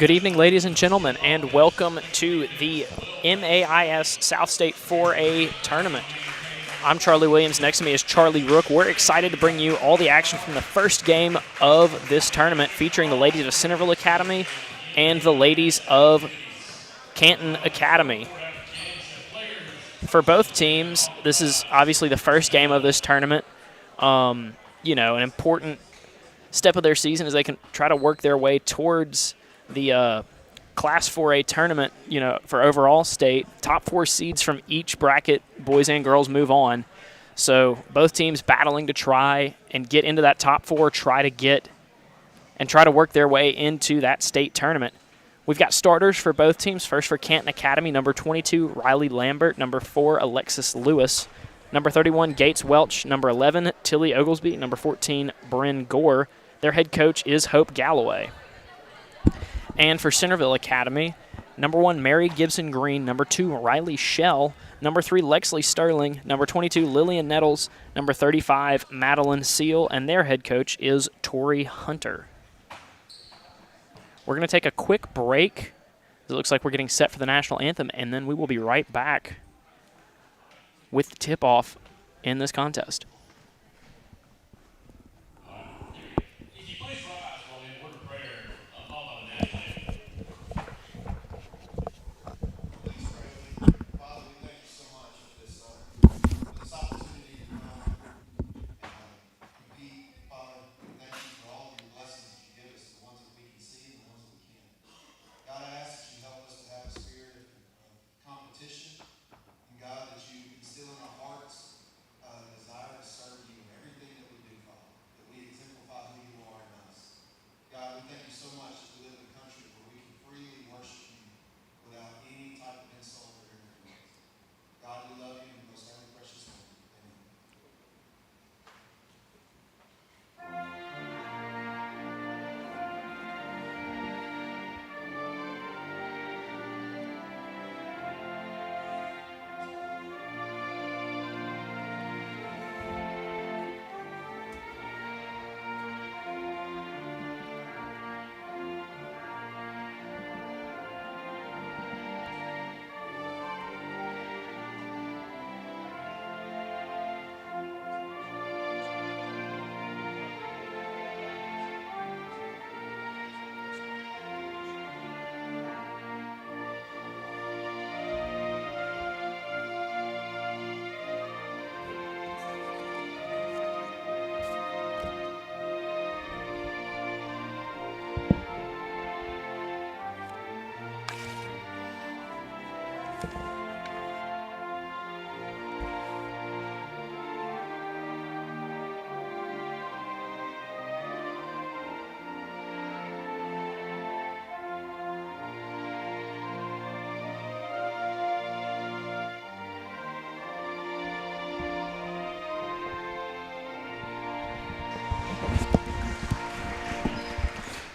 Good evening, ladies and gentlemen, and welcome to the MAIS South State 4A Tournament. I'm Charlie Williams. Next to me is Charlie Rook. We're excited to bring you all the action from the first game of this tournament, featuring the ladies of Centreville Academy and the ladies of Canton Academy. For both teams, this is obviously the first game of this tournament. An important step of their season as they can try to work their way towards the Class 4A tournament, for overall state. Top 4 seeds from each bracket, boys and girls, move on. So both teams battling to try and get into that top 4, try to work their way into that state tournament. We've got starters for both teams. First for Canton Academy, number 22, Riley Lambert, number 4, Alexis Lewis, number 31, Gates Welch, number 11, Tilly Oglesby, number 14, Bryn Gore. Their head coach is Hope Galloway. And for Centreville Academy, number 1, Mary Gibson Green, number 2, Riley Shell, number 3, Lexley Sterling, number 22, Lillian Nettles, number 35, Madeline Seal, and their head coach is Tori Hunter. We're going to take a quick break. It looks like we're getting set for the national anthem, and then we will be right back with the tip-off in this contest.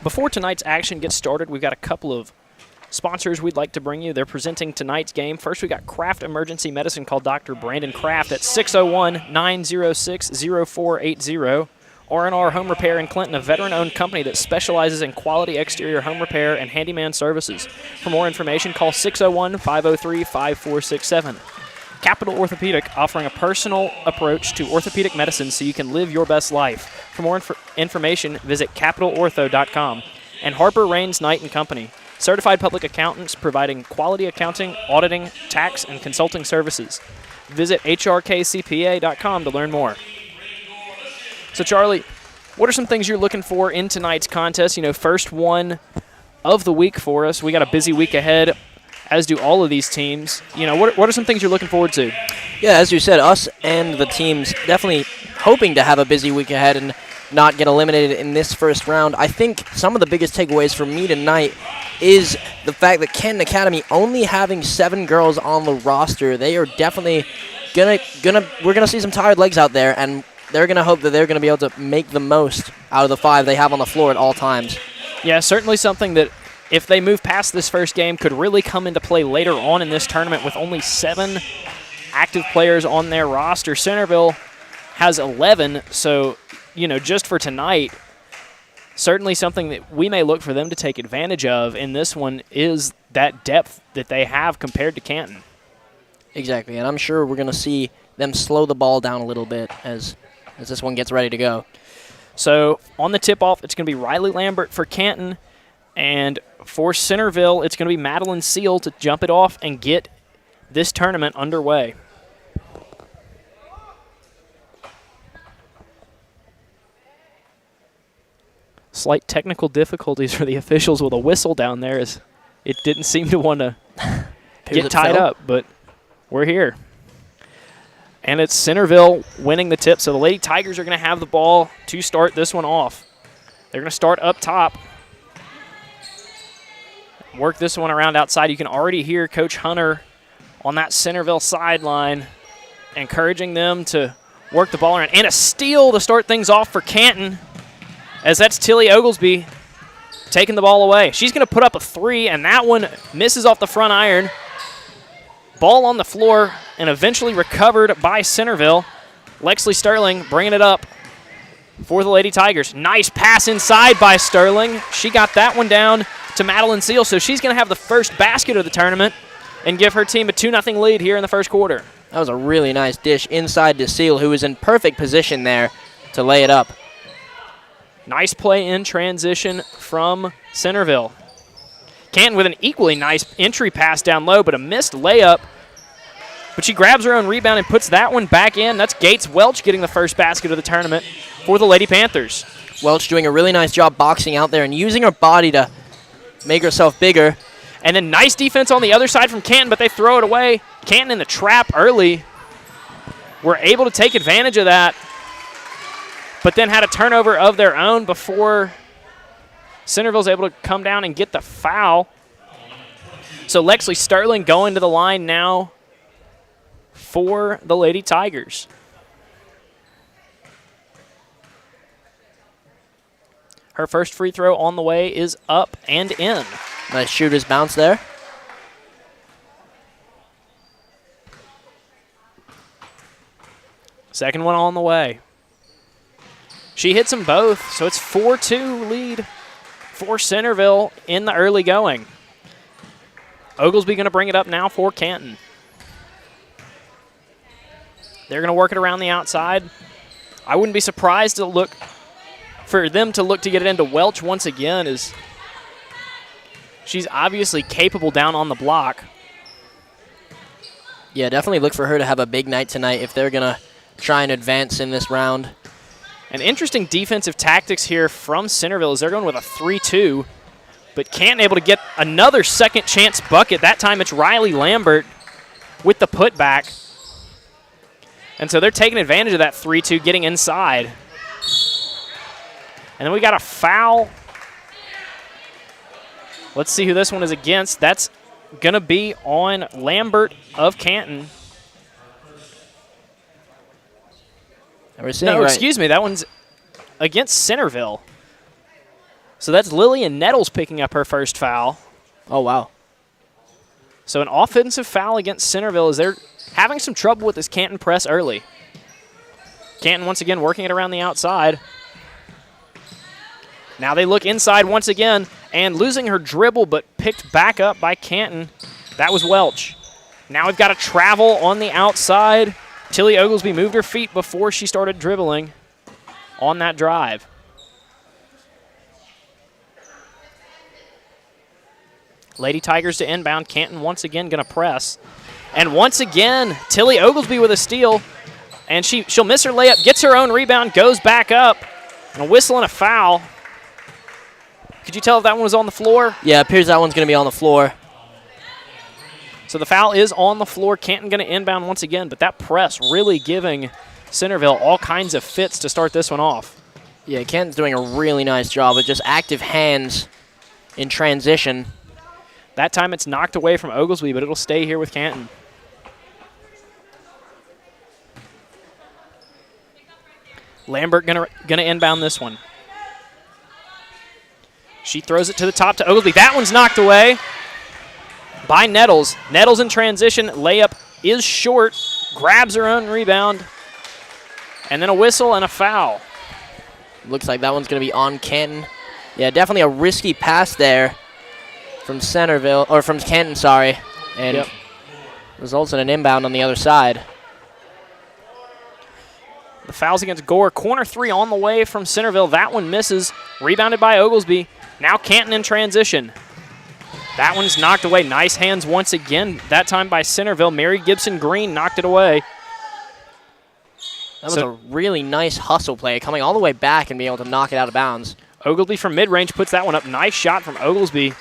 Before tonight's action gets started, we've got a couple of sponsors we'd like to bring you. They're presenting tonight's game. First, we got Kraft Emergency Medicine. Call Dr. Brandon Kraft at 601-906-0480. R&R Home Repair in Clinton, a veteran-owned company that specializes in quality exterior home repair and handyman services. For more information, call 601-503-5467. Capital Orthopedic, offering a personal approach to orthopedic medicine so you can live your best life. For more information, visit capitalortho.com. And Harper Raines Knight & Company, certified public accountants providing quality accounting, auditing, tax, and consulting services. Visit hrkcpa.com to learn more. So, Charlie, what are some things you're looking for in tonight's contest? First one of the week for us. We got a busy week ahead, as do all of these teams. What are some things you're looking forward to? Yeah, as you said, us and the teams definitely hoping to have a busy week ahead and not get eliminated in this first round. I think some of the biggest takeaways for me tonight is the fact that Canton Academy only having 7 girls on the roster. They are definitely we're gonna see some tired legs out there, and they're gonna hope that they're gonna be able to make the most out of the 5 they have on the floor at all times. Yeah, certainly something that, if they move past this first game, could really come into play later on in this tournament with only 7 active players on their roster. Centreville has 11, so, just for tonight, certainly something that we may look for them to take advantage of in this one is that depth that they have compared to Canton. Exactly, and I'm sure we're going to see them slow the ball down a little bit as this one gets ready to go. So on the tip-off, it's going to be Riley Lambert for Canton, and for Centreville, it's going to be Madeline Seal to jump it off and get this tournament underway. Slight technical difficulties for the officials with a whistle down there as it didn't seem to want to get tied up, but we're here. And it's Centreville winning the tip, so the Lady Tigers are going to have the ball to start this one off. They're going to start up top. Work this one around outside. You can already hear Coach Hunter on that Centreville sideline encouraging them to work the ball around. And a steal to start things off for Canton, as that's Tilly Oglesby taking the ball away. She's going to put up a 3, and that one misses off the front iron. Ball on the floor and eventually recovered by Centreville. Lexley Sterling bringing it up for the Lady Tigers. Nice pass inside by Sterling. She got that one down to Madeline Seal, so she's going to have the first basket of the tournament and give her team a 2-0 lead here in the first quarter. That was a really nice dish inside to Seal, who was in perfect position there to lay it up. Nice play in transition from Centreville. Canton with an equally nice entry pass down low, but a missed layup. But she grabs her own rebound and puts that one back in. That's Gates Welch getting the first basket of the tournament for the Lady Panthers. Welch doing a really nice job boxing out there and using her body to make herself bigger. And then nice defense on the other side from Canton, but they throw it away. Canton in the trap early. Were able to take advantage of that, but then had a turnover of their own before Centreville's able to come down and get the foul. So Lexley Sterling going to the line now for the Lady Tigers. Her first free throw on the way is up and in. Nice shooter's bounce there. Second one on the way. She hits them both, so it's 4-2 lead for Centreville in the early going. Oglesby going to bring it up now for Canton. They're going to work it around the outside. I wouldn't be surprised for them to look to get it into Welch once again, as she's obviously capable down on the block. Yeah, definitely look for her to have a big night tonight if they're going to try and advance in this round. An interesting defensive tactics here from Centreville as they're going with a 3-2, but Canton able to get another second chance bucket. That time it's Riley Lambert with the putback. And so they're taking advantage of that 3-2, getting inside. And then we got a foul. Let's see who this one is against. That's going to be on Lambert of Canton. Excuse me, that one's against Centreville. So that's Lillian Nettles picking up her first foul. Oh, wow. So an offensive foul against Centreville as they're having some trouble with this Canton press early. Canton once again working it around the outside. Now they look inside once again and losing her dribble, but picked back up by Canton. That was Welch. Now we've got a travel on the outside. Tilly Oglesby moved her feet before she started dribbling on that drive. Lady Tigers to inbound. Canton once again going to press. And once again, Tilly Oglesby with a steal. And she'll miss her layup, gets her own rebound, goes back up. And a whistle and a foul. Could you tell if that one was on the floor? Yeah, it appears that one's going to be on the floor. So the foul is on the floor. Canton going to inbound once again, but that press really giving Centreville all kinds of fits to start this one off. Yeah, Canton's doing a really nice job with just active hands in transition. That time it's knocked away from Oglesby, but it'll stay here with Canton. Lambert gonna inbound this one. She throws it to the top to Oglesby. That one's knocked away by Nettles. Nettles in transition. Layup is short. Grabs her own rebound. And then a whistle and a foul. Looks like that one's going to be on Canton. Yeah, definitely a risky pass there from Centreville, or from Canton, sorry. And results in an inbound on the other side. The fouls against Gore. Corner 3 on the way from Centreville. That one misses. Rebounded by Oglesby. Now Canton in transition. That one's knocked away. Nice hands once again, that time by Centreville. Mary Gibson Green knocked it away. That was a really nice hustle play, coming all the way back and being able to knock it out of bounds. Oglesby from mid-range puts that one up. Nice shot from Oglesby.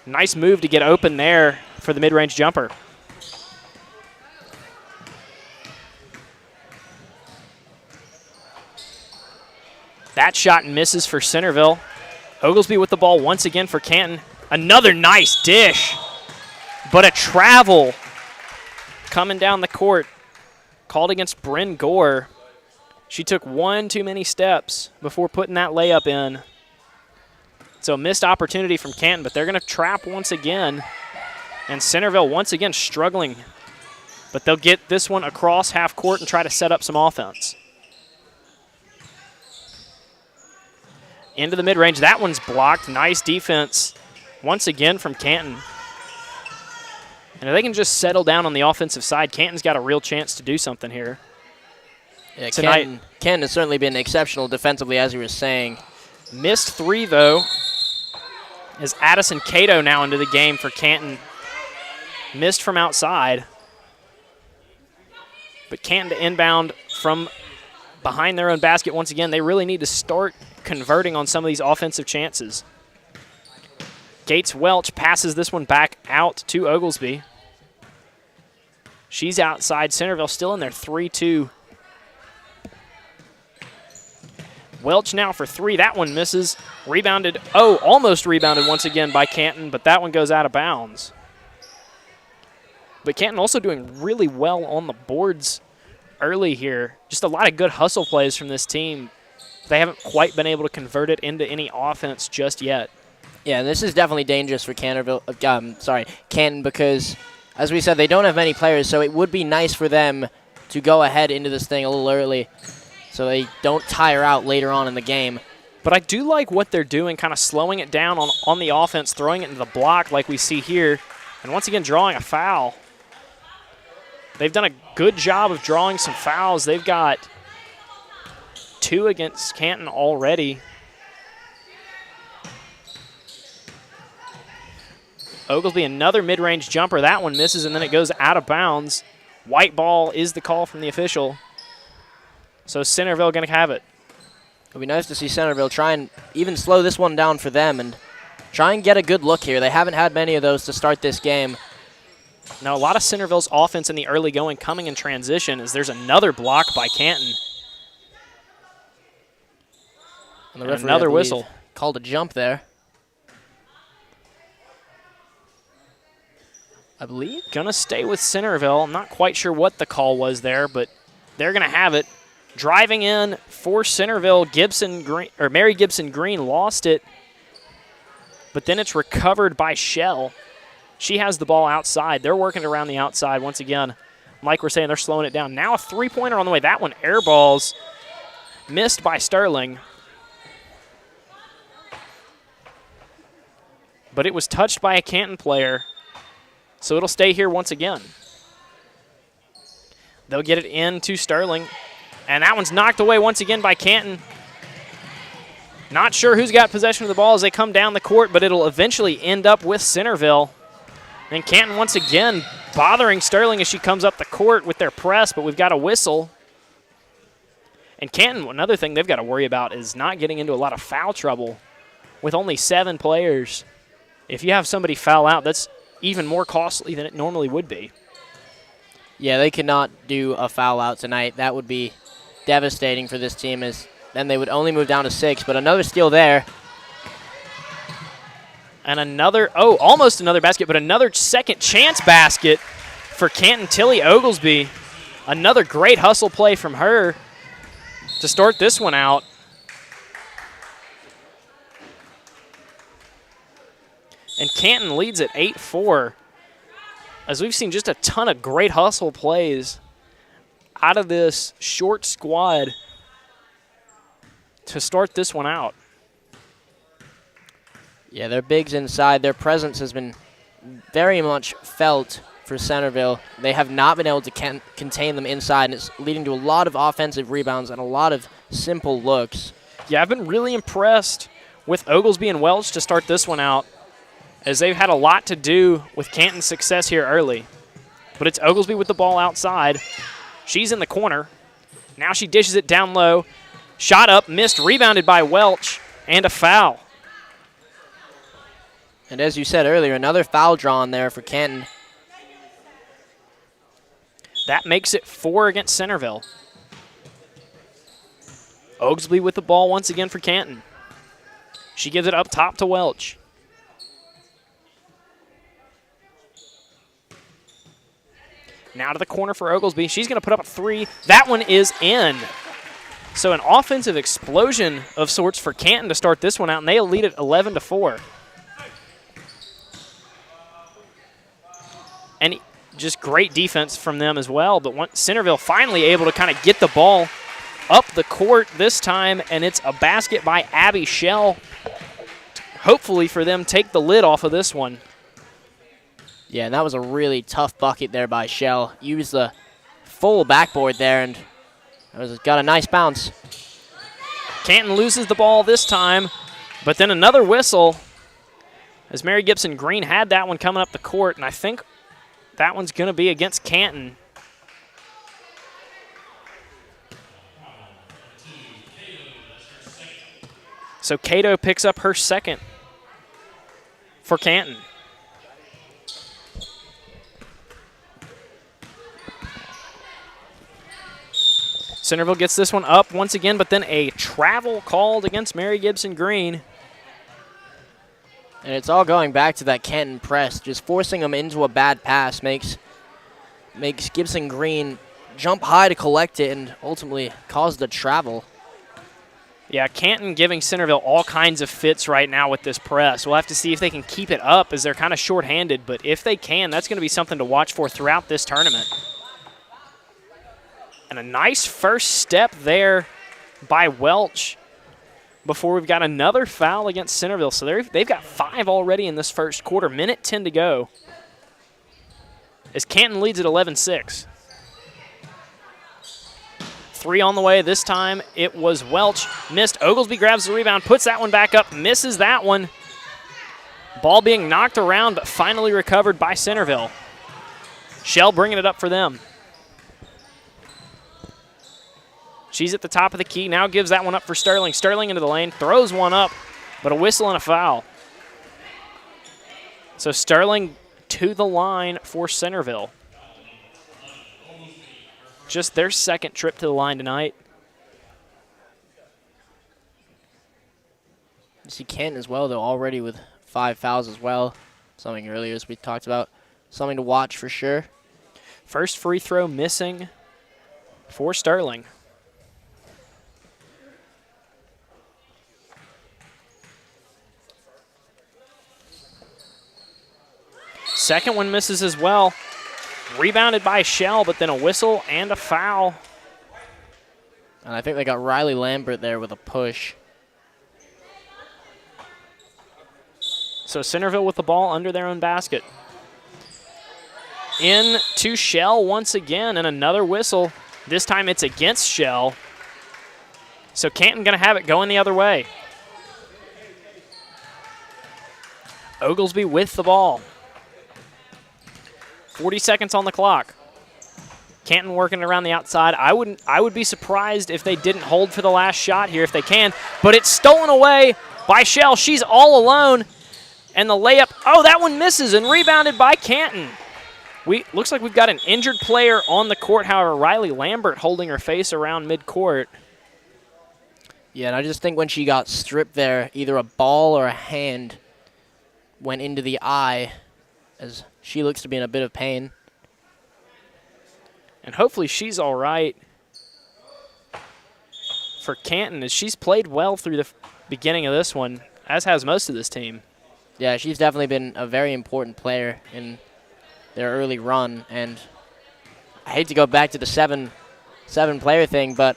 Nice move to get open there for the mid-range jumper. That shot misses for Centreville. Oglesby with the ball once again for Canton. Another nice dish, but a travel coming down the court. Called against Bryn Gore. She took one too many steps before putting that layup in. So missed opportunity from Canton, but they're going to trap once again. And Centreville once again struggling. But they'll get this one across half court and try to set up some offense. Into the mid-range. That one's blocked. Nice defense once again from Canton. And if they can just settle down on the offensive side, Canton's got a real chance to do something here. Yeah, Canton has certainly been exceptional defensively, as you were saying. Missed 3, though, as Addison Cato now into the game for Canton. Missed from outside. But Canton to inbound from behind their own basket once again. They really need to start converting on some of these offensive chances. Gates Welch passes this one back out to Oglesby. She's outside. Centreville still in there, 3-2. Welch now for 3. That one misses. Rebounded. Oh, almost rebounded once again by Canton, but that one goes out of bounds. But Canton also doing really well on the boards early here. Just a lot of good hustle plays from this team. They haven't quite been able to convert it into any offense just yet. Yeah, and this is definitely dangerous for Canton, because, as we said, they don't have many players, so it would be nice for them to go ahead into this thing a little early so they don't tire out later on in the game. But I do like what they're doing, kind of slowing it down on the offense, throwing it into the block like we see here, and once again drawing a foul. They've done a good job of drawing some fouls. They've got 2 against Canton already. Oglesby, another mid-range jumper. That one misses, and then it goes out of bounds. White ball is the call from the official. So Centreville going to have it. It'll be nice to see Centreville try and even slow this one down for them and try and get a good look here. They haven't had many of those to start this game. Now, a lot of Centreville's offense in the early going coming in transition as there's another block by Canton. And the referee, another whistle. Called a jump there, I believe. Gonna stay with Centreville. I'm not quite sure what the call was there, but they're gonna have it. Driving in for Centreville, Mary Gibson Green lost it, but then it's recovered by Shell. She has the ball outside. They're working around the outside once again. Like we're saying, they're slowing it down. Now a three-pointer on the way. That one airballs, missed by Sterling. But it was touched by a Canton player, so it'll stay here once again. They'll get it in to Sterling, and that one's knocked away once again by Canton. Not sure who's got possession of the ball as they come down the court, but it'll eventually end up with Centreville. And Canton once again bothering Sterling as she comes up the court with their press, but we've got a whistle. And Canton, another thing they've got to worry about is not getting into a lot of foul trouble with only 7 players. If you have somebody foul out, that's even more costly than it normally would be. Yeah, they cannot do a foul out tonight. That would be devastating for this team, as then they would only move down to 6. But another steal there. And another, almost another basket, but another second chance basket for Canton Tilly Oglesby. Another great hustle play from her to start this one out. And Canton leads at 8-4, as we've seen just a ton of great hustle plays out of this short squad to start this one out. Yeah, their bigs inside. Their presence has been very much felt for Centreville. They have not been able to contain them inside, and it's leading to a lot of offensive rebounds and a lot of simple looks. Yeah, I've been really impressed with Oglesby and Welch to start this one out, as they've had a lot to do with Canton's success here early. But it's Oglesby with the ball outside. She's in the corner. Now she dishes it down low. Shot up, missed, rebounded by Welch, and a foul. And as you said earlier, another foul drawn there for Canton. That makes it 4 against Centreville. Oglesby with the ball once again for Canton. She gives it up top to Welch. Now to the corner for Oglesby. She's going to put up a 3. That one is in. So an offensive explosion of sorts for Canton to start this one out, and they lead it 11-4. And just great defense from them as well. But Centreville finally able to kind of get the ball up the court this time, and it's a basket by Abby Shell. Hopefully for them, take the lid off of this one. Yeah, and that was a really tough bucket there by Shell. Used the full backboard there, and got a nice bounce. Canton loses the ball this time, but then another whistle as Mary Gibson Green had that one coming up the court, and I think that one's going to be against Canton. So Cato picks up her second for Canton. Centreville gets this one up once again, but then a travel called against Mary Gibson Green. And it's all going back to that Canton press. Just forcing them into a bad pass makes Gibson Green jump high to collect it and ultimately cause the travel. Yeah, Canton giving Centreville all kinds of fits right now with this press. We'll have to see if they can keep it up, as they're kind of shorthanded. But if they can, that's going to be something to watch for throughout this tournament. And a nice first step there by Welch before we've got another foul against Centreville. So they've got 5 already in this first quarter. Minute 10 to go as Canton leads at 11-6. 3 on the way. This time it was Welch. Missed. Oglesby grabs the rebound, puts that one back up, misses that one. Ball being knocked around, but finally recovered by Centreville. Shell bringing it up for them. She's at the top of the key, now gives that one up for Sterling. Sterling into the lane, throws one up, but a whistle and a foul. So Sterling to the line for Centreville. Just their second trip to the line tonight. You see Canton as well, though, already with 5 fouls as well. Something earlier as we talked about. Something to watch for sure. First free throw missing for Sterling. Second one misses as well. Rebounded by Shell, but then a whistle and a foul. And I think they got Riley Lambert there with a push. So Centreville with the ball under their own basket. In to Shell once again, and another whistle. This time it's against Shell. So Canton going to have it going the other way. Oglesby with the ball. 40 seconds on the clock. Canton working around the outside. I would be surprised if they didn't hold for the last shot here if they can, but it's stolen away by Shell. She's all alone, and the layup, oh, that one misses and rebounded by Canton. Looks like we've got an injured player on the court. However, Riley Lambert holding her face around midcourt. Yeah, and I just think when she got stripped there, either a ball or a hand went into the eye, as she looks to be in a bit of pain. And hopefully she's all right for Canton, as she's played well through the beginning of this one, as has most of this team. Yeah, she's definitely been a very important player in their early run. And I hate to go back to the seven player thing, but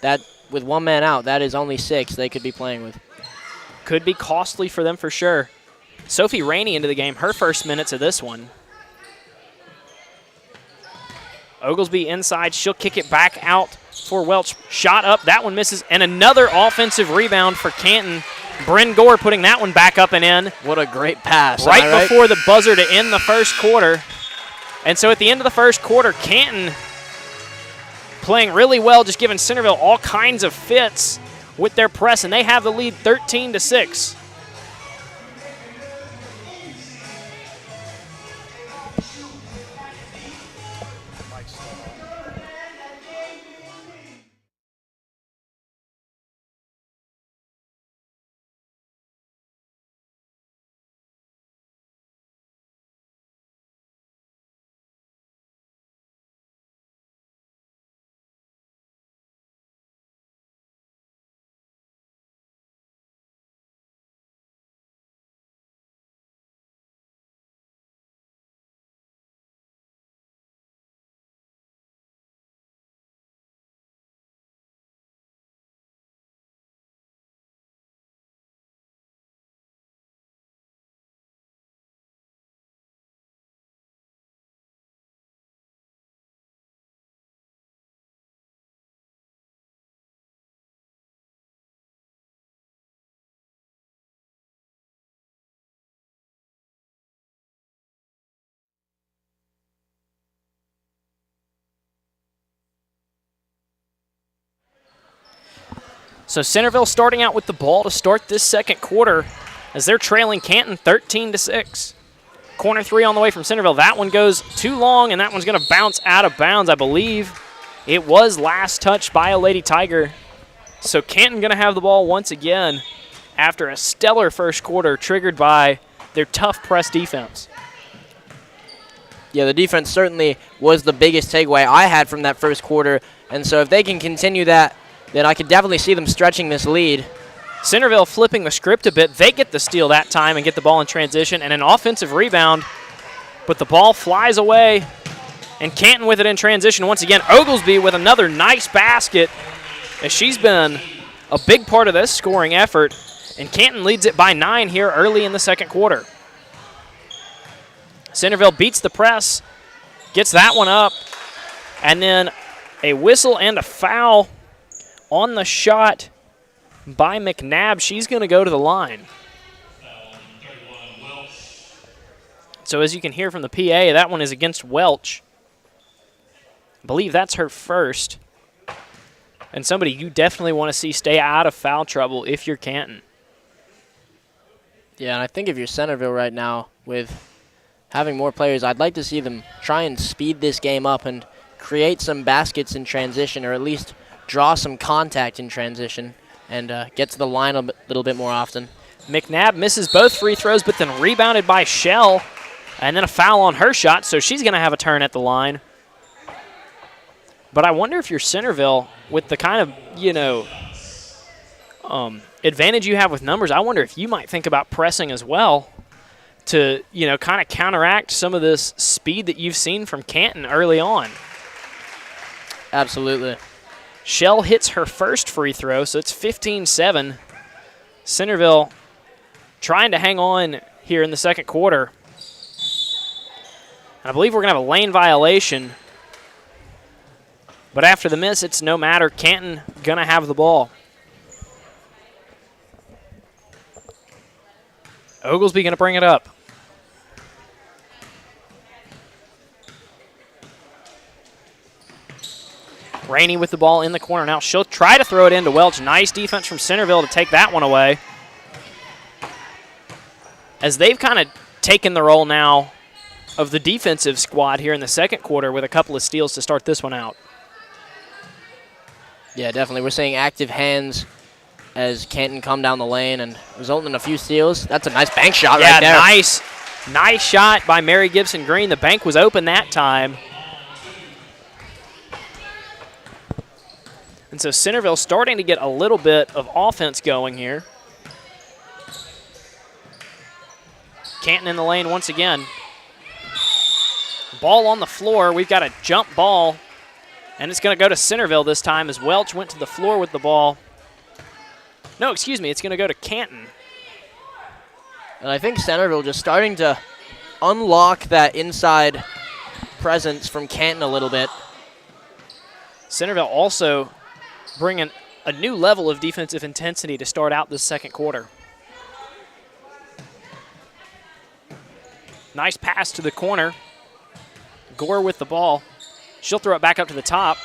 that with one man out, that is only 6 they could be playing with. could be costly for them for sure. Sophie Rainey into the game, her first minutes of this one. Oglesby inside, she'll kick it back out for Welch. Shot up, that one misses, and another offensive rebound for Canton. Bryn Gore putting that one back up and in. What a great pass. Right before the buzzer to end the first quarter. And so at the end of the first quarter, Canton playing really well, just giving Centreville all kinds of fits with their press, and they have the lead 13-6. So Centreville starting out with the ball to start this second quarter as they're trailing Canton 13-6. Corner three on the way from Centreville. That one goes too long, and that one's going to bounce out of bounds. I believe it was last touched by a Lady Tiger. So Canton going to have the ball once again after a stellar first quarter triggered by their tough press defense. Yeah, the defense certainly was the biggest takeaway I had from that first quarter. And so if they can continue that, then I could definitely see them stretching this lead. Centreville flipping the script a bit. They get the steal that time and get the ball in transition and an offensive rebound, but the ball flies away, and Canton with it in transition once again. Oglesby with another nice basket, as she's been a big part of this scoring effort, and Canton leads it by 9 here early in the second quarter. Centreville beats the press, gets that one up, and then a whistle and a foul on the shot by McNabb. She's going to go to the line. So as you can hear from the PA, that one is against Welch. I believe that's her first. And somebody you definitely want to see stay out of foul trouble if you're Canton. Yeah, and I think if you're Centreville right now, with having more players, I'd like to see them try and speed this game up and create some baskets in transition, or at least draw some contact in transition and get to the line a little bit more often. McNabb misses both free throws, but then rebounded by Shell, and then a foul on her shot, so she's going to have a turn at the line. But I wonder if you're Centreville, with the kind of, advantage you have with numbers, I wonder if you might think about pressing as well to, kind of counteract some of this speed that you've seen from Canton early on. Absolutely. Shell hits her first free throw, so it's 15-7. Centreville trying to hang on here in the second quarter. I believe we're going to have a lane violation. But after the miss, it's no matter. Canton going to have the ball. Oglesby going to bring it up. Rainey with the ball in the corner now. She'll try to throw it into Welch. Nice defense from Centreville to take that one away. As they've kind of taken the role now of the defensive squad here in the second quarter with a couple of steals to start this one out. Yeah, definitely. We're seeing active hands as Canton come down the lane and resulting in a few steals. That's a nice bank shot right there. Yeah, nice shot by Mary Gibson Green. The bank was open that time. And so Centreville starting to get a little bit of offense going here. Canton in the lane once again. Ball on the floor. We've got a jump ball, and it's going to go to Centreville this time as Welch went to the floor with the ball. No, excuse me, it's going to go to Canton. And I think Centreville just starting to unlock that inside presence from Canton a little bit. Centreville also bringing a new level of defensive intensity to start out this second quarter. Nice pass to the corner. Gore with the ball. She'll throw it back up to the top.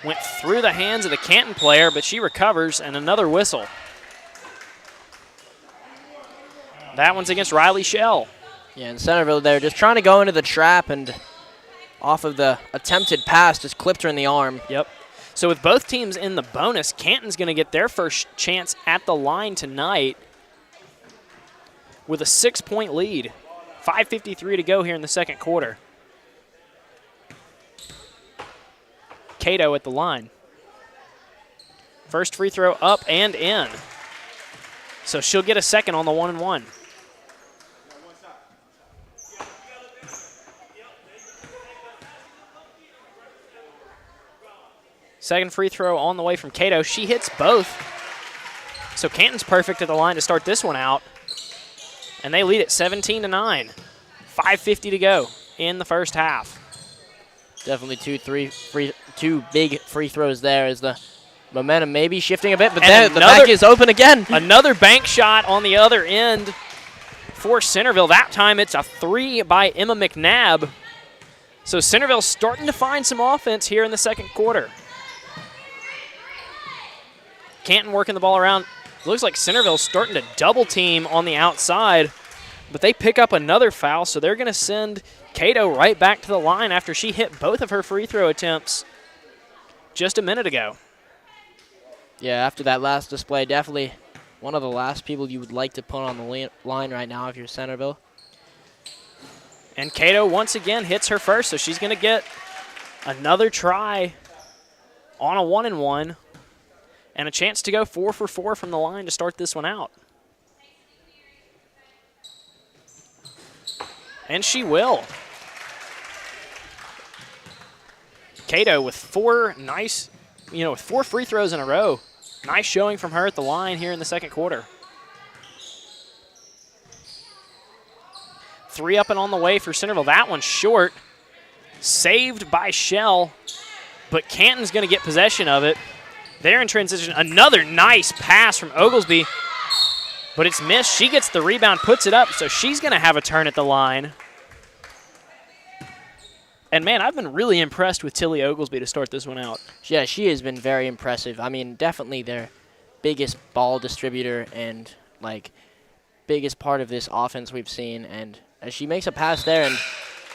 Went through the hands of the Canton player, but she recovers, and another whistle. That one's against Riley Shell. Yeah, and Centreville there just trying to go into the trap, and off of the attempted pass just clipped her in the arm. Yep. So with both teams in the bonus, Canton's going to get their first chance at the line tonight with a 6-point lead. 5:53 to go here in the second quarter. Cato at the line. First free throw up and in. So she'll get a second on the 1-and-1. Second free throw on the way from Cato. She hits both. So Canton's perfect at the line to start this one out. And they lead at 17-9. 5:50 to go in the first half. Definitely two big free throws there as the momentum maybe shifting a bit, but then the back is open again. Another bank shot on the other end for Centreville. That time it's a 3 by Emma McNabb. So Centreville's starting to find some offense here in the second quarter. Canton working the ball around. Looks like Centreville's starting to double team on the outside, but they pick up another foul, so they're going to send Cato right back to the line after she hit both of her free throw attempts just a minute ago. Yeah, after that last display, definitely one of the last people you would like to put on the line right now if you're Centreville. And Cato once again hits her first, so she's going to get another try on a 1-and-1 and a chance to go 4 for 4 from the line to start this one out. And she will. Cato with four free throws in a row. Nice showing from her at the line here in the second quarter. 3 up and on the way for Centreville. That one's short. Saved by Shell, but Canton's going to get possession of it. They're in transition. Another nice pass from Oglesby, but it's missed. She gets the rebound, puts it up, so she's going to have a turn at the line. And, man, I've been really impressed with Tilly Oglesby to start this one out. Yeah, she has been very impressive. I mean, definitely their biggest ball distributor and, biggest part of this offense we've seen. And as she makes a pass there and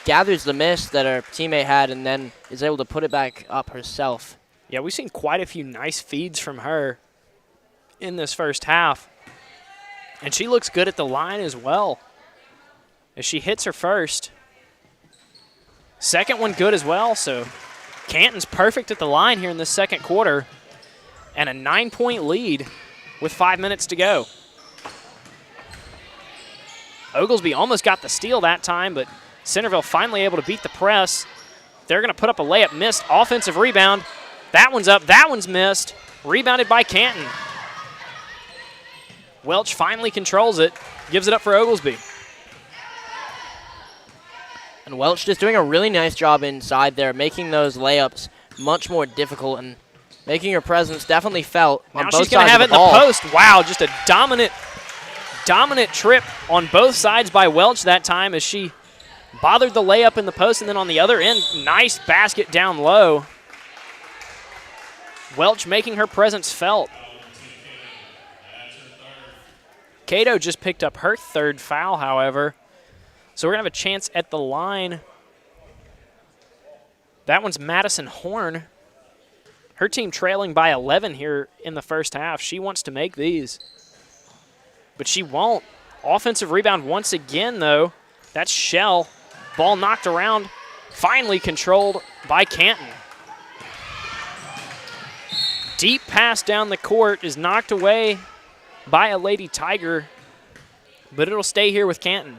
gathers the miss that her teammate had and then is able to put it back up herself. Yeah, we've seen quite a few nice feeds from her in this first half. And she looks good at the line as well as she hits her first. Second one good as well, so Canton's perfect at the line here in the second quarter. And a 9-point lead with 5 minutes to go. Oglesby almost got the steal that time, but Centreville finally able to beat the press. They're going to put up a layup, missed. Offensive rebound. That one's up, that one's missed. Rebounded by Canton. Welch finally controls it, gives it up for Oglesby. And Welch just doing a really nice job inside there, making those layups much more difficult and making her presence definitely felt on both sides of the ball. Now she's going to have it in the post. Wow, just a dominant trip on both sides by Welch that time as she bothered the layup in the post, and then on the other end, nice basket down low. Welch making her presence felt. Cato just picked up her third foul, however. So we're going to have a chance at the line. That one's Madison Horn. Her team trailing by 11 here in the first half. She wants to make these, but she won't. Offensive rebound once again, though. That's Shell. Ball knocked around, finally controlled by Canton. Deep pass down the court is knocked away by a Lady Tiger, but it'll stay here with Canton.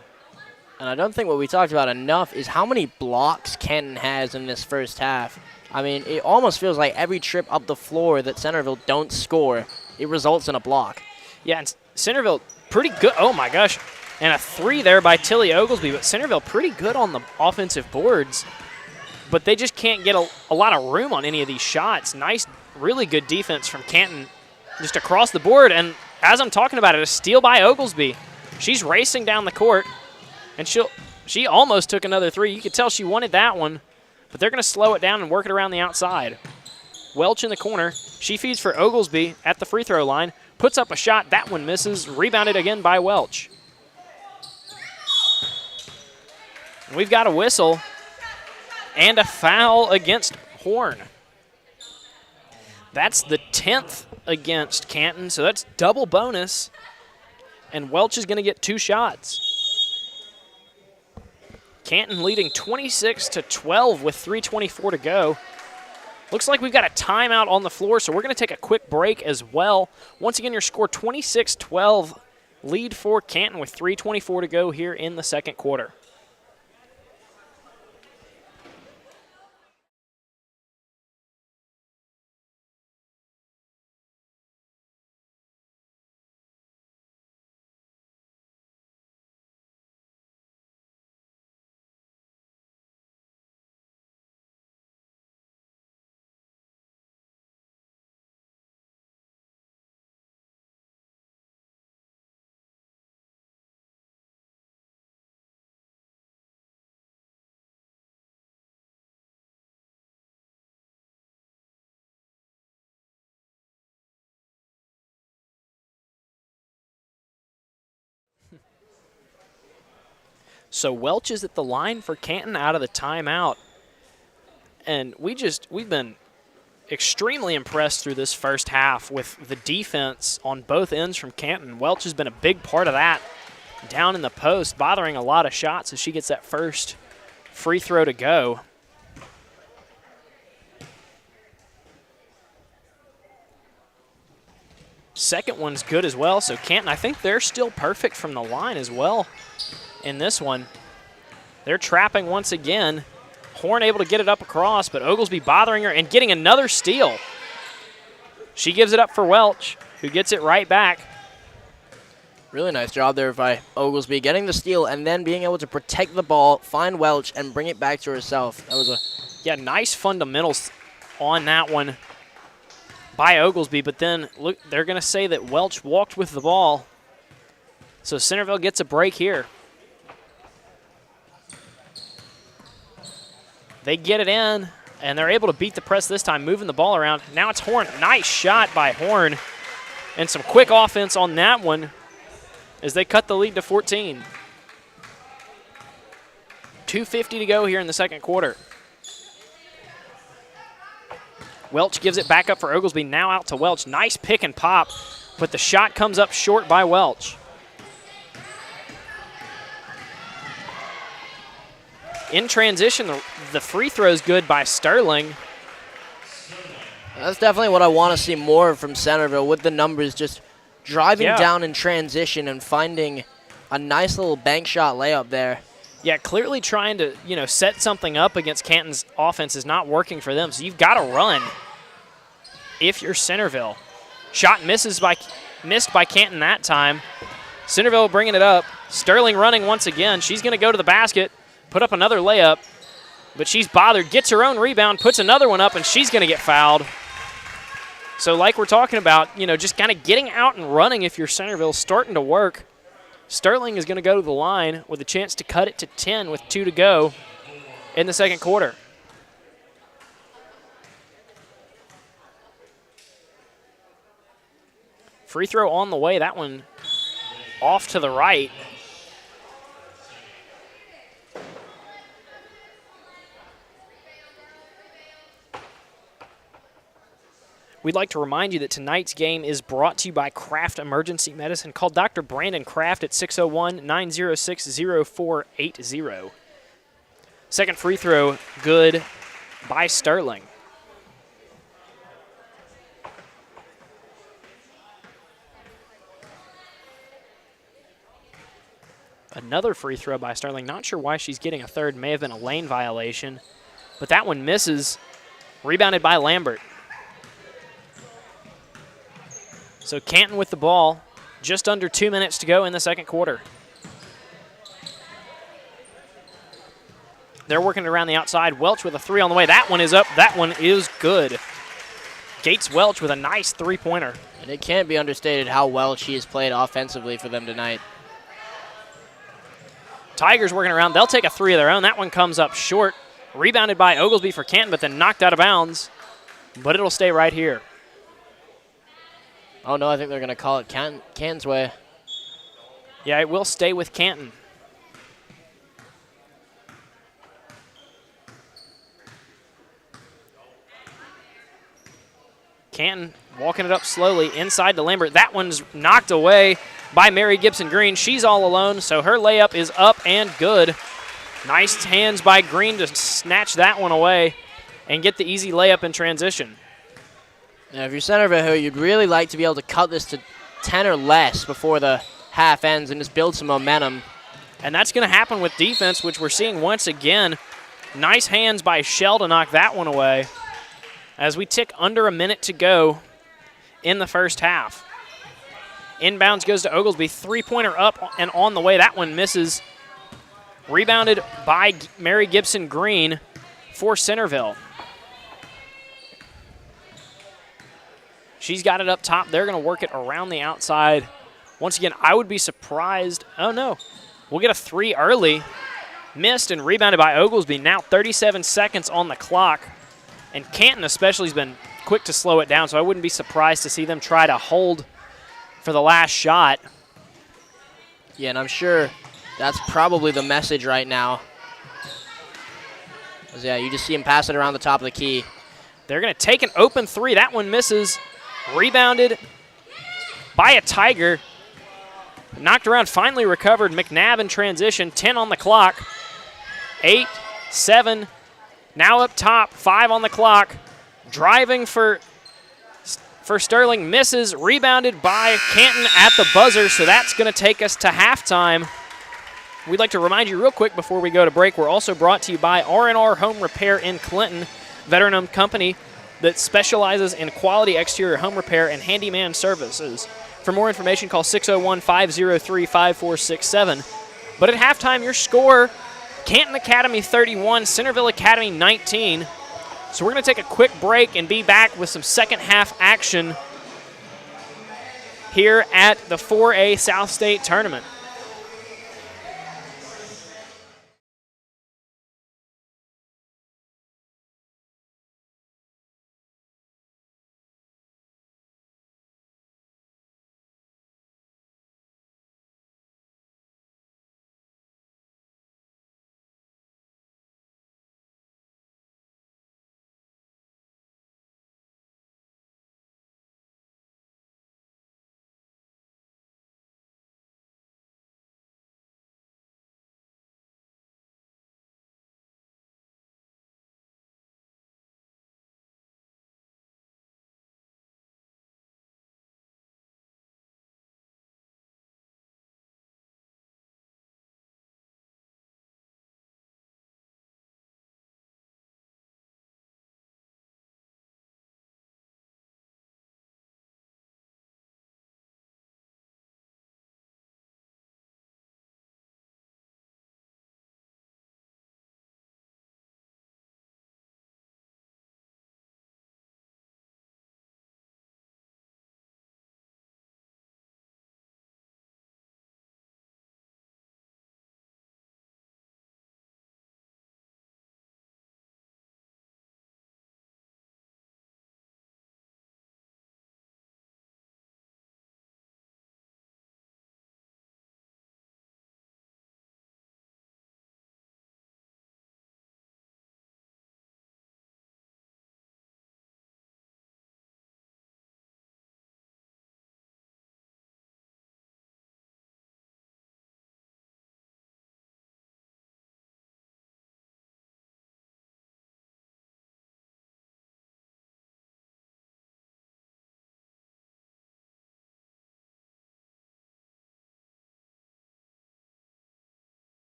And I don't think what we talked about enough is how many blocks Canton has in this first half. I mean, it almost feels like every trip up the floor that Centreville don't score, it results in a block. Yeah, and Centreville pretty good. Oh, my gosh. And a 3 there by Tilly Oglesby. But Centreville pretty good on the offensive boards. But they just can't get a lot of room on any of these shots. Nice, really good defense from Canton just across the board. And as I'm talking about it, a steal by Oglesby. She's racing down the court. And she almost took another 3. You could tell she wanted that one. But they're going to slow it down and work it around the outside. Welch in the corner. She feeds for Oglesby at the free throw line. Puts up a shot. That one misses. Rebounded again by Welch. And we've got a whistle and a foul against Horn. That's the 10th against Canton, so that's double bonus. And Welch is going to get 2 shots. Canton leading 26-12 with 3:24 to go. Looks like we've got a timeout on the floor, so we're going to take a quick break as well. Once again, your score 26-12, lead for Canton with 3:24 to go here in the second quarter. So Welch is at the line for Canton out of the timeout. And we've been extremely impressed through this first half with the defense on both ends from Canton. Welch has been a big part of that down in the post, bothering a lot of shots as she gets that first free throw to go. Second one's good as well. So Canton, I think they're still perfect from the line as well. In this one, they're trapping once again. Horn able to get it up across, but Oglesby bothering her and getting another steal. She gives it up for Welch, who gets it right back. Really nice job there by Oglesby, getting the steal and then being able to protect the ball, find Welch, and bring it back to herself. That was nice fundamentals on that one by Oglesby, but then look, they're going to say that Welch walked with the ball. So Centreville gets a break here. They get it in, and they're able to beat the press this time, moving the ball around. Now it's Horn. Nice shot by Horn. And some quick offense on that one as they cut the lead to 14. 2:50 to go here in the second quarter. Welch gives it back up for Oglesby. Now out to Welch. Nice pick and pop, but the shot comes up short by Welch. In transition, the free throw is good by Sterling. That's definitely what I want to see more from Centreville, with the numbers just driving down in transition and finding a nice little bank shot layup there. Yeah, clearly trying to, set something up against Canton's offense is not working for them, so you've got to run if you're Centreville. Shot missed by Canton that time. Centreville bringing it up. Sterling running once again. She's going to go to the basket. Put up another layup, but she's bothered, gets her own rebound, puts another one up, and she's going to get fouled. So like we're talking about, just kind of getting out and running if you're Centreville, starting to work. Sterling is going to go to the line with a chance to cut it to 10 with 2 to go in the second quarter. Free throw on the way, that one off to the right. We'd like to remind you that tonight's game is brought to you by Kraft Emergency Medicine. Call Dr. Brandon Kraft at 601-906-0480. Second free throw, good by Sterling. Another free throw by Sterling. Not sure why she's getting a third. May have been a lane violation. But that one misses. Rebounded by Lambert. So Canton with the ball. Just under 2 minutes to go in the second quarter. They're working it around the outside. Welch with a three on the way. That one is up. That one is good. Gates Welch with a nice three-pointer. And it can't be understated how well she has played offensively for them tonight. Tigers working around. They'll take a three of their own. That one comes up short. Rebounded by Oglesby for Canton, but then knocked out of bounds. But it'll stay right here. Oh, no, I think they're going to call it Canton's way. Yeah, it will stay with Canton. Canton walking it up slowly inside to Lambert. That one's knocked away by Mary Gibson Green. She's all alone, so her layup is up and good. Nice hands by Green to snatch that one away and get the easy layup in transition. Now, if you're Centreville, you'd really like to be able to cut this to 10 or less before the half ends and just build some momentum. And that's going to happen with defense, which we're seeing once again. Nice hands by Shell to knock that one away as we tick under a minute to go in the first half. Inbounds goes to Oglesby. Three-pointer up and on the way. That one misses. Rebounded by Mary Gibson Green for Centreville. She's got it up top. They're going to work it around the outside. Once again, I would be surprised. Oh, no. We'll get a three early. Missed and rebounded by Oglesby. Now 37 seconds on the clock. And Canton especially has been quick to slow it down, so I wouldn't be surprised to see them try to hold for the last shot. Yeah, and I'm sure that's probably the message right now. Yeah, you just see him pass it around the top of the key. They're going to take an open three. That one misses. Rebounded by a Tiger. Knocked around, finally recovered. McNabb in transition. 10 on the clock. 8, 7. Now up top. 5 on the clock. Driving for Sterling. Misses. Rebounded by Canton at the buzzer. So that's going to take us to halftime. We'd like to remind you real quick before we go to break, we're also brought to you by R&R Home Repair in Clinton, veteran-owned company that specializes in quality exterior home repair and handyman services. For more information, call 601-503-5467. But at halftime, your score, Canton Academy 31, Centreville Academy 19. So we're going to take a quick break and be back with some second half action here at the 4A South State Tournament.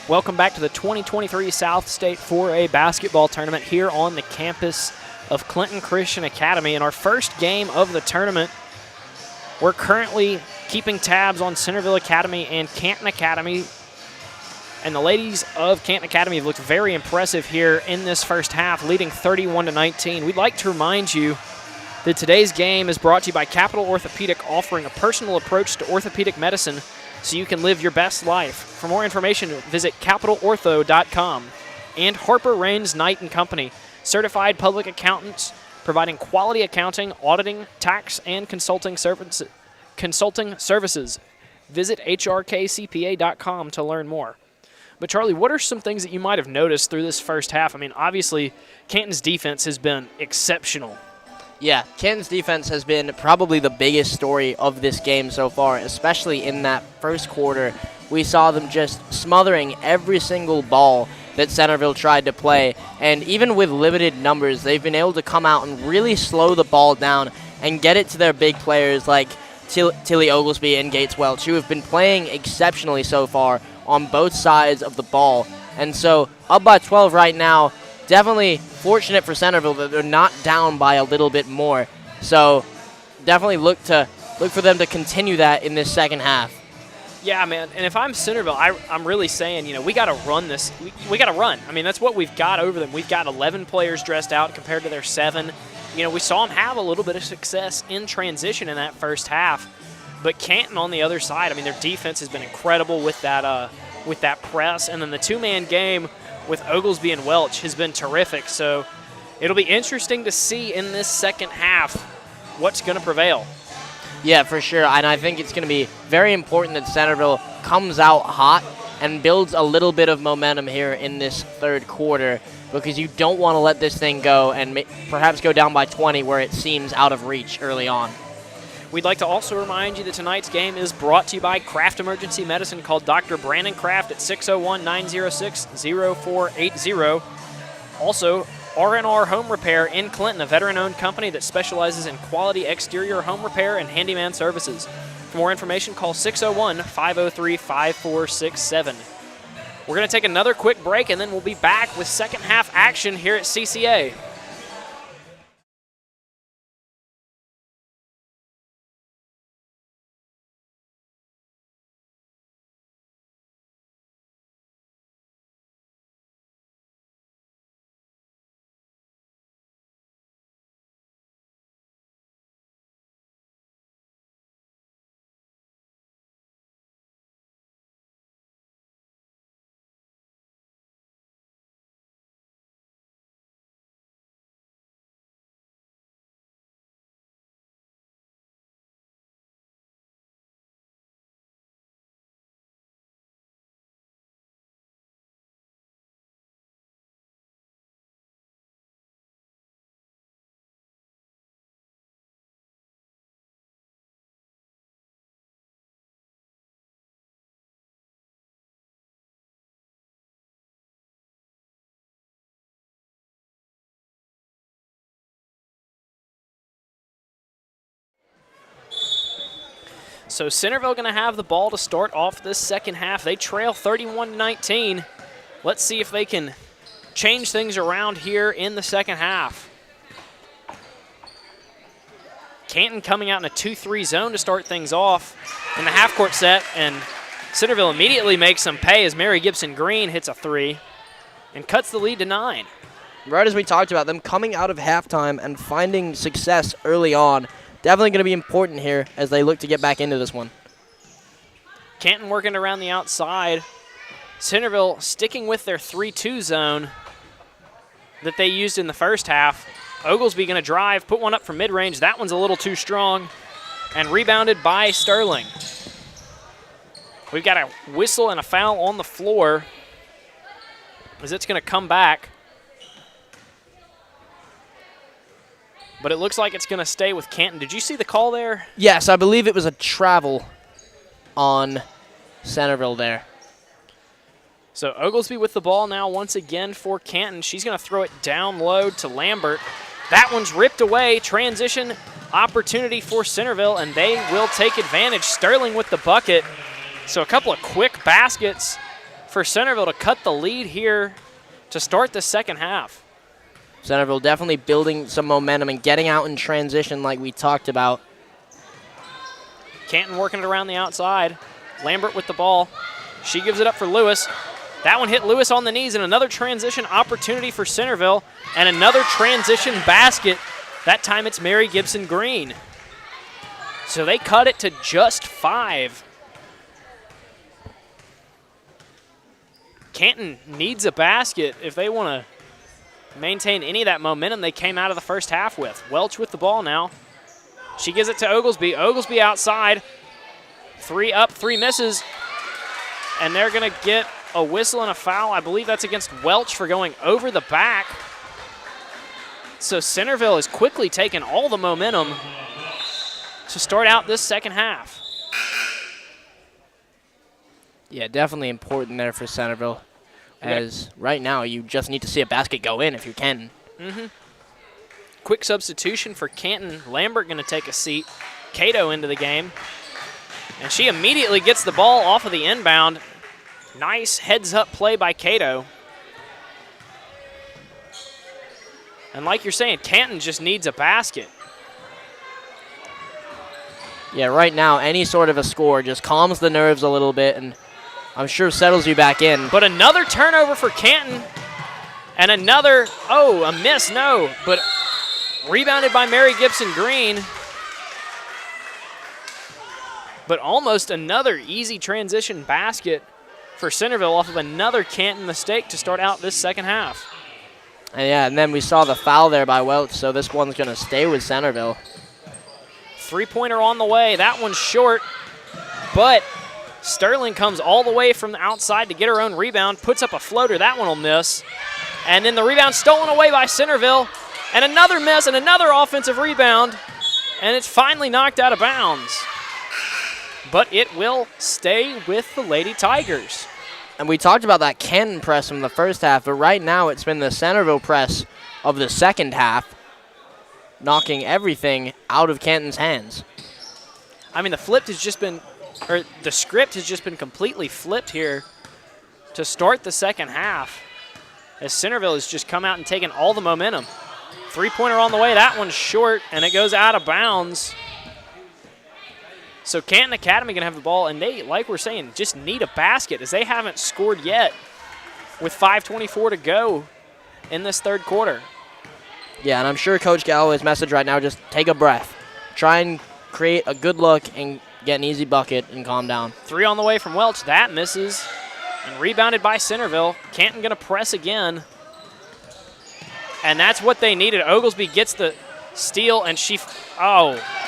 Welcome back to the 2023 South State 4A basketball tournament here on the campus of Clinton Christian Academy. In our first game of the tournament, we're currently keeping tabs on Centreville Academy and Canton Academy. And the ladies of Canton Academy have looked very impressive here in this first half, leading 31-19. We'd like to remind you that today's game is brought to you by Capital Orthopedic, offering a personal approach to orthopedic medicine so you can live your best life. For more information, visit capitalortho.com. And Harper Raines Knight & Company, certified public accountants providing quality accounting, auditing, tax, and consulting services. Visit hrkcpa.com to learn more. But Charlie, what are some things that you might have noticed through this first half? I mean, obviously, Canton's defense has been exceptional. Yeah, Canton's defense has been probably the biggest story of this game so far, especially in that first quarter. We saw them just smothering every single ball that Centreville tried to play. And even with limited numbers, they've been able to come out and really slow the ball down and get it to their big players like Tilly Oglesby and Gates Welch, who have been playing exceptionally so far on both sides of the ball. And so up by 12 right now. Definitely fortunate for Centreville that they're not down by a little bit more. So definitely look for them to continue that in this second half. Yeah, man. And if I'm Centreville, I'm really saying, we got to run this. We got to run. I mean, that's what we've got over them. We've got 11 players dressed out compared to their 7. We saw them have a little bit of success in transition in that first half. But Canton on the other side, I mean, their defense has been incredible with that press. And then the two-man game with Oglesby and Welch has been terrific. So it'll be interesting to see in this second half what's going to prevail. Yeah, for sure. And I think it's going to be very important that Centreville comes out hot and builds a little bit of momentum here in this third quarter, because you don't want to let this thing go and perhaps go down by 20 where it seems out of reach early on. We'd like to also remind you that tonight's game is brought to you by Kraft Emergency Medicine. Call Dr. Brandon Kraft at 601-906-0480. Also, R&R Home Repair in Clinton, a veteran-owned company that specializes in quality exterior home repair and handyman services. For more information, call 601-503-5467. We're going to take another quick break, and then we'll be back with second half action here at CCA. So Centreville going to have the ball to start off this second half. They trail 31-19. Let's see if they can change things around here in the second half. Canton coming out in a 2-3 zone to start things off in the half-court set, and Centreville immediately makes some pay as Mary Gibson Green hits a 3 and cuts the lead to 9. Right as we talked about, them coming out of halftime and finding success early on. Definitely going to be important here as they look to get back into this one. Canton working around the outside. Centreville sticking with their 3-2 zone that they used in the first half. Oglesby going to drive, put one up from mid-range. That one's a little too strong, and rebounded by Sterling. We've got a whistle and a foul on the floor as it's going to come back. But it looks like it's going to stay with Canton. Did you see the call there? Yes, I believe it was a travel on Centreville there. So Oglesby with the ball now once again for Canton. She's going to throw it down low to Lambert. That one's ripped away. Transition opportunity for Centreville, and they will take advantage. Sterling with the bucket. So a couple of quick baskets for Centreville to cut the lead here to start the second half. Centreville definitely building some momentum and getting out in transition like we talked about. Canton working it around the outside. Lambert with the ball. She gives it up for Lewis. That one hit Lewis on the knees, and another transition opportunity for Centreville, and another transition basket. That time it's Mary Gibson Green. So they cut it to just 5. Canton needs a basket if they want to maintain any of that momentum they came out of the first half with. Welch with the ball now. She gives it to Oglesby. Oglesby outside. 3 up, 3 misses. And they're going to get a whistle and a foul. I believe that's against Welch for going over the back. So Centreville is quickly taking all the momentum to start out this second half. Yeah, definitely important there for Centreville. As right now, you just need to see a basket go in if you can. Quick substitution for Canton. Lambert going to take a seat. Cato into the game. And she immediately gets the ball off of the inbound. Nice heads-up play by Cato. And like you're saying, Canton just needs a basket. Yeah, right now, any sort of a score just calms the nerves a little bit, and I'm sure settles you back in. But another turnover for Canton. And another, a miss, no. But rebounded by Mary Gibson Green. But almost another easy transition basket for Centreville off of another Canton mistake to start out this second half. And then we saw the foul there by Welch, so this one's going to stay with Centreville. 3-pointer on the way. That one's short, but Sterling comes all the way from the outside to get her own rebound, puts up a floater. That one will miss. And then the rebound stolen away by Centreville, and another miss and another offensive rebound, and it's finally knocked out of bounds. But it will stay with the Lady Tigers. And we talked about that Canton press from the first half, but right now it's been the Centreville press of the second half, knocking everything out of Canton's hands. I mean, the script has just been completely flipped here to start the second half, as Centreville has just come out and taken all the momentum. 3-pointer on the way. That one's short, and it goes out of bounds. So Canton Academy going to have the ball, and they, like we're saying, just need a basket as they haven't scored yet with 5:24 to go in this third quarter. Yeah, and I'm sure Coach Galloway's message right now, just take a breath. Try and create a good look and get an easy bucket and calm down. 3 on the way from Welch. That misses. And rebounded by Centreville. Canton going to press again. And that's what they needed. Oglesby gets the steal, and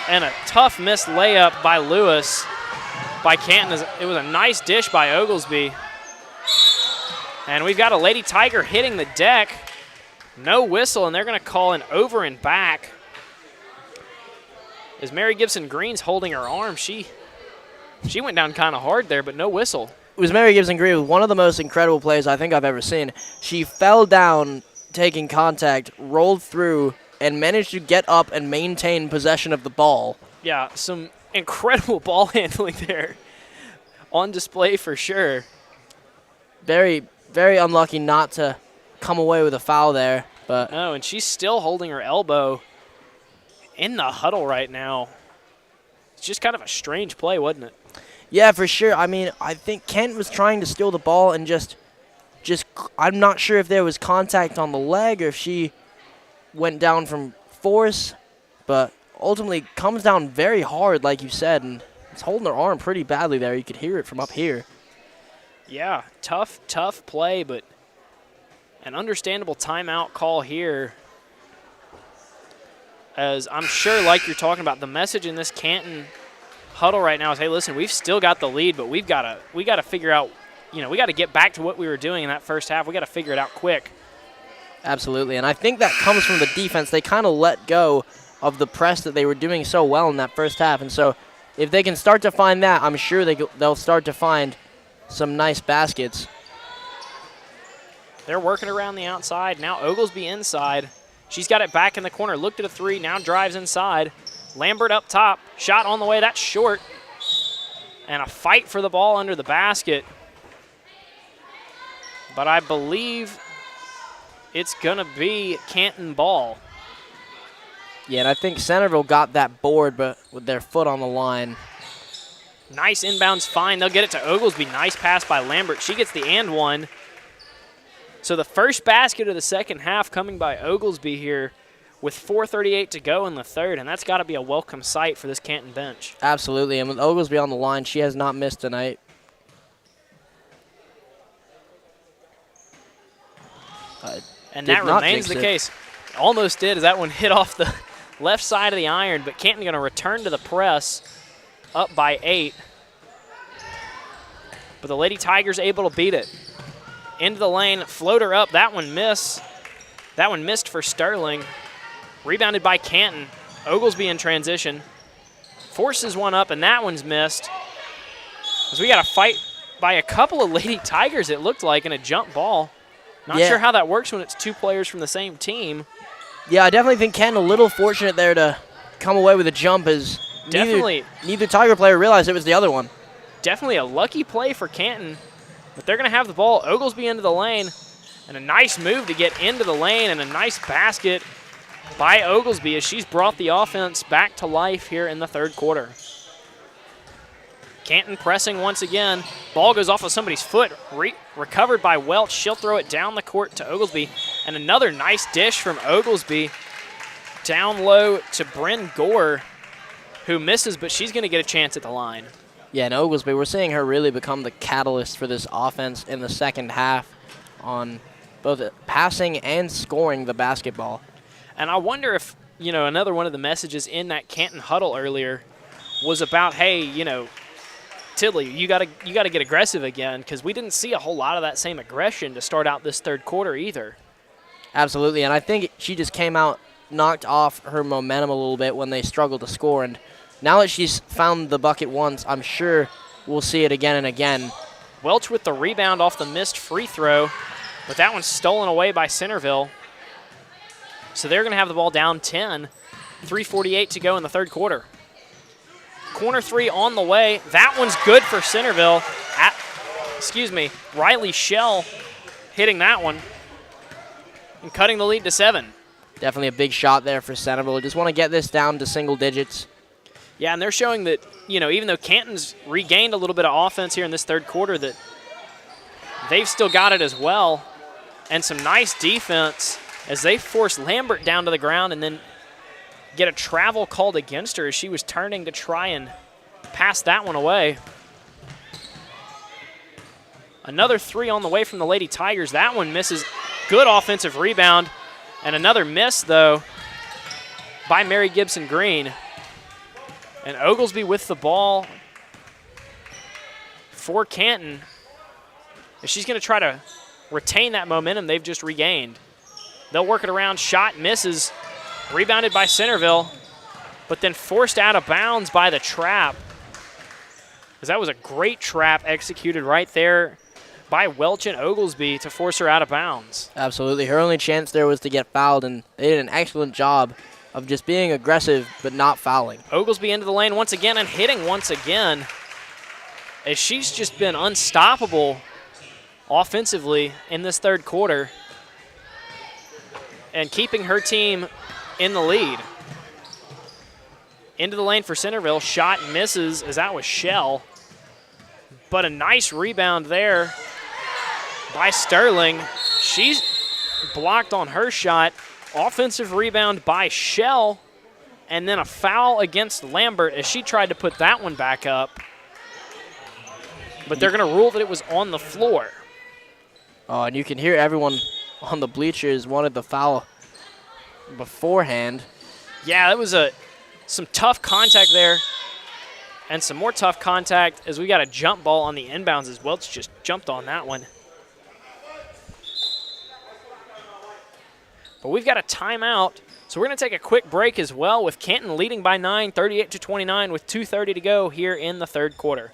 and a tough missed layup by Lewis. By Canton. It was a nice dish by Oglesby. And we've got a Lady Tiger hitting the deck. No whistle, and they're going to call an over and back. As Mary Gibson Green's holding her arm, she went down kind of hard there, but no whistle. It was Mary Gibson Green with one of the most incredible plays I think I've ever seen. She fell down, taking contact, rolled through, and managed to get up and maintain possession of the ball. Yeah, some incredible ball handling there on display for sure. Very, very unlucky not to come away with a foul there. But oh, and she's still holding her elbow in the huddle right now. It's just kind of a strange play, wasn't it? Yeah, for sure. I mean, I think Kent was trying to steal the ball and just I'm not sure if there was contact on the leg or if she went down from force, but ultimately comes down very hard, like you said, and it's holding her arm pretty badly there. You could hear it from up here. Yeah, tough play, but an understandable timeout call here. As I'm sure, like you're talking about, the message in this Canton huddle right now is, hey, listen, we've still got the lead, but we got to figure out, we got to get back to what we were doing in that first half. We got to figure it out quick. Absolutely, and I think that comes from the defense. They kind of let go of the press that they were doing so well in that first half, and so if they can start to find that, I'm sure they'll start to find some nice baskets. They're working around the outside. Now Oglesby inside. She's got it back in the corner. Looked at a 3, now drives inside. Lambert up top. Shot on the way, that's short. And a fight for the ball under the basket. but I believe it's going to be Canton ball. Yeah, and I think Centreville got that board, but with their foot on the line. Nice inbounds find. They'll get it to Oglesby. Nice pass by Lambert. She gets the and one. So the first basket of the second half coming by Oglesby here with 4:38 to go in the third, and that's got to be a welcome sight for this Canton bench. Absolutely, and with Oglesby on the line, she has not missed tonight. And that remains the case. Almost did as that one hit off the left side of the iron, but Canton going to return to the press, up by 8. But the Lady Tigers able to beat it. Into the lane, floater up, that one missed. That one missed for Sterling. Rebounded by Canton. Oglesby in transition. Forces one up, and that one's missed. As we got a fight by a couple of Lady Tigers, it looked like, in a jump ball. Not sure how that works when it's two players from the same team. Yeah, I definitely think Canton a little fortunate there to come away with a jump as neither Tiger player realized it was the other one. Definitely a lucky play for Canton, but they're going to have the ball. Oglesby into the lane, and a nice move to get into the lane, and a nice basket by Oglesby as she's brought the offense back to life here in the third quarter. Canton pressing once again. Ball goes off of somebody's foot, recovered by Welch. She'll throw it down the court to Oglesby, and another nice dish from Oglesby down low to Bryn Gore, who misses, but she's going to get a chance at the line. Yeah, and Oglesby, we're seeing her really become the catalyst for this offense in the second half on both passing and scoring the basketball. And I wonder if, another one of the messages in that Canton huddle earlier was about, hey, Tidley, you got to get aggressive again, because we didn't see a whole lot of that same aggression to start out this third quarter either. Absolutely, and I think she just came out, knocked off her momentum a little bit when they struggled to score, and now that she's found the bucket once, I'm sure we'll see it again and again. Welch with the rebound off the missed free throw, but that one's stolen away by Centreville. So they're going to have the ball down 10, 3:48 to go in the third quarter. Corner three on the way. That one's good for Centreville. Riley Shell hitting that one and cutting the lead to 7. Definitely a big shot there for Centreville. Just want to get this down to single digits. Yeah, and they're showing that, even though Canton's regained a little bit of offense here in this third quarter, that they've still got it as well. And some nice defense as they force Lambert down to the ground and then get a travel called against her as she was turning to try and pass that one away. Another three on the way from the Lady Tigers. That one misses. Good offensive rebound. And another miss, though, by Mary Gibson Green. And Oglesby with the ball for Canton. And she's going to try to retain that momentum they've just regained. They'll work it around. Shot misses. Rebounded by Centreville, but then forced out of bounds by the trap. Because that was a great trap executed right there by Welch and Oglesby to force her out of bounds. Absolutely. Her only chance there was to get fouled, and they did an excellent job of just being aggressive but not fouling. Oglesby into the lane once again and hitting once again as she's just been unstoppable offensively in this third quarter and keeping her team in the lead. Into the lane for Centreville. Shot misses as that was Shell. But a nice rebound there by Sterling. She's blocked on her shot. Offensive rebound by Shell. And then a foul against Lambert as she tried to put that one back up. But they're going to rule that it was on the floor. Oh, and you can hear everyone on the bleachers wanted the foul beforehand. Yeah, that was some tough contact there, and some more tough contact as we got a jump ball on the inbounds as Welch just jumped on that one. But we've got a timeout, so we're going to take a quick break as well with Canton leading by 9, 38-29 with 2:30 to go here in the third quarter.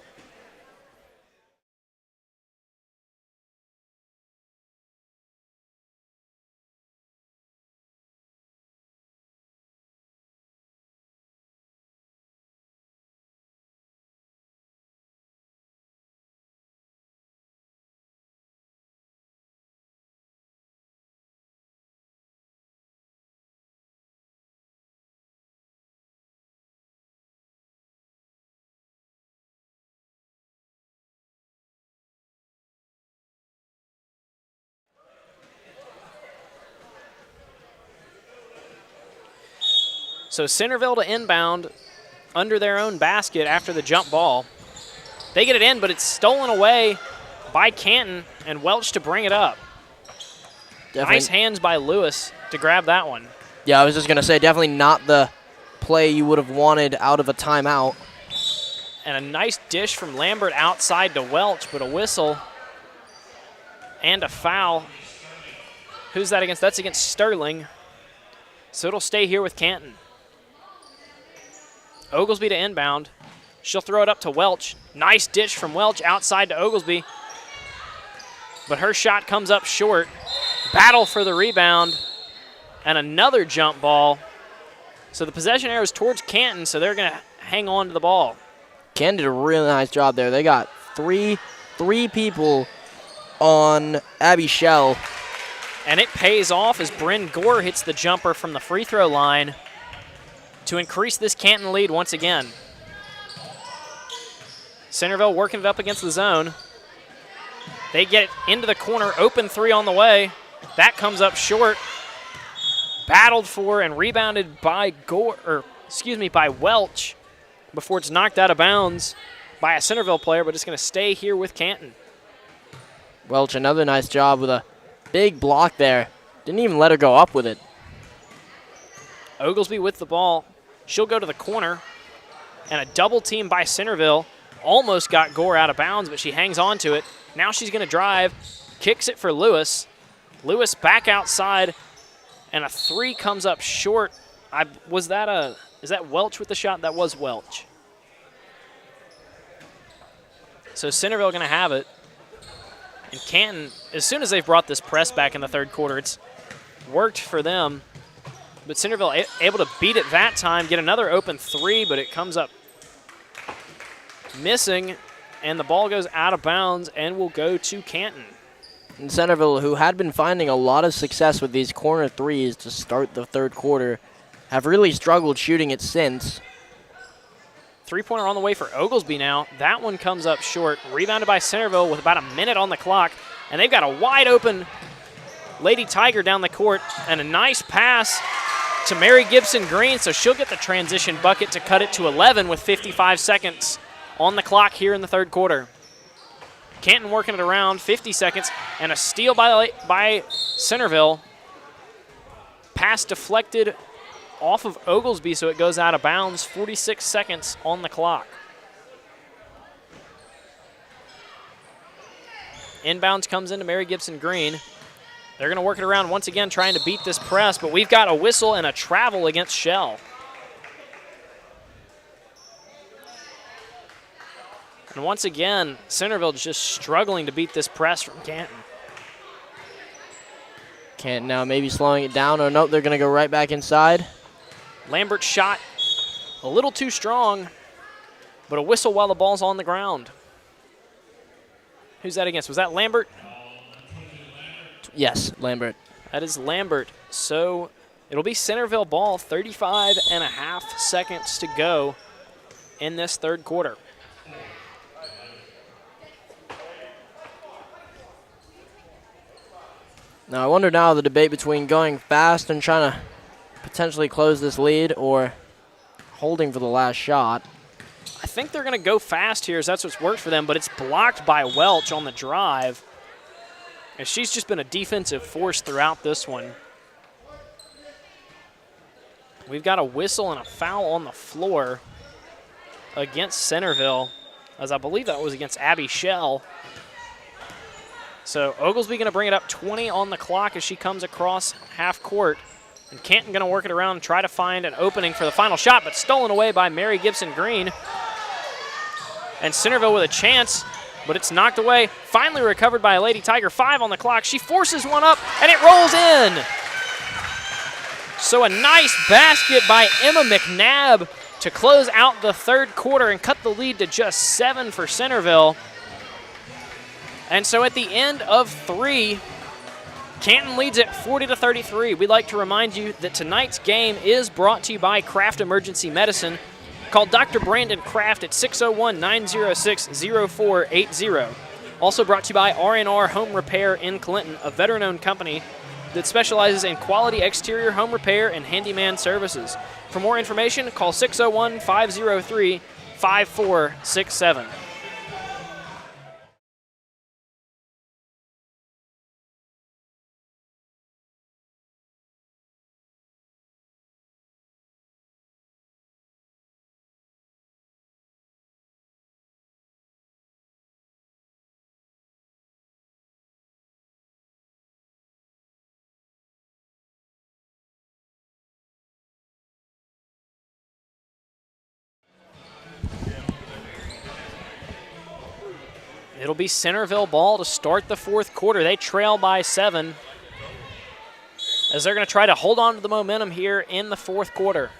So Centreville to inbound under their own basket after the jump ball. They get it in, but it's stolen away by Canton, and Welch to bring it up. Definitely. Nice hands by Lewis to grab that one. Yeah, I was just going to say, definitely not the play you would have wanted out of a timeout. And a nice dish from Lambert outside to Welch, but a whistle and a foul. Who's that against? That's against Sterling. So it'll stay here with Canton. Oglesby to inbound. She'll throw it up to Welch. Nice dish from Welch outside to Oglesby. But her shot comes up short. Battle for the rebound. And another jump ball. So the possession arrow is towards Canton, so they're going to hang on to the ball. Canton did a really nice job there. They got three people on Abby Shell. And it pays off as Bryn Gore hits the jumper from the free throw line to increase this Canton lead once again. Centreville working it up against the zone. They get it into the corner, open three on the way. That comes up short. Battled for and rebounded by by Welch before it's knocked out of bounds by a Centreville player, but it's going to stay here with Canton. Welch, another nice job with a big block there. Didn't even let her go up with it. Oglesby with the ball. She'll go to the corner. And a double team by Centreville. Almost got Gore out of bounds, but she hangs on to it. Now she's going to drive. Kicks it for Lewis. Lewis back outside. And a three comes up short. Is that Welch with the shot? That was Welch. So Centreville going to have it. And Canton, as soon as they've brought this press back in the third quarter, it's worked for them. But Centreville able to beat it that time, get another open three, but it comes up missing, and the ball goes out of bounds and will go to Canton. And Centreville, who had been finding a lot of success with these corner threes to start the third quarter, have really struggled shooting it since. Three-pointer on the way for Oglesby now. That one comes up short. Rebounded by Centreville with about a minute on the clock. And they've got a wide-open Lady Tiger down the court. And a nice pass to Mary Gibson Green, so she'll get the transition bucket to cut it to 11 with 55 seconds on the clock here in the third quarter. Canton working it around, 50 seconds, and a steal by Centreville. Pass deflected off of Oglesby, so it goes out of bounds. 46 seconds on the clock. Inbounds comes into Mary Gibson Green. They're going to work it around once again, trying to beat this press, but we've got a whistle and a travel against Shell. And once again, Centreville just struggling to beat this press from Canton. Canton now maybe slowing it down. Oh, no, they're going to go right back inside. Lambert's shot a little too strong, but a whistle while the ball's on the ground. Who's that against? Was that Lambert? Yes, Lambert. That is Lambert. So it'll be Centreville ball, 35 and a half seconds to go in this third quarter. Now I wonder now the debate between going fast and trying to potentially close this lead or holding for the last shot. I think they're going to go fast here as that's what's worked for them, but it's blocked by Welch on the drive. And she's just been a defensive force throughout this one. We've got a whistle and a foul on the floor against Centreville, as I believe that was against Abby Shell. So Oglesby going to bring it up, 20 on the clock as she comes across half court. And Canton going to work it around and try to find an opening for the final shot, but stolen away by Mary Gibson Green. And Centreville with a chance, but it's knocked away. Finally recovered by a Lady Tiger, 5 on the clock. She forces one up, and it rolls in. So a nice basket by Emma McNabb to close out the third quarter and cut the lead to just 7 for Centreville. And so at the end of 3, Canton leads at 40-33. We'd like to remind you that tonight's game is brought to you by Kraft Emergency Medicine. Call Dr. Brandon Kraft at 601-906-0480. Also brought to you by R&R Home Repair in Clinton, a veteran-owned company that specializes in quality exterior home repair and handyman services. For more information, call 601-503-5467. It'll be Centreville ball to start the fourth quarter. They trail by 7 as they're going to try to hold on to the momentum here in the fourth quarter.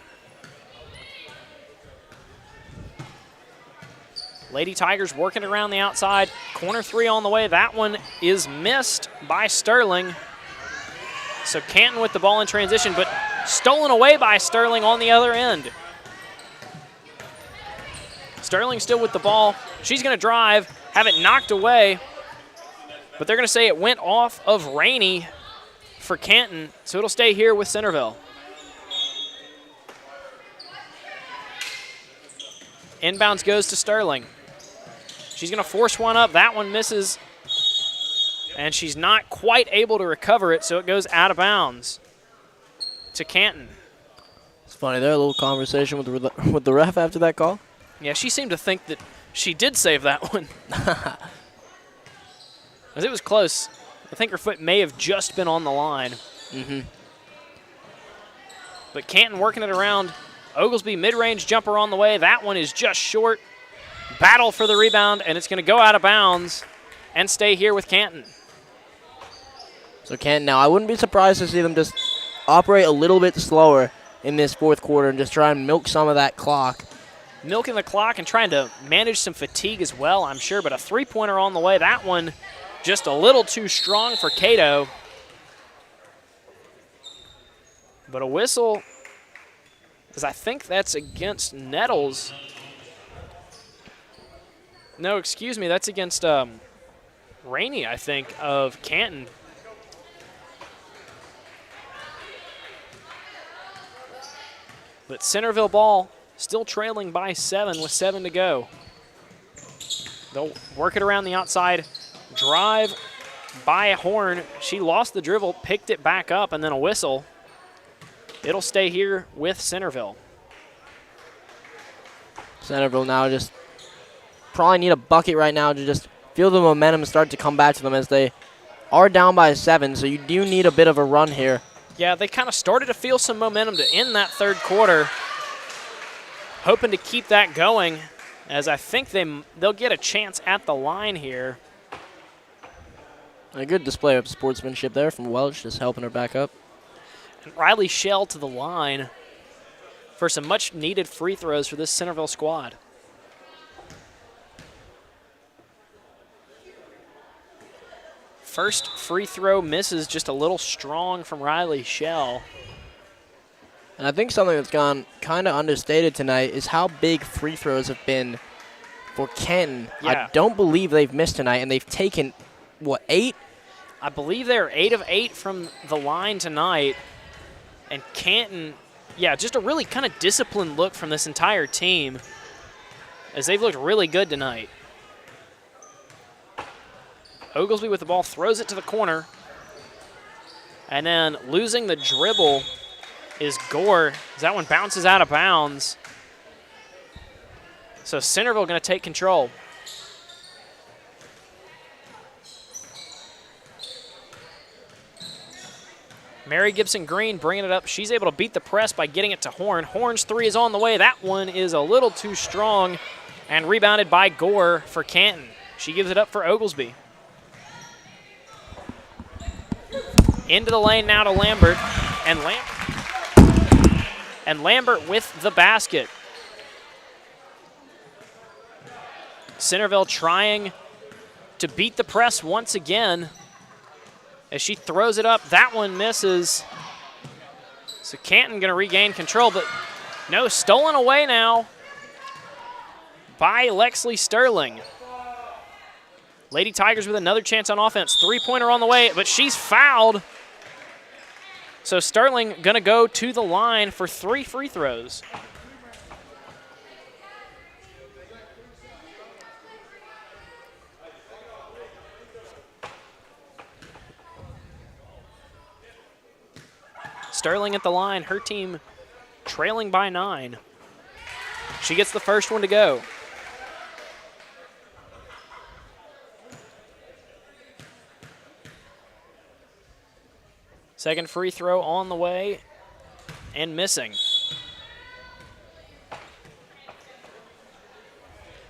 Lady Tigers working around the outside. Corner 3 on the way. That one is missed by Sterling. So Canton with the ball in transition, but stolen away by Sterling on the other end. Sterling still with the ball. She's going to drive, have it knocked away, but they're going to say it went off of Rainey for Canton, so it'll stay here with Centreville. Inbounds goes to Sterling. She's going to force one up. That one misses, and she's not quite able to recover it, so it goes out of bounds to Canton. It's funny, there a little conversation with the ref after that call. Yeah, she seemed to think that she did save that one. As it was close. I think her foot may have just been on the line. But Canton working it around. Oglesby mid-range jumper on the way. That one is just short. Battle for the rebound, and it's going to go out of bounds and stay here with Canton. So Canton now, I wouldn't be surprised to see them just operate a little bit slower in this fourth quarter and just try and milk some of that clock. Milking the clock and trying to manage some fatigue as well, I'm sure, but a three-pointer on the way. That one just a little too strong for Cato. But a whistle, because I think that's against Nettles. No, excuse me, that's against Rainey, I think, of Canton. But Centreville ball still trailing by 7 with 7 to go. They'll work it around the outside. Drive by Horn. She lost the dribble, picked it back up, and then a whistle. It'll stay here with Centreville. Centreville now just probably need a bucket right now to just feel the momentum start to come back to them, as they are down by 7, so you do need a bit of a run here. Yeah, they kind of started to feel some momentum to end that third quarter. Hoping to keep that going, as I think they'll get a chance at the line here. A good display of sportsmanship there from Welch, just helping her back up. And Riley Shell to the line for some much-needed free throws for this Centreville squad. First free throw misses just a little strong from Riley Shell. And I think something that's gone kind of understated tonight is how big free throws have been for Canton. Yeah. I don't believe they've missed tonight, and they've taken, what, 8? I believe they're 8 of 8 from the line tonight. And Canton, yeah, just a really kind of disciplined look from this entire team, as they've looked really good tonight. Oglesby with the ball, throws it to the corner. And then losing the dribble is Gore, as that one bounces out of bounds. So Centreville going to take control. Mary Gibson Green bringing it up. She's able to beat the press by getting it to Horn. Horn's 3 is on the way. That one is a little too strong and rebounded by Gore for Canton. She gives it up for Oglesby. Into the lane now to Lambert, and Lambert with the basket. Centreville trying to beat the press once again as she throws it up. That one misses. So Canton going to regain control, but no, stolen away now by Lexley Sterling. Lady Tigers with another chance on offense. Three-pointer on the way, but she's fouled. So Sterling going to go to the line for 3 free throws. Sterling at the line, her team trailing by 9. She gets the first one to go. Second free throw on the way and missing.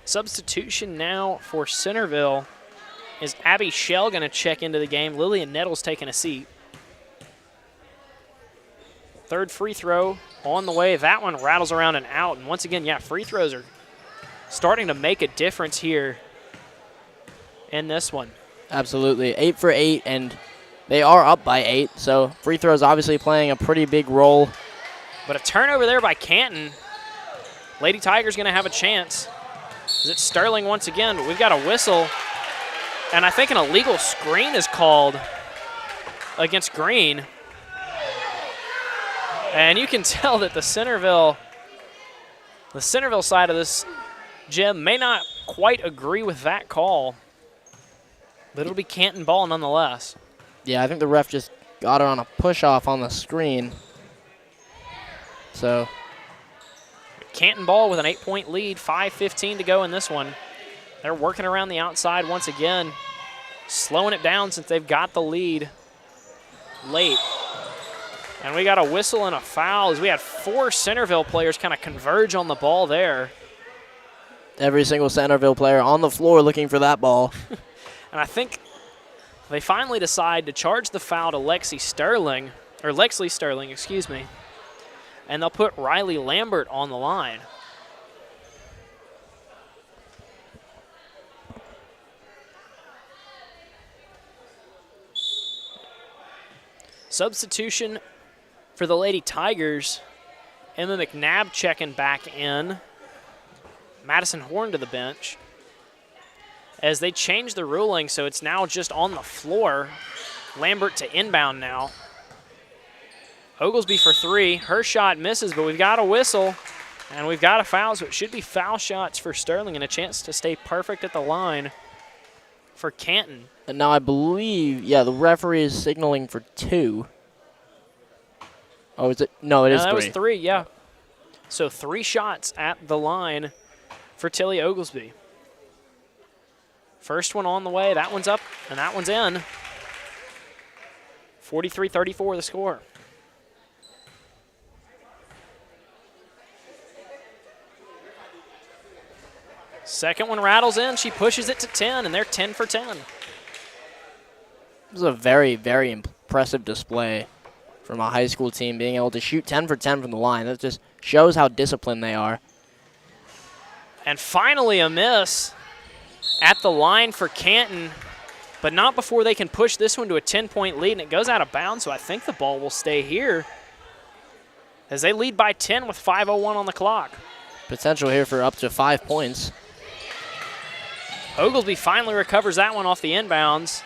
Substitution now for Centreville. Is Abby Shell going to check into the game? Lillian Nettles taking a seat. Third free throw on the way. That one rattles around and out. And once again, yeah, free throws are starting to make a difference here in this one. Absolutely. 8 for 8, and they are up by 8, so free throws obviously playing a pretty big role. But a turnover there by Canton. Lady Tigers going to have a chance. Is it Sterling once again? But we've got a whistle. And I think an illegal screen is called against Green. And you can tell that the Centreville side of this gym may not quite agree with that call. But it'll be Canton ball nonetheless. Yeah, I think the ref just got her on a push-off on the screen. So Canton ball with an 8-point lead, 5:15 to go in this one. They're working around the outside once again, slowing it down since they've got the lead late. And we got a whistle and a foul as we had 4 Centreville players kind of converge on the ball there. every single Centreville player on the floor looking for that ball. And I think they finally decide to charge the foul to Lexi Sterling, excuse me. And they'll put Riley Lambert on the line. Substitution for the Lady Tigers. Emma McNabb checking back in. Madison Horn to the bench. As they change the ruling, so it's now just on the floor. Lambert to inbound now. Oglesby for three. Her shot misses, but we've got a whistle. And we've got a foul, so it should be foul shots for Sterling and a chance to stay perfect at the line for Canton. And now I believe, yeah, the referee is signaling for 2. Oh, is it? No, it is 3. That was 3, yeah. So 3 shots at the line for Tilly Oglesby. First one on the way. That one's up, and that one's in. 43-34 the score. Second one rattles in. She pushes it to 10, and they're 10 for 10. This is a very, very impressive display from a high school team, being able to shoot 10 for 10 from the line. That just shows how disciplined they are. And finally a miss at the line for Canton, but not before they can push this one to a 10-point lead, and it goes out of bounds, so I think the ball will stay here as they lead by 10 with 5:01 on the clock. Potential here for up to 5 points. Oglesby finally recovers that one off the inbounds.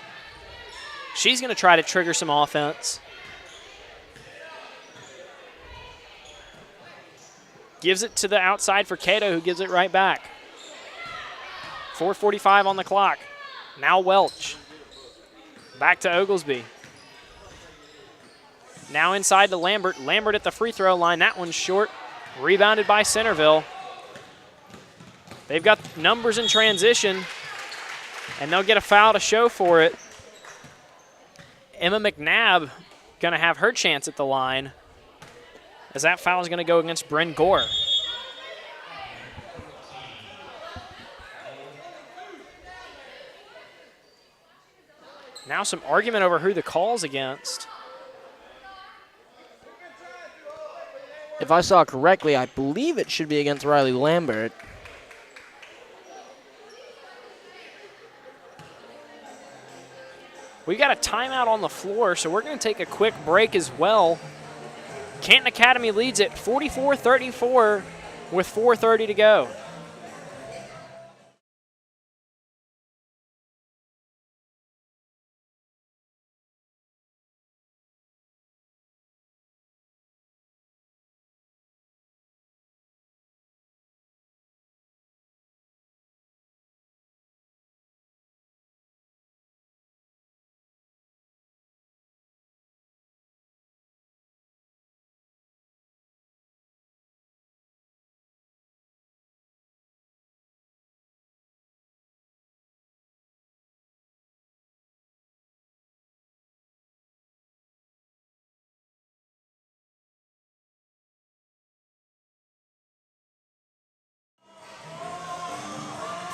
She's going to try to trigger some offense. Gives it to the outside for Cato, who gives it right back. 4:45 on the clock. Now Welch. Back to Oglesby. Now inside to Lambert. Lambert at the free throw line. That one's short. Rebounded by Centreville. They've got numbers in transition, and they'll get a foul to show for it. Emma McNabb going to have her chance at the line, as that foul is going to go against Bryn Gore. Now some argument over who the call's against. If I saw correctly, I believe it should be against Riley Lambert. We've got a timeout on the floor, so we're going to take a quick break as well. Canton Academy leads it 44-34 with 4:30 to go.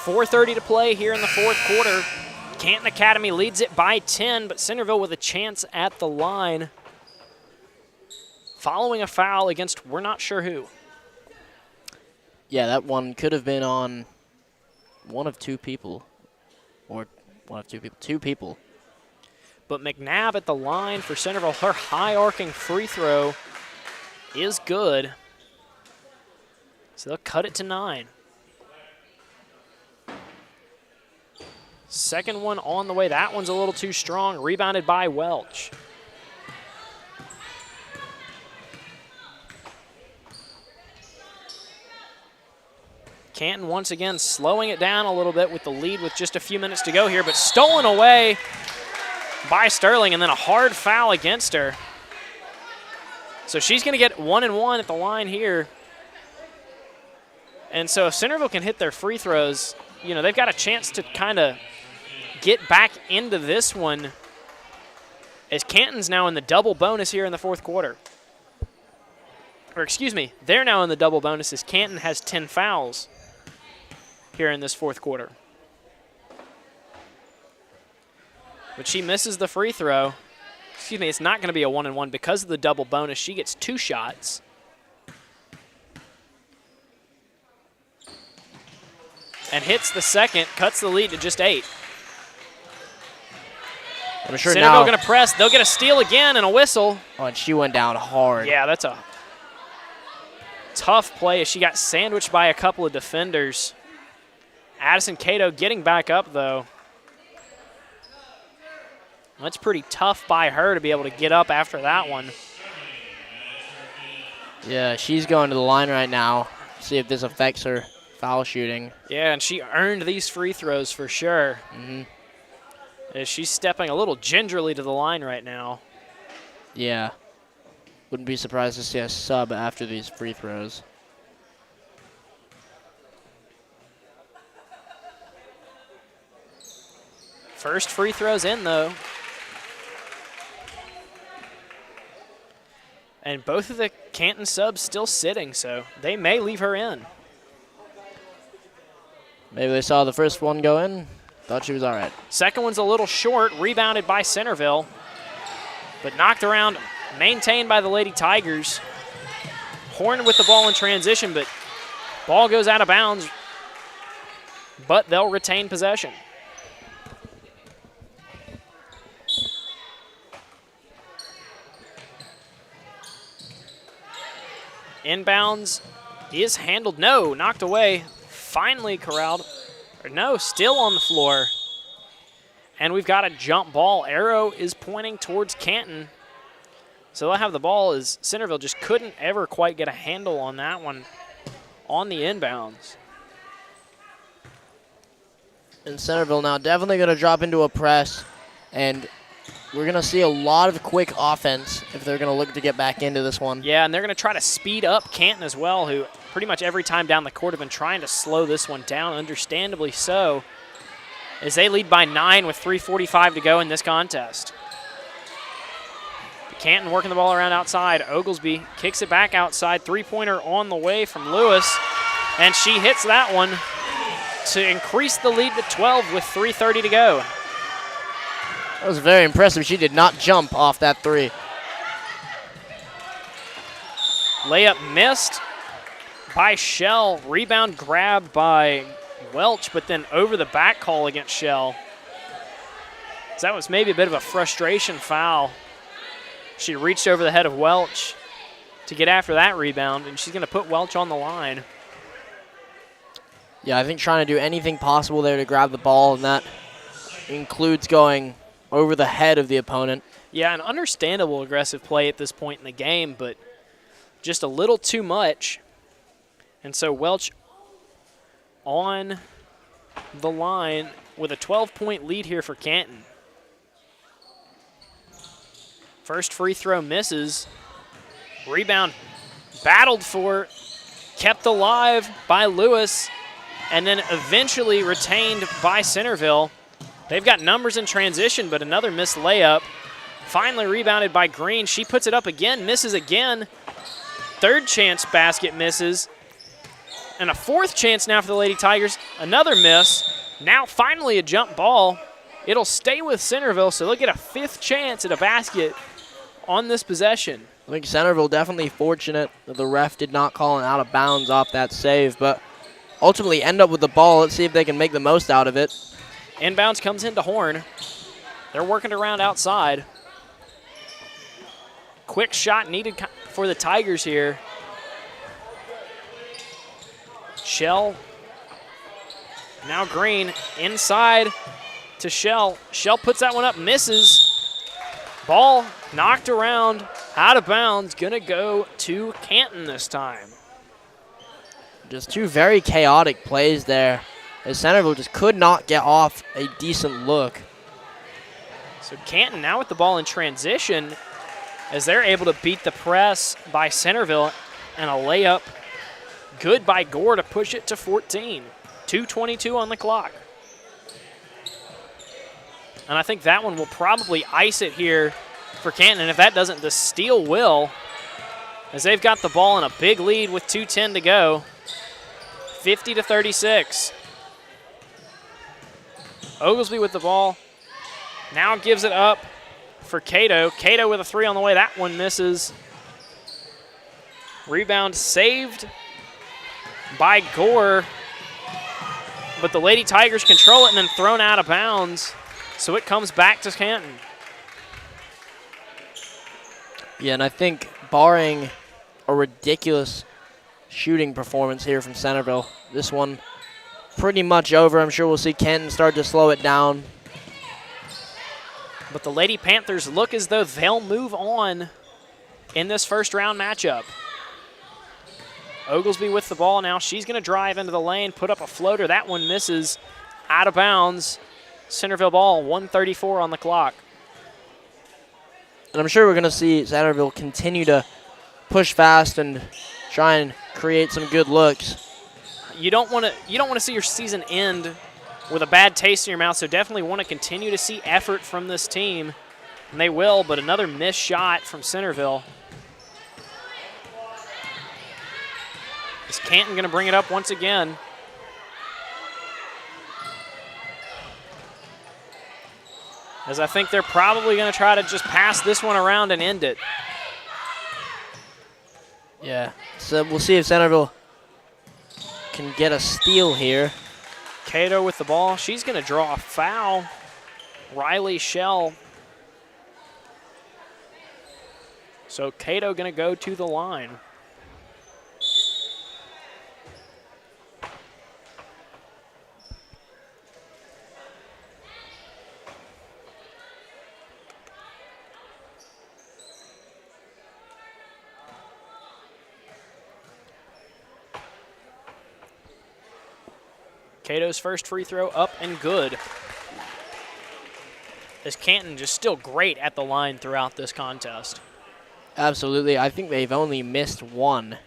4:30 to play here in the fourth quarter. Canton Academy leads it by 10, but Centreville with a chance at the line. Following a foul against we're not sure who. Yeah, that one could have been on one of two people. Or one of two people. Two people. But McNabb at the line for Centreville. Her high arcing free throw is good. So they'll cut it to 9. Second one on the way. That one's a little too strong. Rebounded by Welch. Canton once again slowing it down a little bit with the lead with just a few minutes to go here, but stolen away by Sterling, and then a hard foul against her. So she's going to get 1 and 1 at the line here. And so if Centreville can hit their free throws, you know, they've got a chance to kind of get back into this one, as Canton's now in the double bonus here in the fourth quarter. Or excuse me, they're now in the double bonus as Canton has 10 fouls here in this fourth quarter. But she misses the free throw. Excuse me, it's not going to be a 1 and 1 because of the double bonus. She gets 2 shots. And hits the second, cuts the lead to just 8. I'm sure Centreville now going to press. They'll get a steal again and a whistle. Oh, and she went down hard. Yeah, that's a tough play as she got sandwiched by a couple of defenders. Addison Cato getting back up, though. That's pretty tough by her to be able to get up after that one. Yeah, she's going to the line right now. See if this affects her foul shooting. Yeah, and she earned these free throws for sure. As she's stepping a little gingerly to the line right now. Yeah. Wouldn't be surprised to see a sub after these free throws. First free throws in, though. And both of the Canton subs still sitting, so they may leave her in. Maybe they saw the first one go in, thought she was all right. Second one's a little short, rebounded by Centreville, but knocked around, maintained by the Lady Tigers. Horn with the ball in transition, but ball goes out of bounds, but they'll retain possession. Inbounds is handled. No, knocked away. Finally corralled. Or no, still on the floor. And we've got a jump ball. Arrow is pointing towards Canton. So they'll have the ball as Centreville just couldn't ever quite get a handle on that one on the inbounds. And Centreville now definitely going to drop into a press, and we're going to see a lot of quick offense if they're going to look to get back into this one. Yeah, and they're going to try to speed up Canton as well, who pretty much every time down the court have been trying to slow this one down, understandably so, as they lead by 9 with 3:45 to go in this contest. Canton working the ball around outside. Oglesby kicks it back outside. Three-pointer on the way from Lewis, and she hits that one to increase the lead to 12 with 3:30 to go. That was very impressive. She did not jump off that three. Layup missed by Shell. Rebound grabbed by Welch, but then over the back call against Shell. So that was maybe a bit of a frustration foul. She reached over the head of Welch to get after that rebound, and she's going to put Welch on the line. Yeah, I think trying to do anything possible there to grab the ball, and that includes going over the head of the opponent. Yeah, an understandable aggressive play at this point in the game, but just a little too much. And so Welch on the line with a 12-point lead here for Canton. First free throw misses. Rebound battled for, kept alive by Lewis, and then eventually retained by Centreville. They've got numbers in transition, but another missed layup. Finally rebounded by Green. She puts it up again, misses again. Third chance basket misses. And a fourth chance now for the Lady Tigers. Another miss. Now finally a jump ball. It'll stay with Centreville, so they'll get a fifth chance at a basket on this possession. I think Centreville definitely fortunate that the ref did not call an out of bounds off that save, but ultimately end up with the ball. Let's see if they can make the most out of it. Inbounds comes into Horn. They're working around outside. Quick shot needed for the Tigers here. Shell. Now Green inside to Shell. Shell puts that one up, misses. Ball knocked around, out of bounds, gonna go to Canton this time. Just two very chaotic plays there, as Centreville just could not get off a decent look. So Canton now with the ball in transition as they're able to beat the press by Centreville, and a layup good by Gore to push it to 14. 2:22 on the clock. And I think that one will probably ice it here for Canton. And if that doesn't, the steal will, as they've got the ball in a big lead with 2:10 to go. 50-36. Oglesby with the ball. Now gives it up for Cato. Cato with a three on the way. That one misses. Rebound saved by Gore. But the Lady Tigers control it and then thrown out of bounds. So it comes back to Canton. Yeah, and I think barring a ridiculous shooting performance here from Centreville, this one pretty much over. I'm sure we'll see Canton start to slow it down. But the Lady Panthers look as though they'll move on in this first round matchup. Oglesby with the ball now. She's going to drive into the lane, put up a floater. That one misses, out of bounds. Centreville ball, 1:34 on the clock. And I'm sure we're going to see Centreville continue to push fast and try and create some good looks. You don't want to see your season end with a bad taste in your mouth, so definitely want to continue to see effort from this team. And they will, but another missed shot from Centreville. Is Canton going to bring it up once again? As I think they're probably going to try to just pass this one around and end it. Yeah, so we'll see if Centreville can get a steal here. Cato with the ball. She's going to draw a foul. Riley Shell. So Cato going to go to the line. Cato's first free throw up and good. As Canton just still great at the line throughout this contest. Absolutely. I think they've only missed one.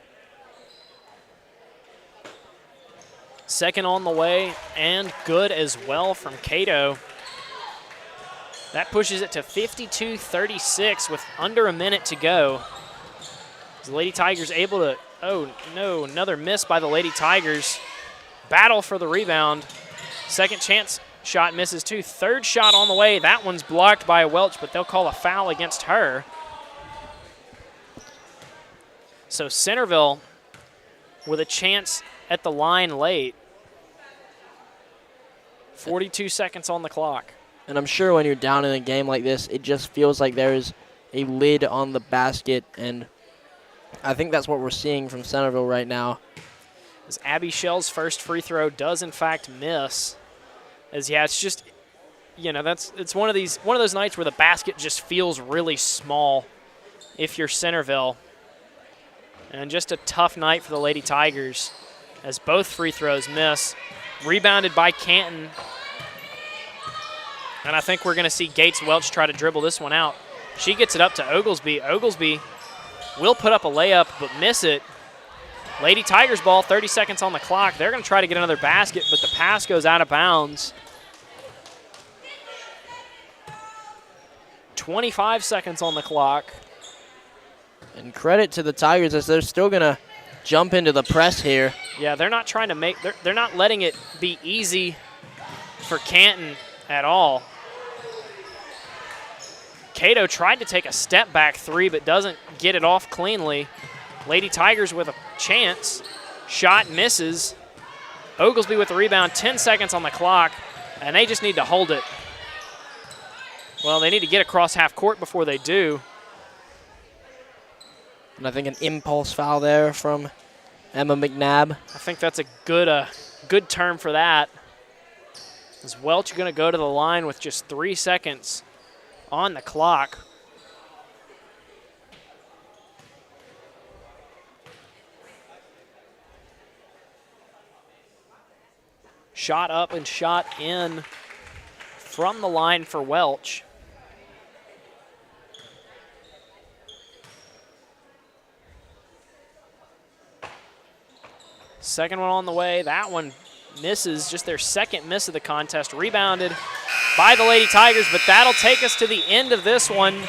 Second on the way and good as well from Cato. That pushes it to 52-36 with under a minute to go. The Lady Tigers able to, oh no, another miss by the Lady Tigers. Battle for the rebound. Second chance shot misses too. Third shot on the way. That one's blocked by Welch, but they'll call a foul against her. So Centreville with a chance at the line late. 42 seconds on the clock. And I'm sure when you're down in a game like this, it just feels like there's a lid on the basket, and I think that's what we're seeing from Centreville right now. As Abby Shell's first free throw does in fact miss. As yeah, it's just, you know, it's one of those nights where the basket just feels really small if you're Centreville. And just a tough night for the Lady Tigers as both free throws miss. Rebounded by Canton. And I think we're going to see Gates Welch try to dribble this one out. She gets it up to Oglesby. Oglesby will put up a layup but miss it. Lady Tigers ball, 30 seconds on the clock. They're going to try to get another basket, but the pass goes out of bounds. 25 seconds on the clock. And credit to the Tigers as they're still going to jump into the press here. Yeah, they're not trying to make, they're not letting it be easy for Canton at all. Cato tried to take a step back three, but doesn't get it off cleanly. Lady Tigers with a chance. Shot misses. Oglesby with the rebound, 10 seconds on the clock, and they just need to hold it. Well, they need to get across half court before they do. And I think an impulse foul there from Emma McNabb. I think that's a good term for that. As Welch going to go to the line with just 3 seconds on the clock. Shot up and shot in from the line for Welch. Second one on the way. That one misses, just their second miss of the contest. Rebounded by the Lady Tigers, but that'll take us to the end of this one.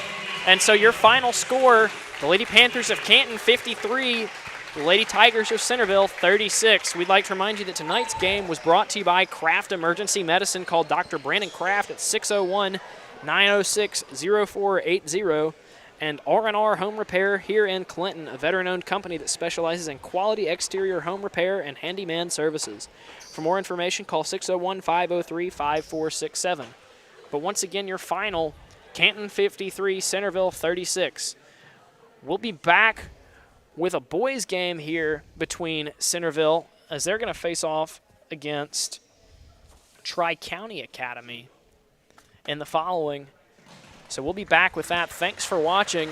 And so your final score, the Lady Panthers of Canton 53, the Lady Tigers of Centreville 36. We'd like to remind you that tonight's game was brought to you by Kraft Emergency Medicine. Call Dr. Brandon Kraft at 601-906-0480. And R&R Home Repair here in Clinton, a veteran-owned company that specializes in quality exterior home repair and handyman services. For more information, call 601-503-5467. But once again, your final, Canton 53, Centreville 36. We'll be back with a boys game here between Centreville as they're going to face off against Tri-County Academy in the following. So we'll be back with that. Thanks for watching.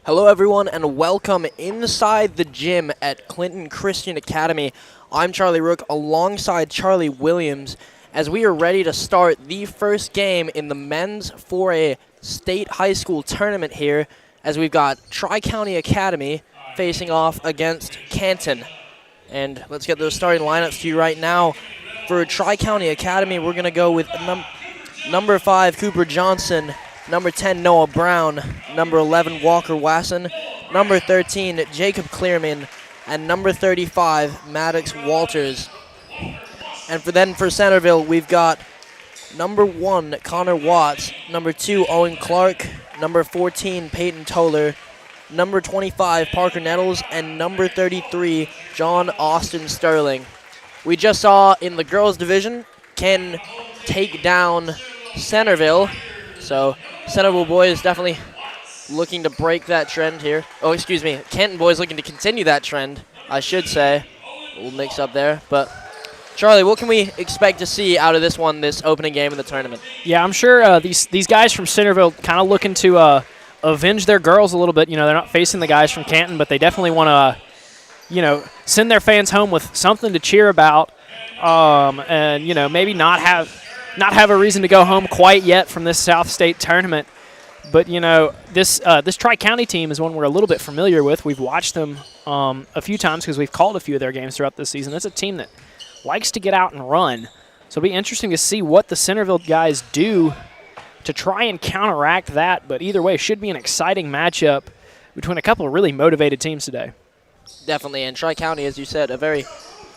Hello, everyone, and welcome inside the gym at Clinton Christian Academy. I'm Charlie Rook alongside Charlie Williams as we are ready to start the first game in the men's 4A state high school tournament here, as we've got Tri-County Academy facing off against Canton. And let's get those starting lineups to you right now. For Tri-County Academy, we're going to go with number 5, Cooper Johnson, number 10, Noah Brown, number 11, Walker Wasson, number 13, Jacob Clearman, and number 35, Maddox Walters. And for Centreville, we've got number 1, Connor Watts, number 2, Owen Clark, number 14, Peyton Toller, number 25, Parker Nettles, and number 33, John Austin Sterling. We just saw in the girls' division, Canton take down Centreville. So Centreville boys definitely looking to break that trend here. Oh, excuse me. Canton boys looking to continue that trend, I should say. A little mix up there. But, Charlie, what can we expect to see out of this one, this opening game in the tournament? Yeah, I'm sure these guys from Centreville kind of looking to avenge their girls a little bit. You know, they're not facing the guys from Canton, but they definitely want to, send their fans home with something to cheer about, and maybe not have a reason to go home quite yet from this South State tournament. But, this Tri-County team is one we're a little bit familiar with. We've watched them a few times because we've called a few of their games throughout this season. It's a team that likes to get out and run. So it'll be interesting to see what the Centreville guys do to try and counteract that. But either way, should be an exciting matchup between a couple of really motivated teams today. Definitely. And Tri-County, as you said, a very,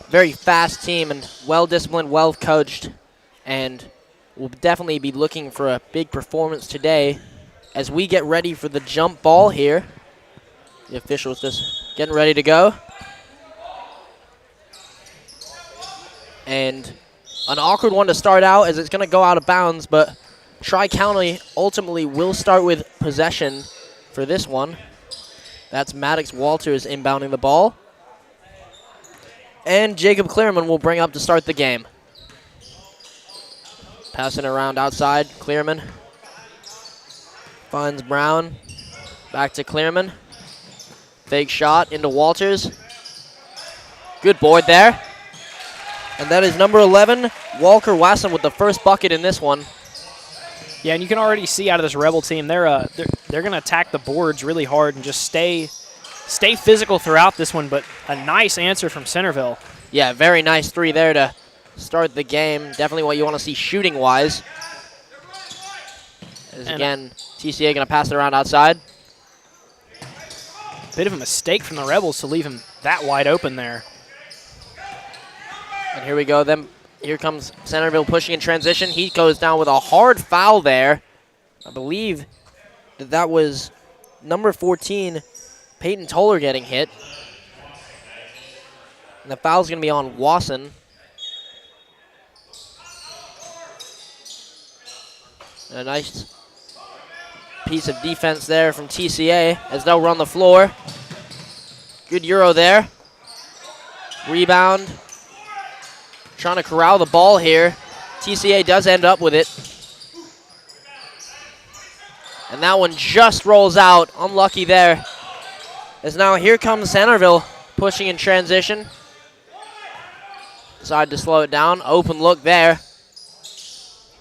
very fast team and well-disciplined, well-coached. And we'll definitely be looking for a big performance today as we get ready for the jump ball here. The officials just getting ready to go. And an awkward one to start out as it's going to go out of bounds, but Tri-County ultimately will start with possession for this one. That's Maddox Walters inbounding the ball. And Jacob Clearman will bring up to start the game. Passing around outside, Clearman finds Brown. Back to Clearman. Fake shot into Walters. Good board there. And that is number 11, Walker Wasson, with the first bucket in this one. Yeah, and you can already see out of this Rebel team, they're going to attack the boards really hard and just stay physical throughout this one. But a nice answer from Centreville. Yeah, very nice three there to start the game. Definitely what you want to see shooting-wise. As again, TCA going to pass it around outside. Bit of a mistake from the Rebels to leave him that wide open there. And here we go. Then here comes Centreville pushing in transition. He goes down with a hard foul there. I believe that was number 14, Peyton Toller, getting hit. And the foul's going to be on Wasson. And a nice piece of defense there from TCA as they'll run the floor. Good Euro there. Rebound. Trying to corral the ball here. TCA does end up with it. And that one just rolls out. Unlucky there. As now here comes Centreville pushing in transition. Decide to slow it down. Open look there.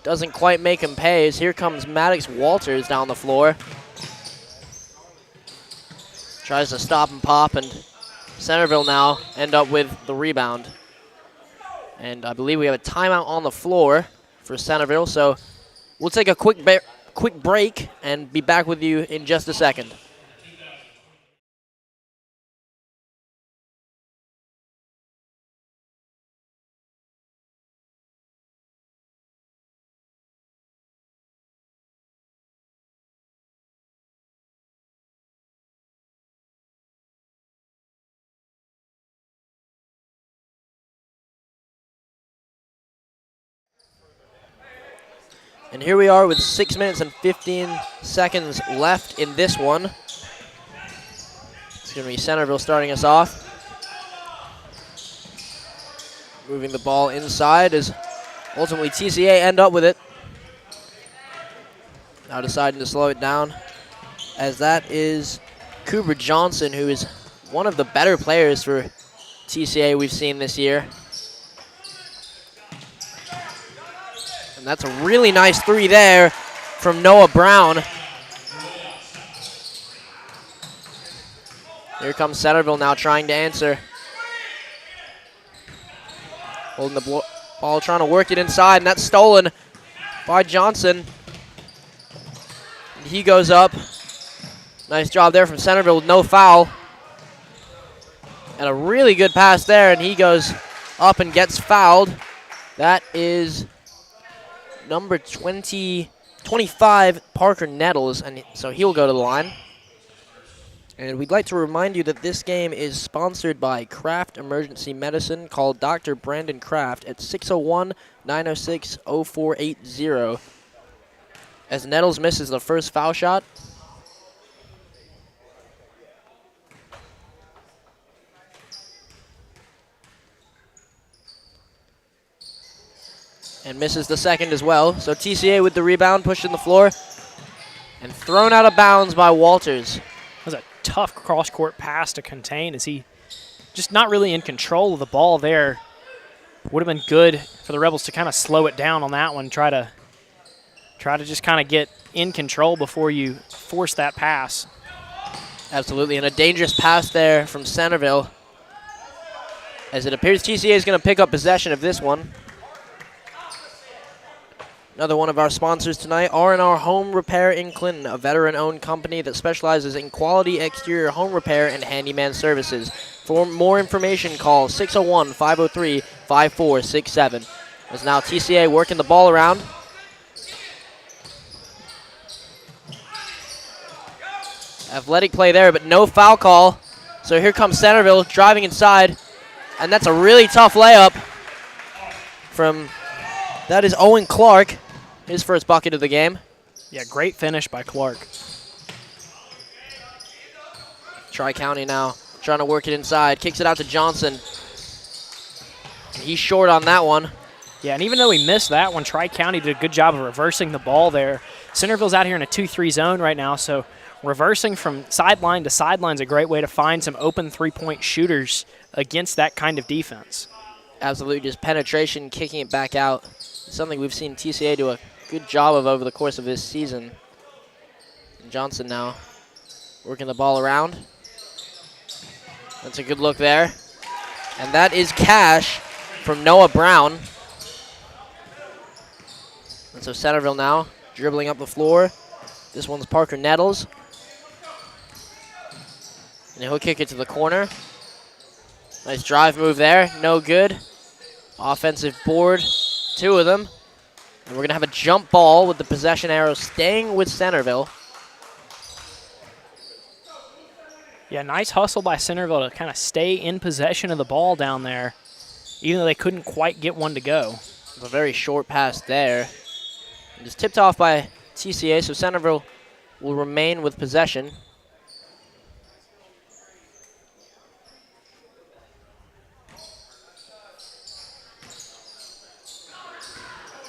Doesn't quite make him pay. As here comes Maddox Walters down the floor. Tries to stop and pop, and Centreville now end up with the rebound. And I believe we have a timeout on the floor for Centreville, so we'll take a quick break and be back with you in just a second. And here we are with 6 minutes and 15 seconds left in this one. It's going to be Centreville starting us off. Moving the ball inside as ultimately TCA end up with it. Now deciding to slow it down, as that is Cooper Johnson, who is one of the better players for TCA we've seen this year. And that's a really nice three there from Noah Brown. Here comes Centreville now trying to answer. Holding the ball, trying to work it inside, and that's stolen by Johnson. And he goes up. Nice job there from Centreville with no foul. And a really good pass there, and he goes up and gets fouled. That is number 25, Parker Nettles, and so he'll go to the line. And we'd like to remind you that this game is sponsored by Kraft Emergency Medicine. Call Dr. Brandon Kraft at 601-906-0480. As Nettles misses the first foul shot. And misses the second as well. So TCA with the rebound, pushing the floor. And thrown out of bounds by Walters. That was a tough cross-court pass to contain as he just not really in control of the ball there. Would have been good for the Rebels to kind of slow it down on that one, try to just kind of get in control before you force that pass. Absolutely, and a dangerous pass there from Centreville. As it appears TCA is going to pick up possession of this one. Another one of our sponsors tonight, R&R Home Repair in Clinton, a veteran-owned company that specializes in quality exterior home repair and handyman services. For more information, call 601-503-5467. As now TCA working the ball around. Athletic play there, but no foul call. So here comes Centreville driving inside, and that's a really tough layup from, that is Owen Clark. His first bucket of the game. Yeah, great finish by Clark. Tri-County now trying to work it inside. Kicks it out to Johnson. He's short on that one. Yeah, and even though he missed that one, Tri-County did a good job of reversing the ball there. Centreville's out here in a 2-3 zone right now, so reversing from sideline to sideline is a great way to find some open three-point shooters against that kind of defense. Absolutely, just penetration, kicking it back out. Something we've seen TCA do a good job of over the course of this season. And Johnson now working the ball around. That's a good look there. And that is cash from Noah Brown. And so Centreville now dribbling up the floor. This one's Parker Nettles. And he'll kick it to the corner. Nice drive move there, no good. Offensive board, two of them. And we're going to have a jump ball with the possession arrow staying with Centreville. Yeah, nice hustle by Centreville to kind of stay in possession of the ball down there, even though they couldn't quite get one to go. It's a very short pass there. And just tipped off by TCA, so Centreville will remain with possession.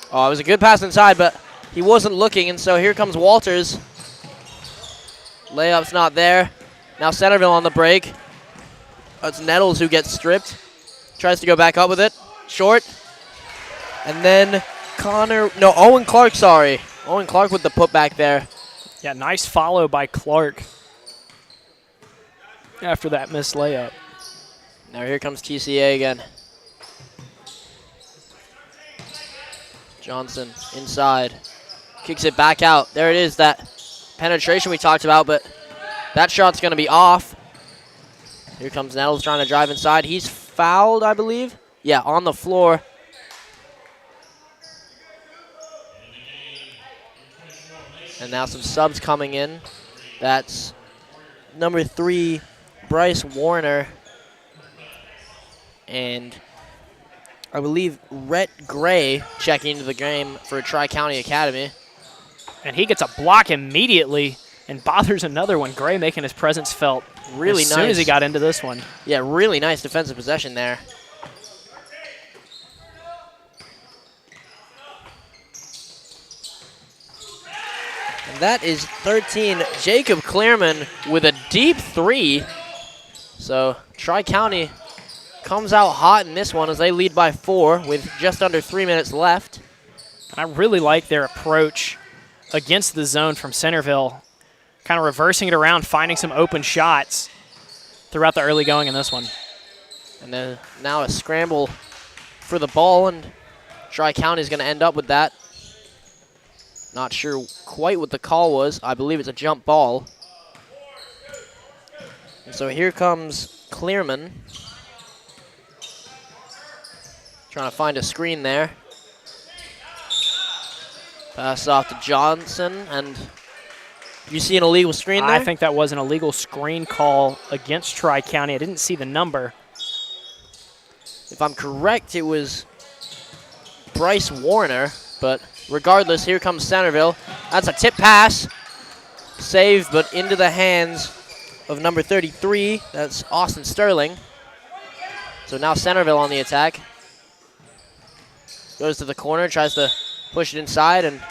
Oh, it was a good pass inside, but he wasn't looking, and so here comes Walters. Layup's not there. Now Centreville on the break. It's Nettles who gets stripped. Tries to go back up with it. Short. And then Owen Clark, sorry. Owen Clark with the putback there. Yeah, nice follow by Clark after that missed layup. Now here comes TCA again. Johnson inside. Kicks it back out. There it is, that penetration we talked about, but that shot's going to be off. Here comes Nettles trying to drive inside. He's fouled, I believe. Yeah, on the floor. And now some subs coming in. That's number 3, Bryce Warner. And I believe Rhett Gray checking into the game for Tri-County Academy. And he gets a block immediately and bothers another one. Gray making his presence felt really as nice. soon as he got into this one. Yeah, really nice defensive possession there. And that is 13. Jacob Clearman with a deep three. So Tri-County comes out hot in this one as they lead by 4 with just under 3 minutes left. I really like their approach against the zone from Centreville, kind of reversing it around, finding some open shots throughout the early going in this one. And then now a scramble for the ball, and Tri-County is going to end up with that. Not sure quite what the call was. I believe it's a jump ball. And so here comes Clearman. Trying to find a screen there. Pass off to Johnson, and you see an illegal screen there? I think that was an illegal screen call against Tri-County. I didn't see the number. If I'm correct, it was Bryce Warner, but regardless, here comes Centreville. That's a tip pass. Saved, but into the hands of number 33. That's Austin Sterling. So now Centreville on the attack. Goes to the corner, tries to push it inside, and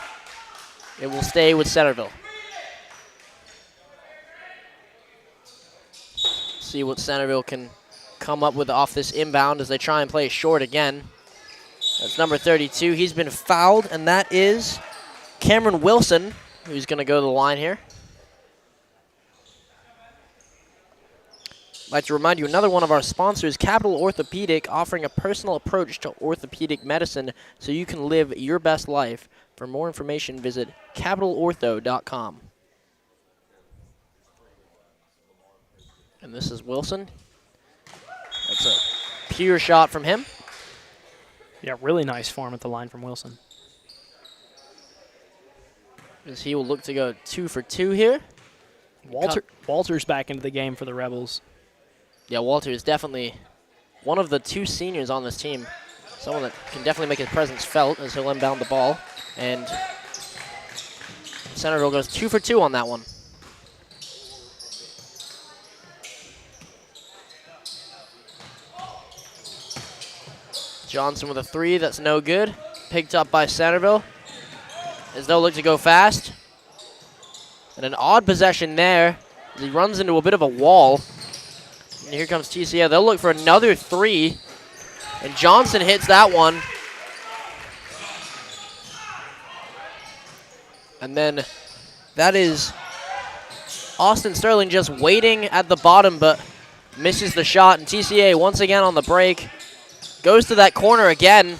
it will stay with Centreville. See what Centreville can come up with off this inbound as they try and play short again. That's number 32. He's been fouled, and that is Cameron Wilson, who's going to go to the line here. I'd like to remind you, another one of our sponsors, Capital Orthopedic, offering a personal approach to orthopedic medicine so you can live your best life. For more information, visit capitalortho.com. And this is Wilson. That's a pure shot from him. Yeah, really nice form at the line from Wilson. As he will look to go 2 for 2 here. Walter's back into the game for the Rebels. Yeah, Walter is definitely one of the 2 seniors on this team. Someone that can definitely make his presence felt as he'll inbound the ball. And Centreville goes 2 for 2 on that one. Johnson with a 3, that's no good. Picked up by Centreville as they'll look to go fast. And an odd possession there as he runs into a bit of a wall. And here comes TCA. They'll look for another 3. And Johnson hits that one. And then that is Austin Sterling just waiting at the bottom, but misses the shot. And TCA once again on the break. Goes to that corner again.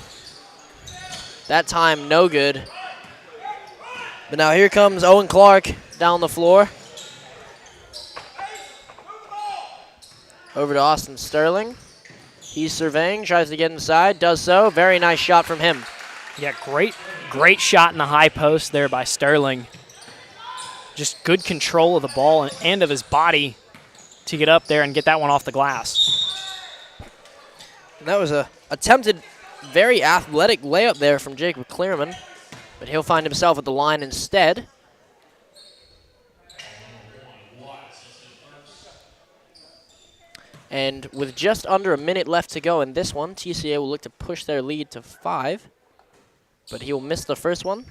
That time, no good. But now here comes Owen Clark down the floor. Over to Austin Sterling. He's surveying, tries to get inside, does so. Very nice shot from him. Yeah, great shot in the high post there by Sterling. Just good control of the ball and of his body to get up there and get that one off the glass. And that was a attempted, very athletic layup there from Jacob Clearman, but he'll find himself at the line instead. And with just under a minute left to go in this one, TCA will look to push their lead to 5, but he will miss the first one.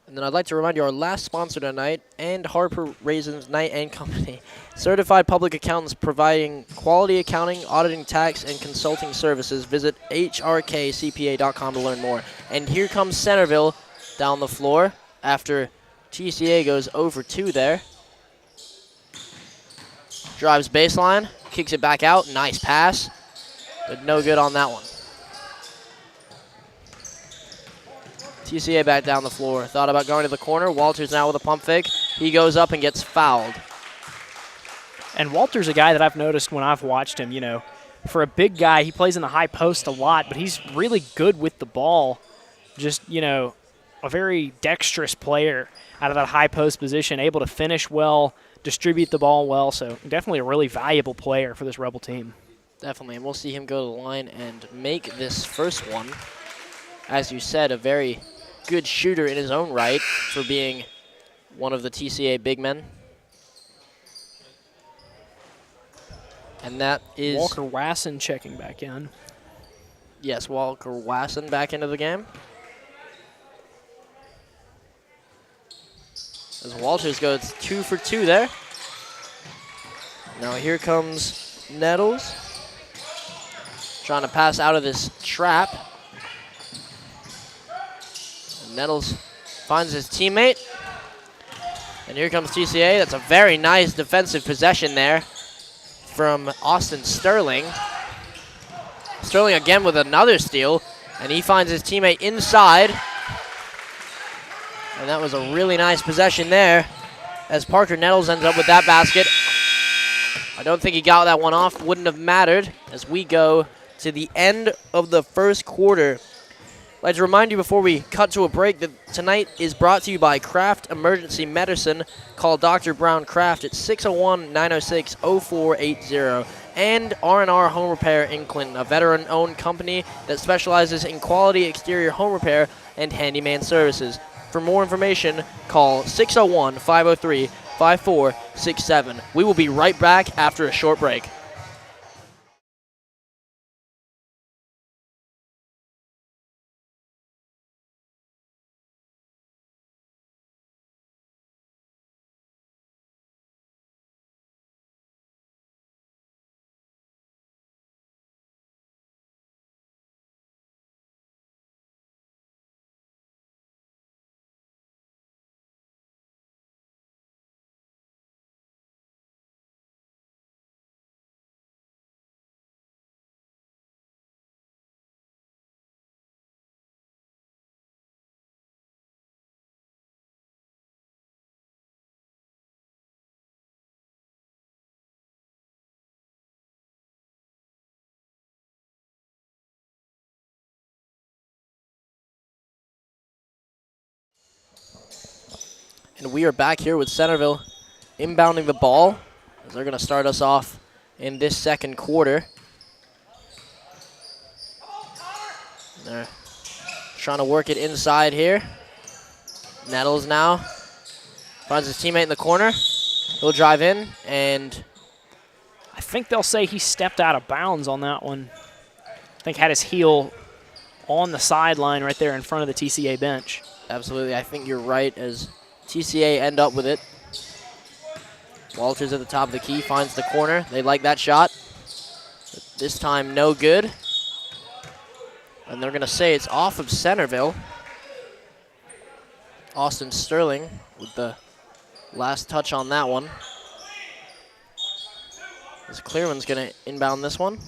And then I'd like to remind you our last sponsor tonight, and Harper Raisins Knight and Company. Certified public accountants providing quality accounting, auditing, tax, and consulting services. Visit hrkcpa.com to learn more. And here comes Centreville down the floor after TCA goes over 2 there. Drives baseline, kicks it back out. Nice pass, but no good on that one. TCA back down the floor. Thought about going to the corner. Walters now with a pump fake. He goes up and gets fouled. And Walter's a guy that I've noticed when I've watched him, you know, for a big guy, he plays in the high post a lot, but he's really good with the ball. Just, you know, a very dexterous player out of that high post position, able to finish well, distribute the ball well. So definitely a really valuable player for this Rebel team. Definitely, and we'll see him go to the line and make this first one. As you said, a very good shooter in his own right for being one of the TCA big men. And that is Walker Wasson checking back in. Yes, Walker Wasson back into the game. As Walters goes 2 for 2 there. Now here comes Nettles. Trying to pass out of this trap. And Nettles finds his teammate. And here comes TCA. That's a very nice defensive possession there from Austin Sterling. Sterling again with another steal. And he finds his teammate inside. And that was a really nice possession there as Parker Nettles ends up with that basket. I don't think he got that one off. Wouldn't have mattered as we go to the end of the first quarter. I'd like to remind you before we cut to a break that tonight is brought to you by Kraft Emergency Medicine. Call Dr. Brown Kraft at 601-906-0480. And R&R Home Repair in Clinton, a veteran-owned company that specializes in quality exterior home repair and handyman services. For more information, call 601-503-5467. We will be right back after a short break. And we are back here with Centreville inbounding the ball as they're going to start us off in this second quarter. They're trying to work it inside here. Nettles now finds his teammate in the corner. He'll drive in, and I think they'll say he stepped out of bounds on that one. I think had his heel on the sideline right there in front of the TCA bench. Absolutely, I think you're right as TCA end up with it. Walters at the top of the key, finds the corner. They like that shot. But this time, no good. And they're going to say it's off of Centreville. Austin Sterling with the last touch on that one. As Clearman's going to inbound this one.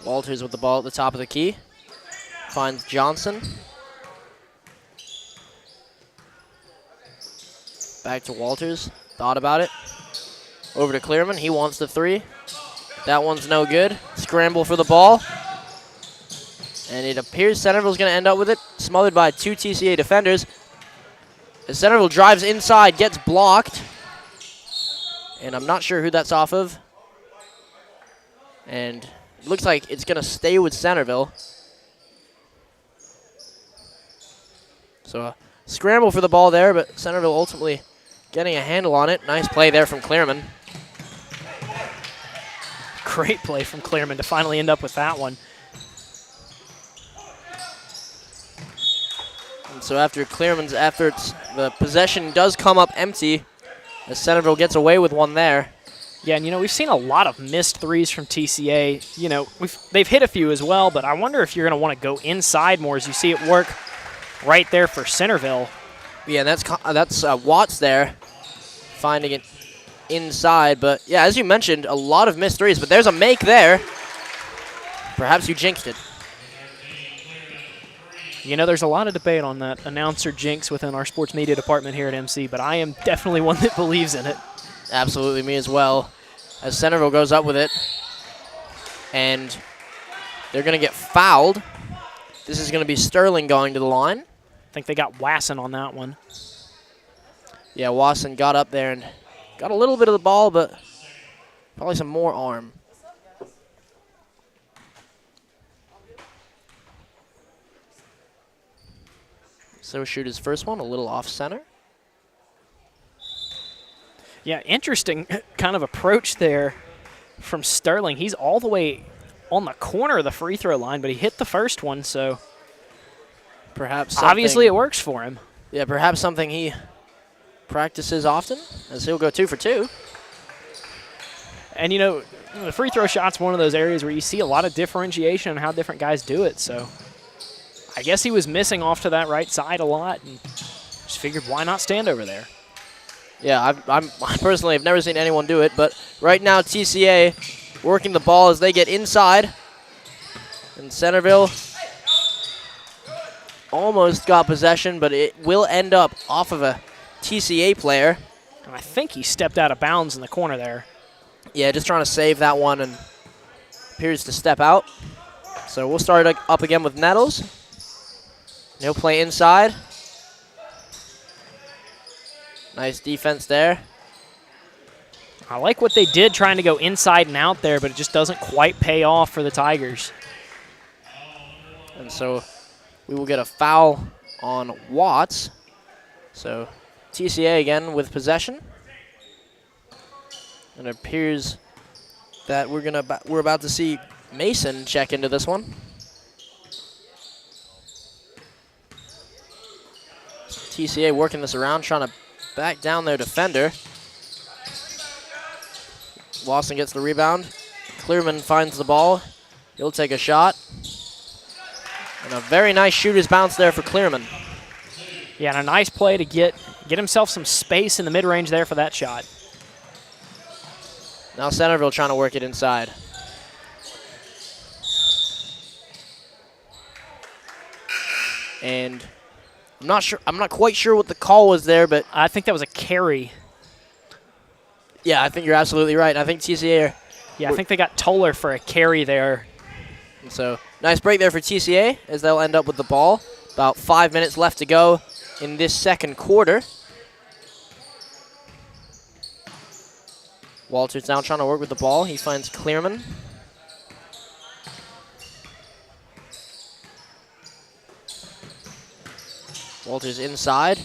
Walters with the ball at the top of the key. Finds Johnson. Back to Walters. Thought about it. Over to Clearman. He wants the three. That one's no good. Scramble for the ball. And it appears Centreville's going to end up with it. Smothered by two TCA defenders. As Centreville drives inside, gets blocked. And I'm not sure who that's off of. And it looks like it's going to stay with Centreville. So a scramble for the ball there, but Centreville ultimately getting a handle on it. Nice play there from Clearman. Great play from Clearman to finally end up with that one. And so after Clearman's efforts, the possession does come up empty as Centreville gets away with one there. Yeah, and we've seen a lot of missed threes from TCA. They've hit a few as well, but I wonder if you're going to want to go inside more as you see it work right there for Centreville. Yeah, that's Watts there finding it inside. But, yeah, as you mentioned, a lot of missed threes. But there's a make there. Perhaps you jinxed it. There's a lot of debate on that announcer jinx within our sports media department here at MC, but I am definitely one that believes in it. Absolutely, me as well. As Centreville goes up with it. And they're going to get fouled. This is going to be Sterling going to the line. I think they got Wasson on that one. Yeah, Wasson got up there and got a little bit of the ball, but probably some more arm. So shoot his first one, a little off center. Yeah, interesting kind of approach there from Sterling. He's all the way on the corner of the free throw line, but he hit the first one, so perhaps obviously it works for him. Yeah, perhaps something he practices often, as he'll go 2 for 2. And, you know, the free throw shot's one of those areas where you see a lot of differentiation on how different guys do it. So I guess he was missing off to that right side a lot and just figured why not stand over there. Yeah, I personally have never seen anyone do it, but right now TCA working the ball as they get inside. And Centreville almost got possession, but it will end up off of a TCA player. And I think he stepped out of bounds in the corner there. Yeah, just trying to save that one and appears to step out. So we'll start up again with Nettles. He'll play inside. Nice defense there. I like what they did trying to go inside and out there, but it just doesn't quite pay off for the Tigers. And so we will get a foul on Watts. So TCA again with possession. And it appears that we're about to see Mason check into this one. TCA working this around, trying to back down their defender. Lawson gets the rebound. Clearman finds the ball. He'll take a shot. And a very nice shooter's bounce there for Clearman. Yeah, and a nice play to get himself some space in the mid-range there for that shot. Now Centreville trying to work it inside. And I'm not quite sure what the call was there, but I think that was a carry. yeah, I think you're absolutely right. I think TCA. Yeah, I think they got Toller for a carry there. So nice break there for TCA as they'll end up with the ball. About 5 minutes left to go in this second quarter. Walters now trying to work with the ball. He finds Clearman. Walters inside.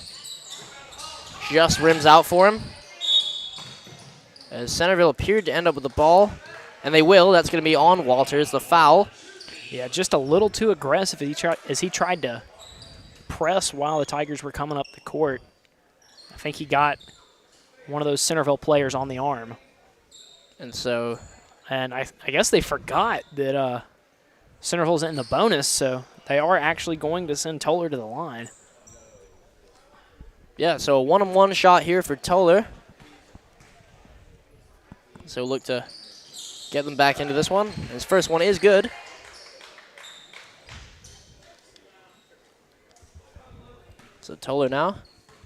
Just rims out for him. As Centreville appeared to end up with the ball. And they will. That's going to be on Walters, the foul. Yeah, just a little too aggressive as he tried to press while the Tigers were coming up the court. I think he got one of those Centreville players on the arm. And so... And I guess they forgot that Centreville's in the bonus, so they are actually going to send Toller to the line. Yeah, so a one-on-one shot here for Toller. So look to get them back into this one. His first one is good. So Toller now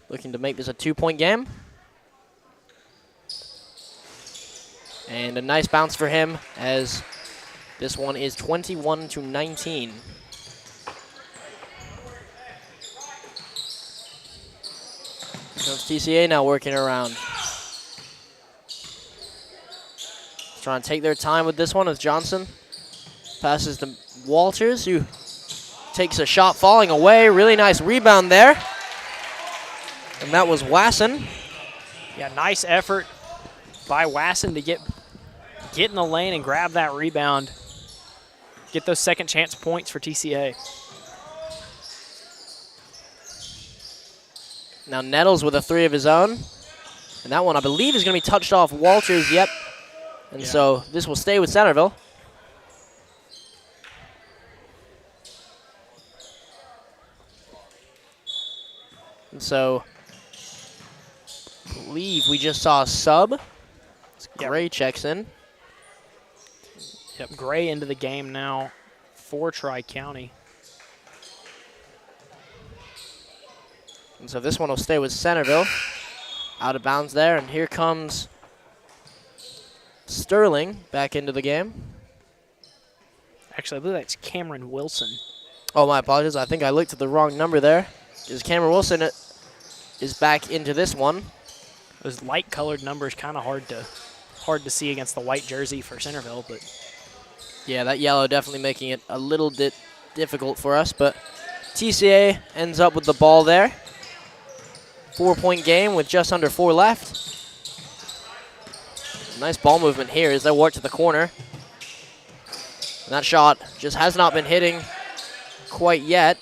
looking to make this a 2-point game. And a nice bounce for him as this one is 21-19. Comes TCA now working around. Trying to take their time with this one as Johnson passes to Walters, who takes a shot falling away. Really nice rebound there. And that was Wasson. Yeah, nice effort by Wasson to get in the lane and grab that rebound. Get those second chance points for TCA. Now Nettles with a 3 of his own. And that one, I believe, is going to be touched off Walters. Yep. And so this will stay with Centreville. And so I believe we just saw a sub. Gray checks in. Yep, Gray into the game now for Tri-County. And so this one will stay with Centreville. Out of bounds there, and here comes Sterling back into the game. Actually, I believe that's Cameron Wilson. Oh, my apologies. I think I looked at the wrong number there. Is Cameron Wilson is back into this one. Those light-colored numbers kind of hard to see against the white jersey for Centreville, but yeah, that yellow definitely making it a little bit difficult for us, but TCA ends up with the ball there. 4-point game with just under 4 left. Nice ball movement here as they work to the corner. And that shot just has not been hitting quite yet.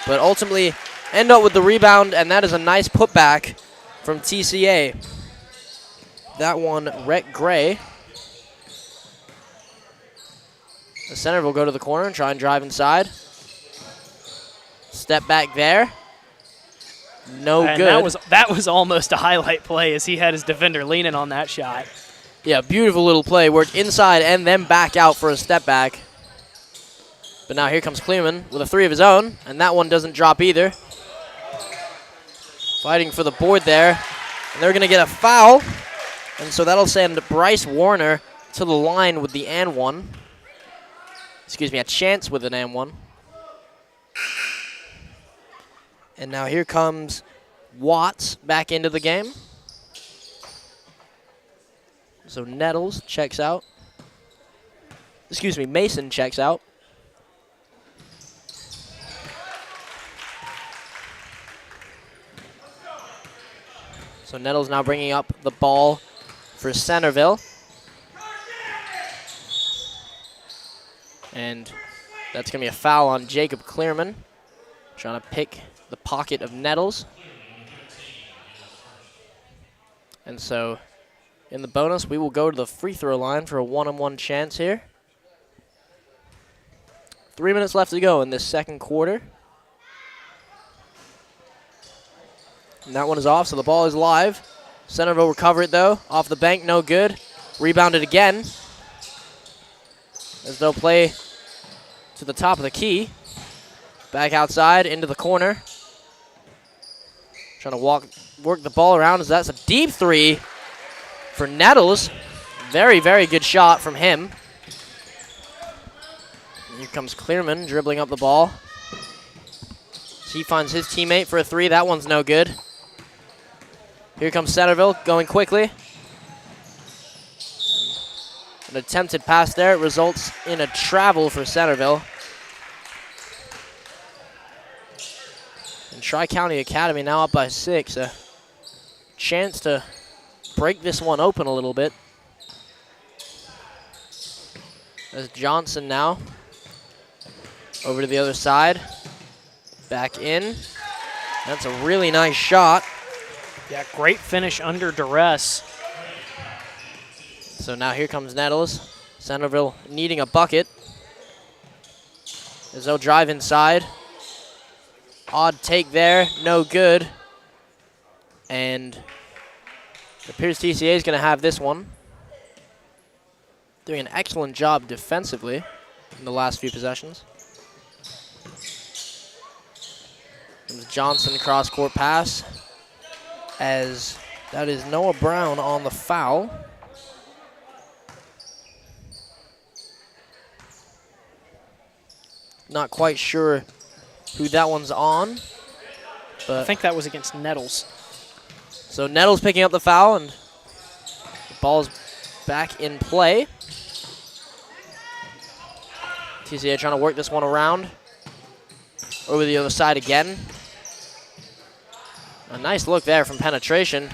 But ultimately, end up with the rebound, and that is a nice putback from TCA. That one, Rhett Gray. The center will go to the corner and try and drive inside. Step back there. No and good. That was almost a highlight play as he had his defender leaning on that shot. Yeah, beautiful little play. Worked inside and then back out for a step back. But now here comes Kleeman with a three of his own, and that one doesn't drop either. Fighting for the board there. And they're going to get a foul. And so that'll send Bryce Warner to the line with the and one. Excuse me, a chance with an and one. And now here comes Watts back into the game. So Nettles checks out. Excuse me, Mason checks out. So Nettles now bringing up the ball for Centreville. And that's going to be a foul on Jacob Clearman. Trying to pick the pocket of Nettles. And so in the bonus, we will go to the free throw line for a one-on-one chance here. 3 minutes left to go in this second quarter. And that one is off, so the ball is live. Centreville recover it, though. Off the bank, no good. Rebounded again. As they'll play to the top of the key. Back outside, into the corner. Trying to work the ball around as that's a deep three for Nettles. Very, very good shot from him. Here comes Clearman dribbling up the ball. He finds his teammate for a three. That one's no good. Here comes Centreville going quickly. An attempted pass there. It results in a travel for Centreville. And Tri-County Academy now up by 6. A chance to break this one open a little bit. There's Johnson now. Over to the other side. Back in. That's a really nice shot. Yeah, great finish under duress. So now here comes Nettles. Centreville needing a bucket. As they'll drive inside. Odd take there, no good. And it appears TCA is going to have this one. Doing an excellent job defensively in the last few possessions. Comes Johnson cross-court pass. As that is Noah Brown on the foul. Not quite sure who that one's on. But I think that was against Nettles. So Nettles picking up the foul, and the ball's back in play. TCA trying to work this one around. Over the other side again. A nice look there from penetration.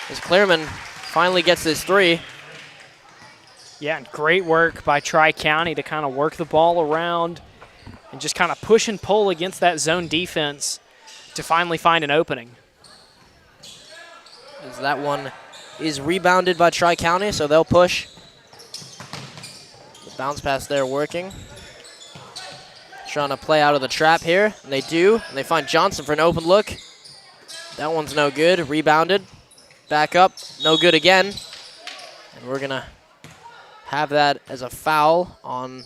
As Clearman finally gets this three. Yeah, and great work by Tri-County to kind of work the ball around and just kind of push and pull against that zone defense to finally find an opening. As that one is rebounded by Tri-County, so they'll push. The bounce pass there working. Trying to play out of the trap here, and they do. And they find Johnson for an open look. That one's no good. Rebounded. Back up. No good again. And we're going to have that as a foul on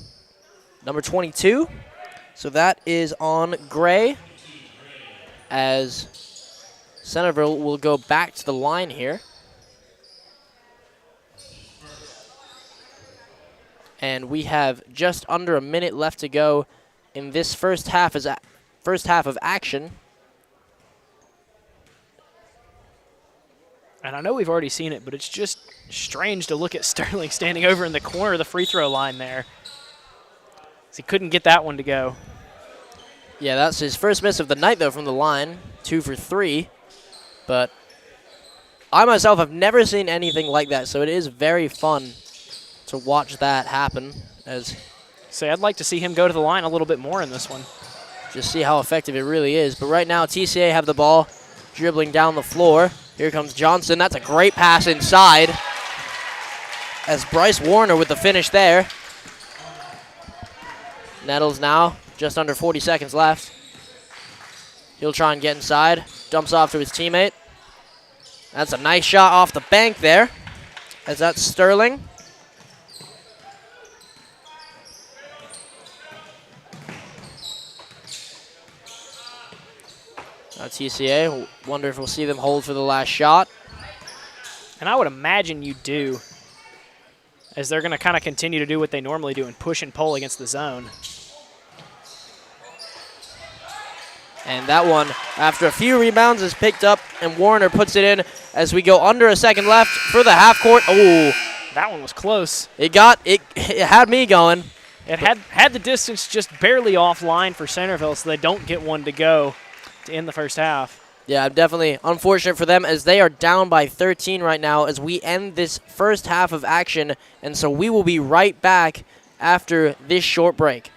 number 22. So that is on Gray, as Centreville will go back to the line here. And we have just under a minute left to go in this first half of action. And I know we've already seen it, but it's just strange to look at Sterling standing over in the corner of the free throw line there. He couldn't get that one to go. Yeah, that's his first miss of the night, though, from the line. 2 for 3. But I myself have never seen anything like that, so it is very fun to watch that happen. As I'd like to see him go to the line a little bit more in this one. just see how effective it really is. But right now, TCA have the ball dribbling down the floor. Here comes Johnson. That's a great pass inside. As Bryce Warner with the finish there. Nettles now, just under 40 seconds left. He'll try and get inside. Dumps off to his teammate. That's a nice shot off the bank there. As that's Sterling. Now TCA, wonder if we'll see them hold for the last shot. And I would imagine you do, as they're going to kind of continue to do what they normally do and push and pull against the zone. And that one, after a few rebounds, is picked up, and Warner puts it in as we go under a second left for the half court. Oh, that one was close. It had me going. It had the distance just barely offline for Centreville, so they don't get one to go to end the first half. Yeah, definitely unfortunate for them as they are down by 13 right now as we end this first half of action. And so we will be right back after this short break.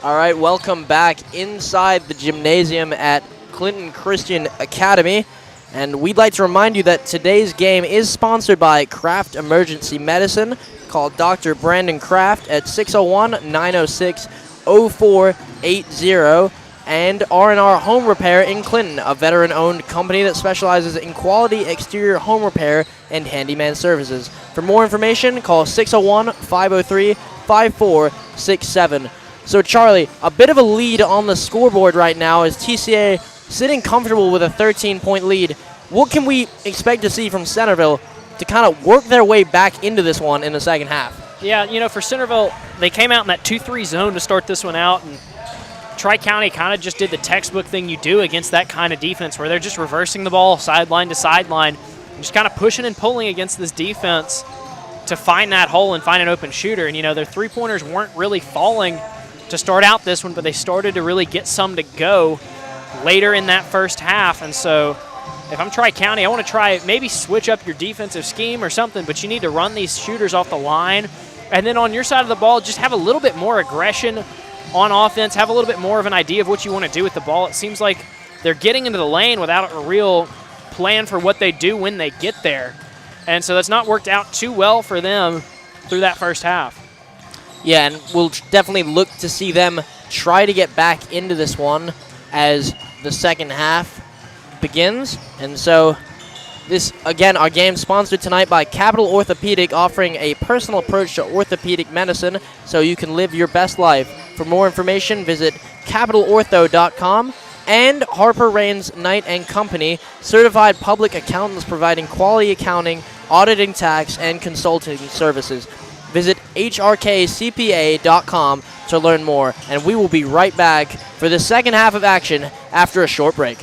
All right, welcome back inside the gymnasium at Clinton Christian Academy. And we'd like to remind you that today's game is sponsored by Kraft Emergency Medicine. Call Dr. Brandon Kraft at 601-906-0480. And R&R Home Repair in Clinton, a veteran-owned company that specializes in quality exterior home repair and handyman services. For more information, call 601-503-5467. So, Charlie, a bit of a lead on the scoreboard right now as TCA sitting comfortable with a 13-point lead. What can we expect to see from Centreville to kind of work their way back into this one in the second half? Yeah, you know, for Centreville, they came out in that 2-3 zone to start this one out, and Tri-County kind of just did the textbook thing you do against that kind of defense where they're just reversing the ball sideline to sideline and just kind of pushing and pulling against this defense to find that hole and find an open shooter. And, you know, their three-pointers weren't really falling to start out this one, but they started to really get some to go later in that first half. And so if I'm Tri-County, I want to try maybe switch up your defensive scheme or something, but you need to run these shooters off the line. And then on your side of the ball, just have a little bit more aggression on offense, have a little bit more of an idea of what you want to do with the ball. It seems like they're getting into the lane without a real plan for what they do when they get there. And so that's not worked out too well for them through that first half. Yeah, and we'll definitely look to see them try to get back into this one as the second half begins. And so this, again, our game sponsored tonight by Capital Orthopedic, offering a personal approach to orthopedic medicine so you can live your best life. For more information, visit capitalortho.com. And Harper Raines Knight & Company, certified public accountants providing quality accounting, auditing, tax, and consulting services. Visit hrkcpa.com to learn more, and we will be right back for the second half of action after a short break.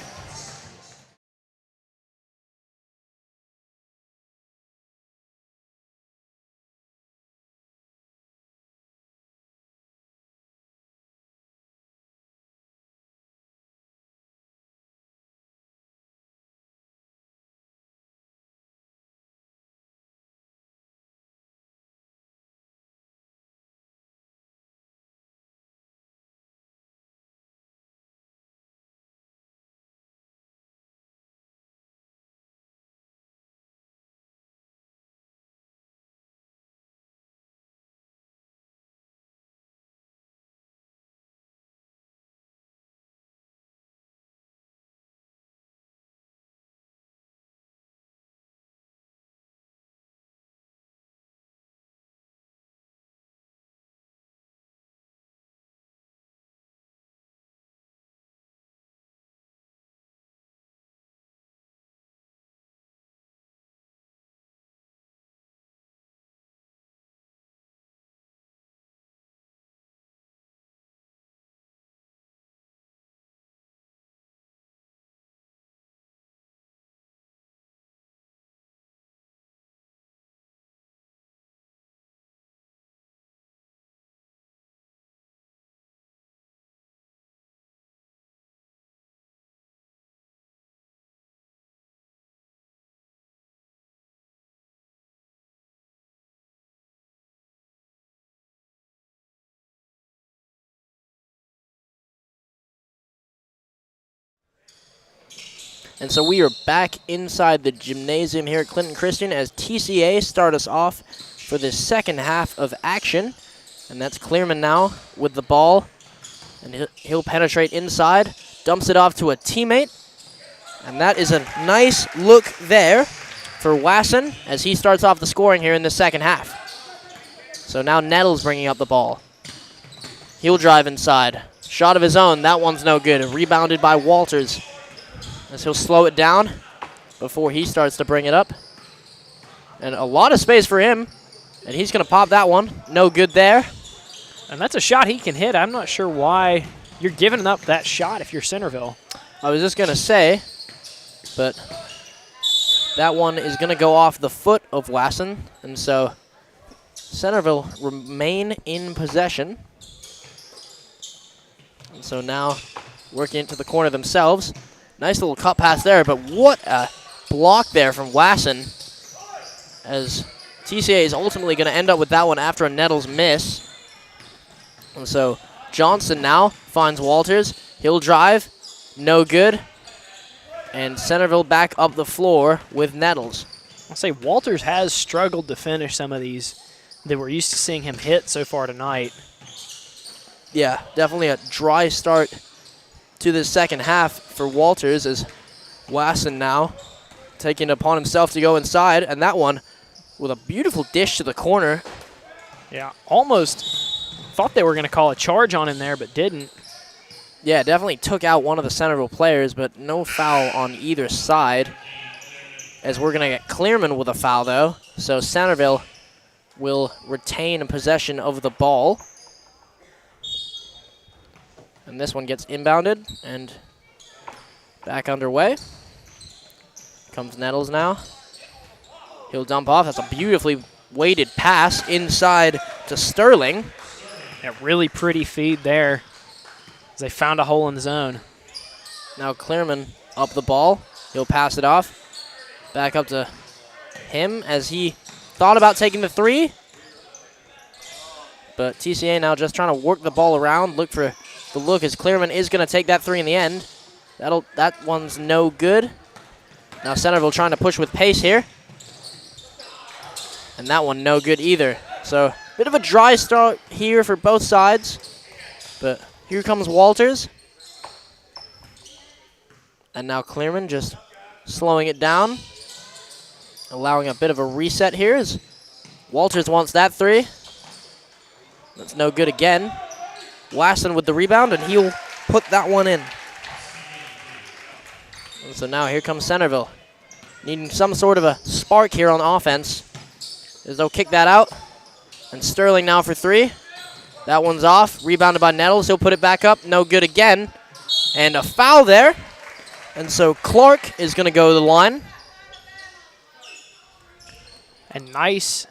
And so we are back inside the gymnasium here at Clinton Christian as TCA start us off for the second half of action. And that's Clearman now with the ball. And he'll penetrate inside, dumps it off to a teammate. And that is a nice look there for Wasson as he starts off the scoring here in the second half. So now Nettles bringing up the ball. He'll drive inside. Shot of his own. That one's no good. Rebounded by Walters. As he'll slow it down before he starts to bring it up. And a lot of space for him. And he's going to pop that one. No good there. And that's a shot he can hit. I'm not sure why you're giving up that shot if you're Centreville. I was just going to say, but that one is going to go off the foot of Wasson. And so Centreville remain in possession. And so now working into the corner themselves. Nice little cut pass there, but what a block there from Wasson as TCA is ultimately going to end up with that one after a Nettles miss. And so Johnson now finds Walters. He'll drive. No good. And Centreville back up the floor with Nettles. I'll say Walters has struggled to finish some of these that we're used to seeing him hit so far tonight. Yeah, definitely a dry start to the second half for Walters as Wasson now taking it upon himself to go inside. And that one with a beautiful dish to the corner. Yeah, almost thought they were going to call a charge on him there, but didn't. Yeah, definitely took out one of the Centreville players, but no foul on either side. As we're going to get Clearman with a foul, though. So Centreville will retain possession of the ball. And this one gets inbounded and back underway. Comes Nettles now. He'll dump off. That's a beautifully weighted pass inside to Sterling. Yeah, really pretty feed there as they found a hole in the zone. Now Clearman up the ball. He'll pass it off. Back up to him as he thought about taking the three. But TCA now just trying to work the ball around. Look for the look as Clearman is going to take that three in the end. That one's no good. Now Centreville trying to push with pace here. And that one no good either. So bit of a dry start here for both sides. But here comes Walters. And now Clearman just slowing it down. Allowing a bit of a reset here as Walters wants that three. That's no good again. Wasson with the rebound, and he'll put that one in. And so now here comes Centreville. Needing some sort of a spark here on offense. As they'll kick that out. And Sterling now for three. That one's off. Rebounded by Nettles. He'll put it back up. No good again. And a foul there. And so Clark is going to go to the line. And nice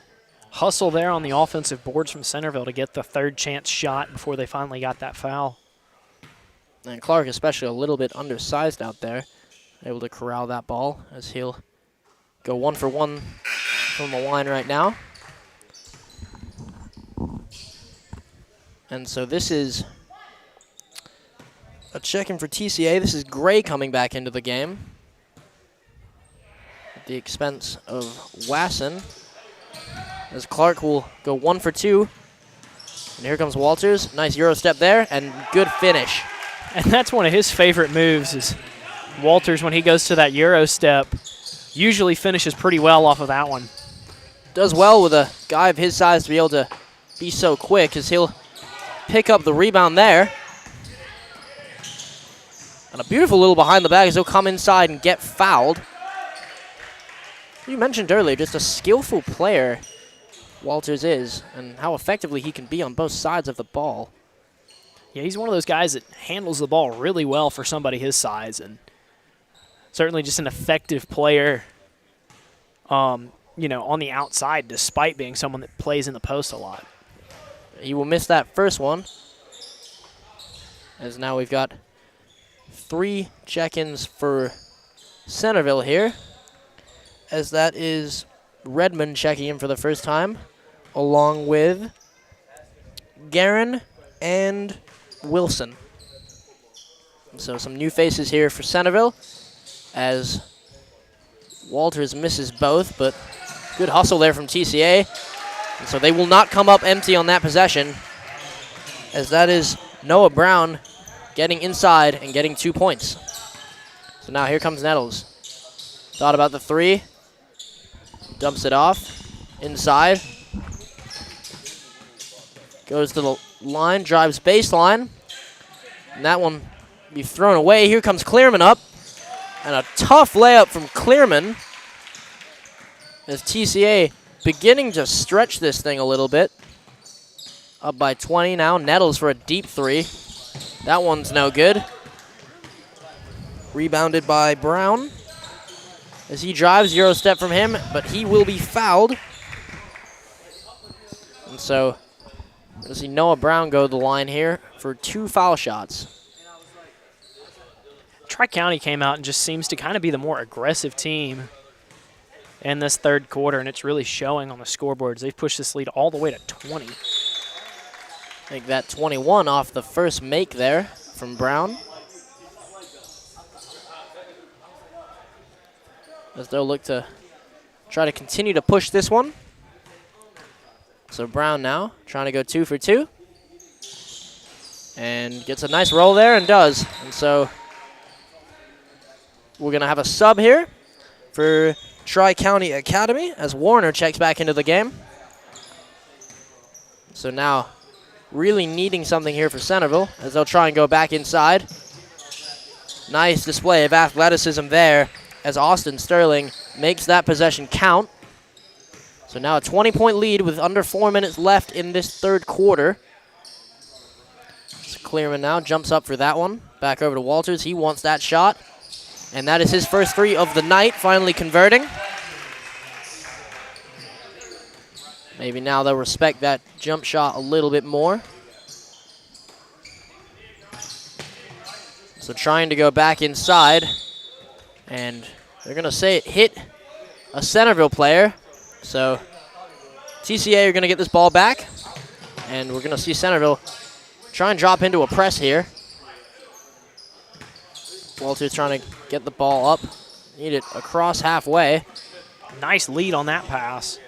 hustle there on the offensive boards from Centreville to get the third chance shot before they finally got that foul. And Clark especially a little bit undersized out there. Able to corral that ball as he'll go 1 for 1 from the line right now. And so this is a check-in for TCA. This is Gray coming back into the game at the expense of Wasson. As Clark will go 1 for 2. And here comes Walters. Nice Euro step there and good finish. And that's one of his favorite moves is Walters, when he goes to that Euro step, usually finishes pretty well off of that one. Does well with a guy of his size to be able to be so quick as he'll pick up the rebound there. And a beautiful little behind the back as he'll come inside and get fouled. You mentioned earlier just a skillful player Walters is and how effectively he can be on both sides of the ball. Yeah, he's one of those guys that handles the ball really well for somebody his size, and certainly just an effective player, on the outside, despite being someone that plays in the post a lot. He will miss that first one, as now we've got 3 check-ins for Centreville here, as that is Redmond checking in for the first time, along with Guerin and Wilson. So some new faces here for Centreville, as Walters misses both, but good hustle there from TCA. And so they will not come up empty on that possession, as that is Noah Brown getting inside and getting 2 points. So now here comes Nettles. Thought about the three. Dumps it off. Inside. Goes to the line, drives baseline. And that one be thrown away. Here comes Clearman up. And a tough layup from Clearman, as TCA beginning to stretch this thing a little bit. Up by 20 now. Nettles for a deep three. That one's no good. Rebounded by Brown as he drives. Euro step from him, but he will be fouled. And so we'll see Noah Brown go to the line here for 2 foul shots. Tri-County came out and just seems to kind of be the more aggressive team in this third quarter, and it's really showing on the scoreboards. They've pushed this lead all the way to 20. Make that 21 off the first make there from Brown. As they'll look to try to continue to push this one. So Brown now trying to go 2 for 2. And gets a nice roll there and does. And so we're going to have a sub here for Tri-County Academy as Warner checks back into the game. So now really needing something here for Centreville as they'll try and go back inside. Nice display of athleticism there as Austin Sterling makes that possession count. So now a 20-point lead with under 4 minutes left in this third quarter. So Clearman now jumps up for that one. Back over to Walters. He wants that shot. And that is his first three of the night, finally converting. Maybe now they'll respect that jump shot a little bit more. So trying to go back inside. And they're going to say it hit a Centreville player. So TCA are going to get this ball back. And we're going to see Centreville try and drop into a press here. Walters trying to get the ball up. Need it across halfway. Nice lead on that pass.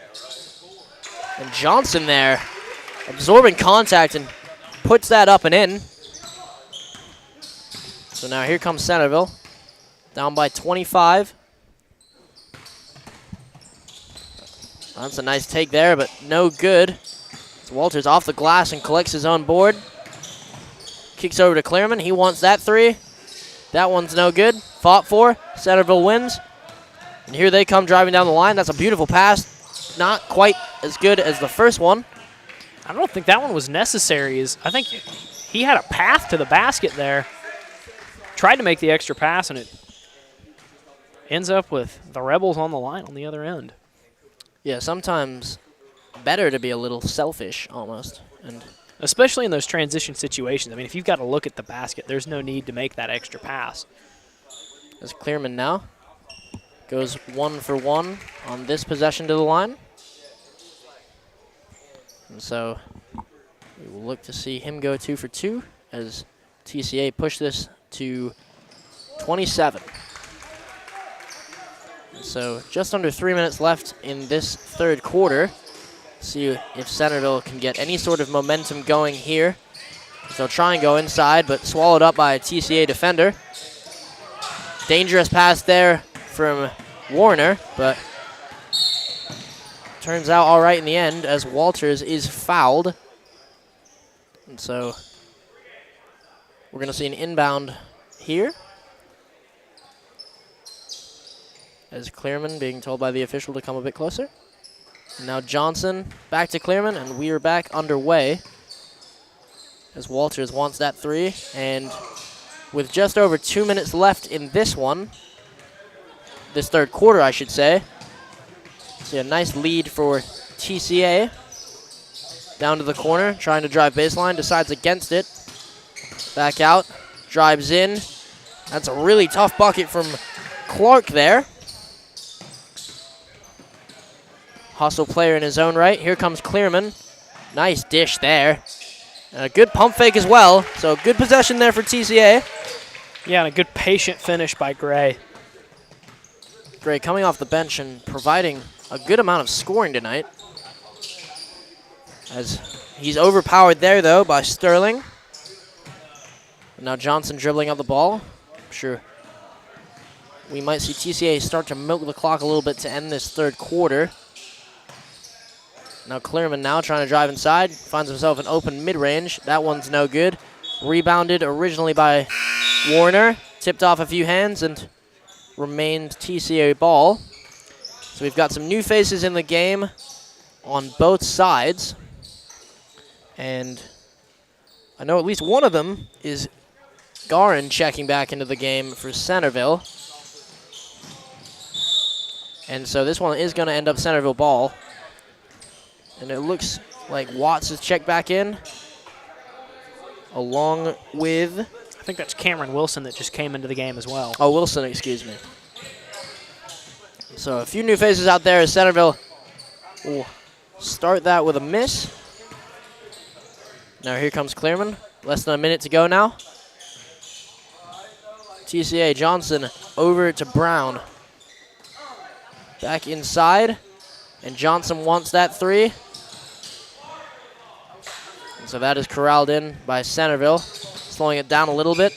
And Johnson there absorbing contact and puts that up and in. So now here comes Centreville. Down by 25. That's a nice take there, but no good. So Walters off the glass and collects his own board. Kicks over to Clearman. He wants that three. That one's no good. Fought for. Centreville wins. And here they come driving down the line. That's a beautiful pass. Not quite as good as the first one. I don't think that one was necessary. I think he had a path to the basket there. Tried to make the extra pass, and it ends up with the Rebels on the line on the other end. Yeah, sometimes better to be a little selfish almost. And especially in those transition situations. I mean, if you've got to look at the basket, there's no need to make that extra pass. As Clearman now goes 1 for 1 on this possession to the line. And so we will look to see him go 2 for 2 as TCA push this to 27. And so just under 3 minutes left in this third quarter. See if Centreville can get any sort of momentum going here. So they'll try and go inside, but swallowed up by a TCA defender. Dangerous pass there from Warner, but turns out all right in the end as Walters is fouled. And so we're going to see an inbound here. As Clearman being told by the official to come a bit closer. And now Johnson back to Clearman, and we are back underway as Walters wants that three. And with just over 2 minutes left in this one, this third quarter, I should say, see a nice lead for TCA. Down to the corner, trying to drive baseline, decides against it. Back out, drives in. That's a really tough bucket from Clark there. Hustle player in his own right. Here comes Clearman. Nice dish there. And a good pump fake as well. So good possession there for TCA. Yeah, and a good patient finish by Gray. Gray coming off the bench and providing a good amount of scoring tonight. As he's overpowered there, though, by Sterling. And now Johnson dribbling up the ball. I'm sure we might see TCA start to milk the clock a little bit to end this third quarter. Now Clearman now trying to drive inside. Finds himself an open mid-range. That one's no good. Rebounded originally by Warner. Tipped off a few hands and remained TCA ball. So we've got some new faces in the game on both sides. And I know at least one of them is Garin checking back into the game for Centreville. And so this one is going to end up Centreville ball. And it looks like Watts has checked back in, along with... I think that's Cameron Wilson that just came into the game as well. Oh, Wilson, excuse me. So a few new faces out there as Centreville will start that with a miss. Now here comes Clearman. Less than a minute to go now. TCA Johnson over to Brown. Back inside. And Johnson wants that three. And so that is corralled in by Centreville, slowing it down a little bit.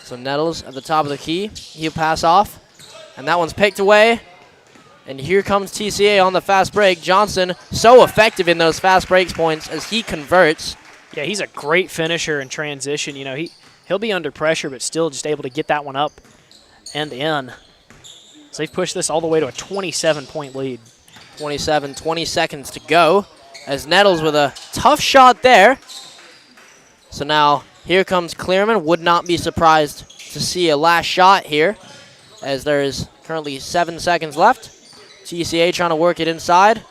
So Nettles at the top of the key. He'll pass off. And that one's picked away. And here comes TCA on the fast break. Johnson so effective in those fast breaks points as he converts. Yeah, he's a great finisher in transition. You know, he'll be under pressure, but still just able to get that one up and in. So they've pushed this all the way to a 27-point lead. 27, 20 seconds to go. As Nettles with a tough shot there. So now here comes Clearman. Would not be surprised to see a last shot here, as there is currently 7 seconds left. TCA trying to work it inside.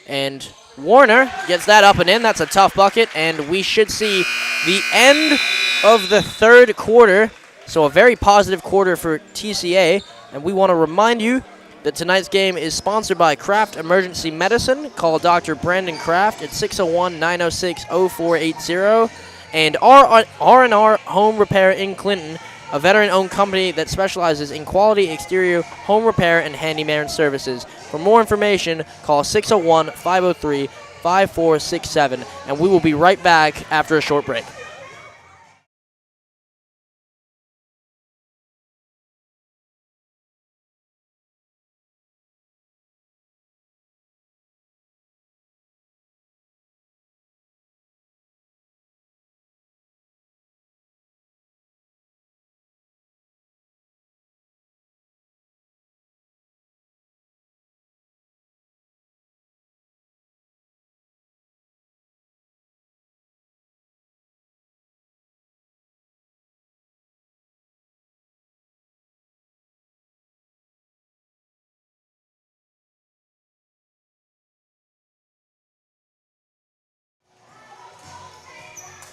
And Warner gets that up and in. That's a tough bucket. And we should see the end of the third quarter. So a very positive quarter for TCA. And we want to remind you that tonight's game is sponsored by Kraft Emergency Medicine. Call Dr. Brandon Kraft at 601-906-0480. And R&R Home Repair in Clinton, a veteran-owned company that specializes in quality exterior home repair and handyman services. For more information, call 601-503-5467. And we will be right back after a short break.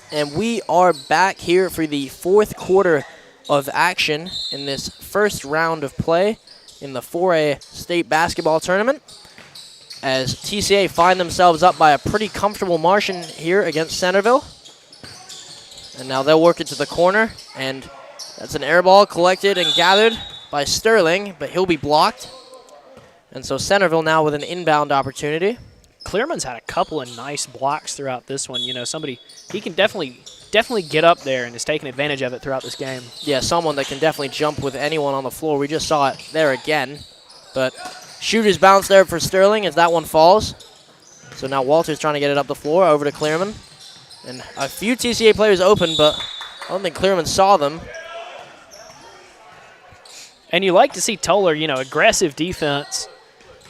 And we are back here for the fourth quarter of action in this first round of play in the 4A state basketball tournament, as TCA find themselves up by a pretty comfortable margin here against Centreville. And now they'll work it to the corner, and that's an air ball collected and gathered by Sterling, but he'll be blocked. And so Centreville now with an inbound opportunity. Clearman's had a couple of nice blocks throughout this one. You know, he can definitely get up there and is taking advantage of it throughout this game. Yeah, someone that can definitely jump with anyone on the floor. We just saw it there again. But shooter's bounce there for Sterling as that one falls. So now Walter's trying to get it up the floor over to Clearman. And a few TCA players open, but I don't think Clearman saw them. And you like to see Toller, you know, aggressive defense,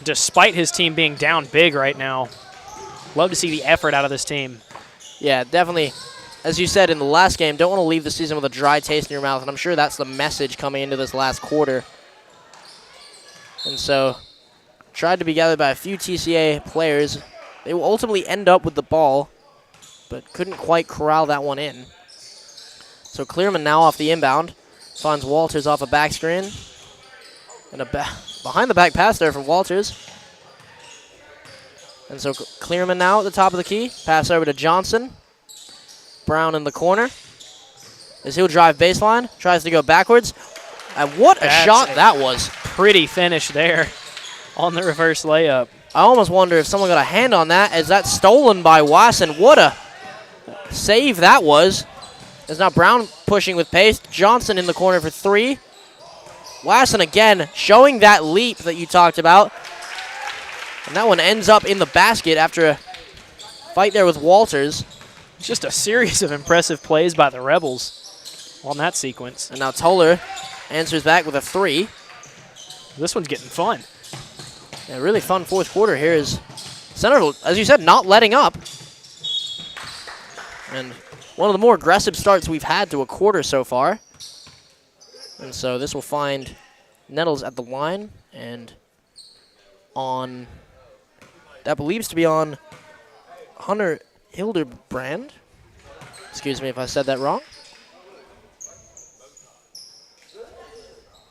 despite his team being down big right now. Love to see the effort out of this team. Yeah, definitely. As you said in the last game, don't want to leave the season with a dry taste in your mouth, and I'm sure that's the message coming into this last quarter. And so, tried to be gathered by a few TCA players. They will ultimately end up with the ball, but couldn't quite corral that one in. So Clearman now off the inbound. Finds Walters off a back screen. And a behind the back pass there from Walters. And so Clearman now at the top of the key. Pass over to Johnson. Brown in the corner. As he'll drive baseline. Tries to go backwards. And what a shot that was. Pretty finish there on the reverse layup. I almost wonder if someone got a hand on that, as that's stolen by Wasson. What a save that was. There's now Brown pushing with pace. Johnson in the corner for three. Wasson again showing that leap that you talked about. And that one ends up in the basket after a fight there with Walters. Just a series of impressive plays by the Rebels on that sequence. And now Toller answers back with a three. This one's getting fun. Yeah, really fun fourth quarter here is Centreville, as you said, not letting up. And one of the more aggressive starts we've had to a quarter so far. And so this will find Nettles at the line and on, that believes to be on Hunter Hildebrand. Excuse me if I said that wrong.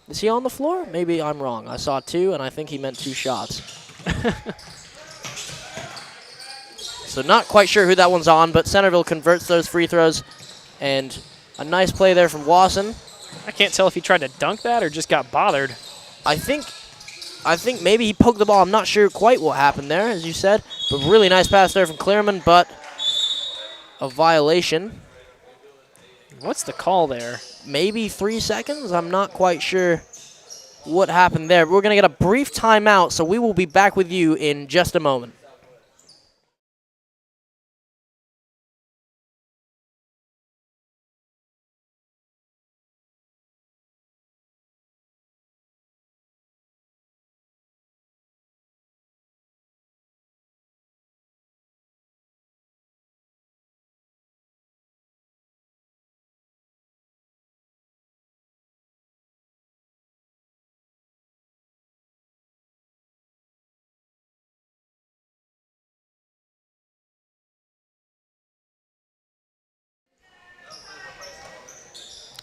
Is he on the floor? Maybe I'm wrong. I saw two, and I think he meant two shots. So not quite sure who that one's on, but Centreville converts those free throws. And a nice play there from Wasson. I can't tell if he tried to dunk that or just got bothered. I think maybe he poked the ball. I'm not sure quite what happened there, as you said. But really nice pass there from Clearman, but a violation. What's the call there? Maybe 3 seconds? I'm not quite sure what happened there. We're going to get a brief timeout, so we will be back with you in just a moment.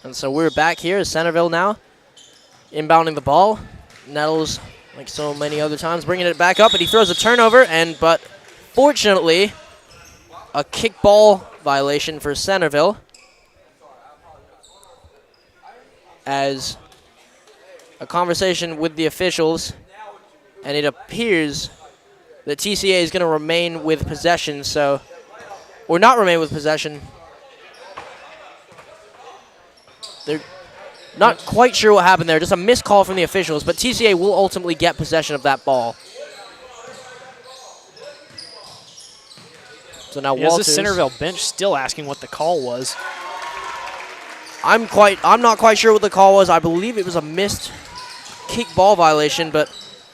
And so we're back here at Centreville now, inbounding the ball. Nettles, like so many other times, bringing it back up, and he throws a turnover, but fortunately, a kickball violation for Centreville, as a conversation with the officials, and it appears that TCA is going to remain with possession, or not remain with possession. They're not quite sure what happened there. Just a missed call from the officials, but TCA will ultimately get possession of that ball. So now Walters. Is the Centreville bench still asking what the call was? I'm not quite sure what the call was. I believe it was a missed kick ball violation, but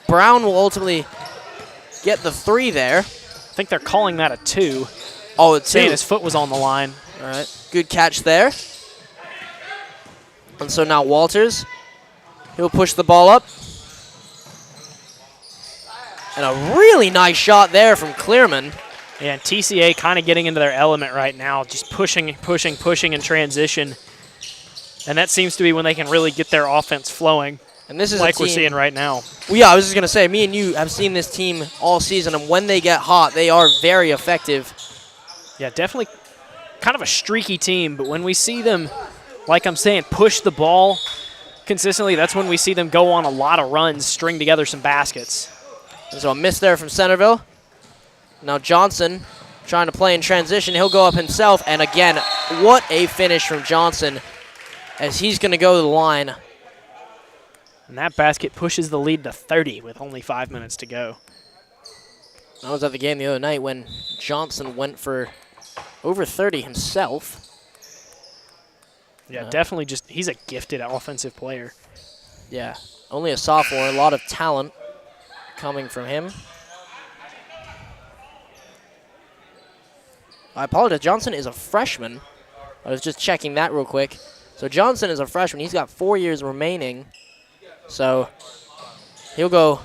Brown will ultimately get the 3 there. I think they're calling that a 2. Oh, it's 2. Saying his foot was on the line. All right, good catch there. And so now Walters, he'll push the ball up. And a really nice shot there from Clearman. Yeah, and TCA kind of getting into their element right now, just pushing in transition. And that seems to be when they can really get their offense flowing, and this is like we're seeing right now. Well, yeah, I was just going to say, me and you have seen this team all season, and when they get hot, they are very effective. Yeah, definitely kind of a streaky team, but when we see them, like I'm saying, push the ball consistently, that's when we see them go on a lot of runs, string together some baskets. And so a miss there from Centreville. Now Johnson trying to play in transition. He'll go up himself, and again, what a finish from Johnson as he's going to go to the line. And that basket pushes the lead to 30 with only 5 minutes to go. I was at the game the other night when Johnson went for over 30 himself. Yeah, definitely he's a gifted offensive player. Yeah, only a sophomore, a lot of talent coming from him. I apologize, Johnson is a freshman. I was just checking that real quick. So Johnson is a freshman. He's got 4 years remaining. So he'll go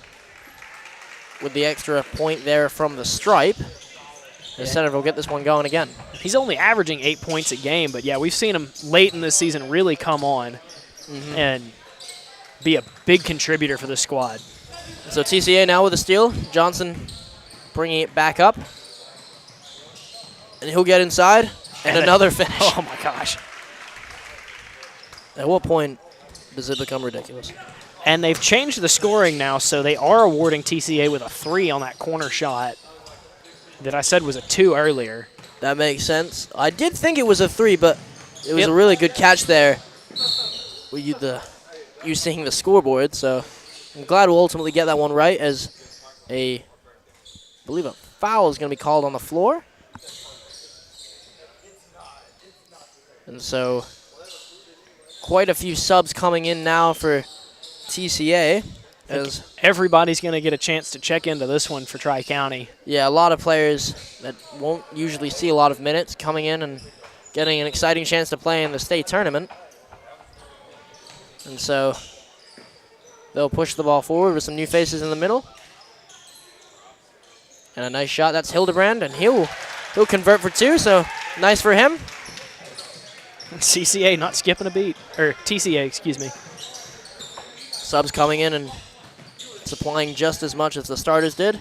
with the extra point there from the stripe. The Centreville will get this one going again. He's only averaging 8 points a game, but yeah, we've seen him late in this season really come on and be a big contributor for the squad. So TCA now with a steal. Johnson bringing it back up. And he'll get inside. And another finish. Oh, my gosh. At what point does it become ridiculous? And they've changed the scoring now, so they are awarding TCA with a 3 on that corner shot that I said was a 2 earlier. That makes sense. I did think it was a 3, but it was a really good catch there. You seeing the scoreboard, so I'm glad we'll ultimately get that one right, as I believe a foul is going to be called on the floor. And so quite a few subs coming in now for TCA. As everybody's going to get a chance to check into this one for Tri-County. Yeah, a lot of players that won't usually see a lot of minutes coming in and getting an exciting chance to play in the state tournament. And so they'll push the ball forward with some new faces in the middle. And a nice shot. That's Hildebrand, and he'll convert for 2, so nice for him. CCA not skipping a beat. Or TCA, excuse me. Subs coming in and supplying just as much as the starters did.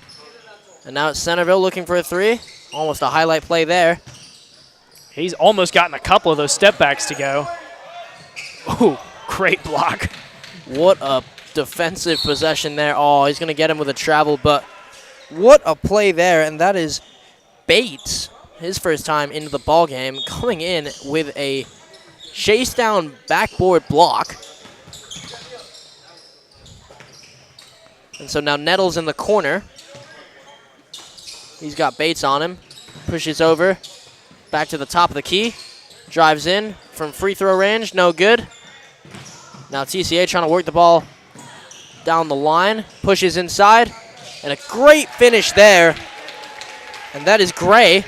And now it's Centreville looking for a 3. almost a highlight play there. He's almost gotten a couple of those step backs to go. Ooh, great block. What a defensive possession there. Oh, he's going to get him with a travel, but what a play there, and that is Bates, his first time into the ball game, coming in with a chase down backboard block. And so now Nettles in the corner. He's got Bates on him. Pushes over. Back to the top of the key. Drives in from free throw range. No good. Now TCA trying to work the ball down the line. Pushes inside. And a great finish there. And that is Gray.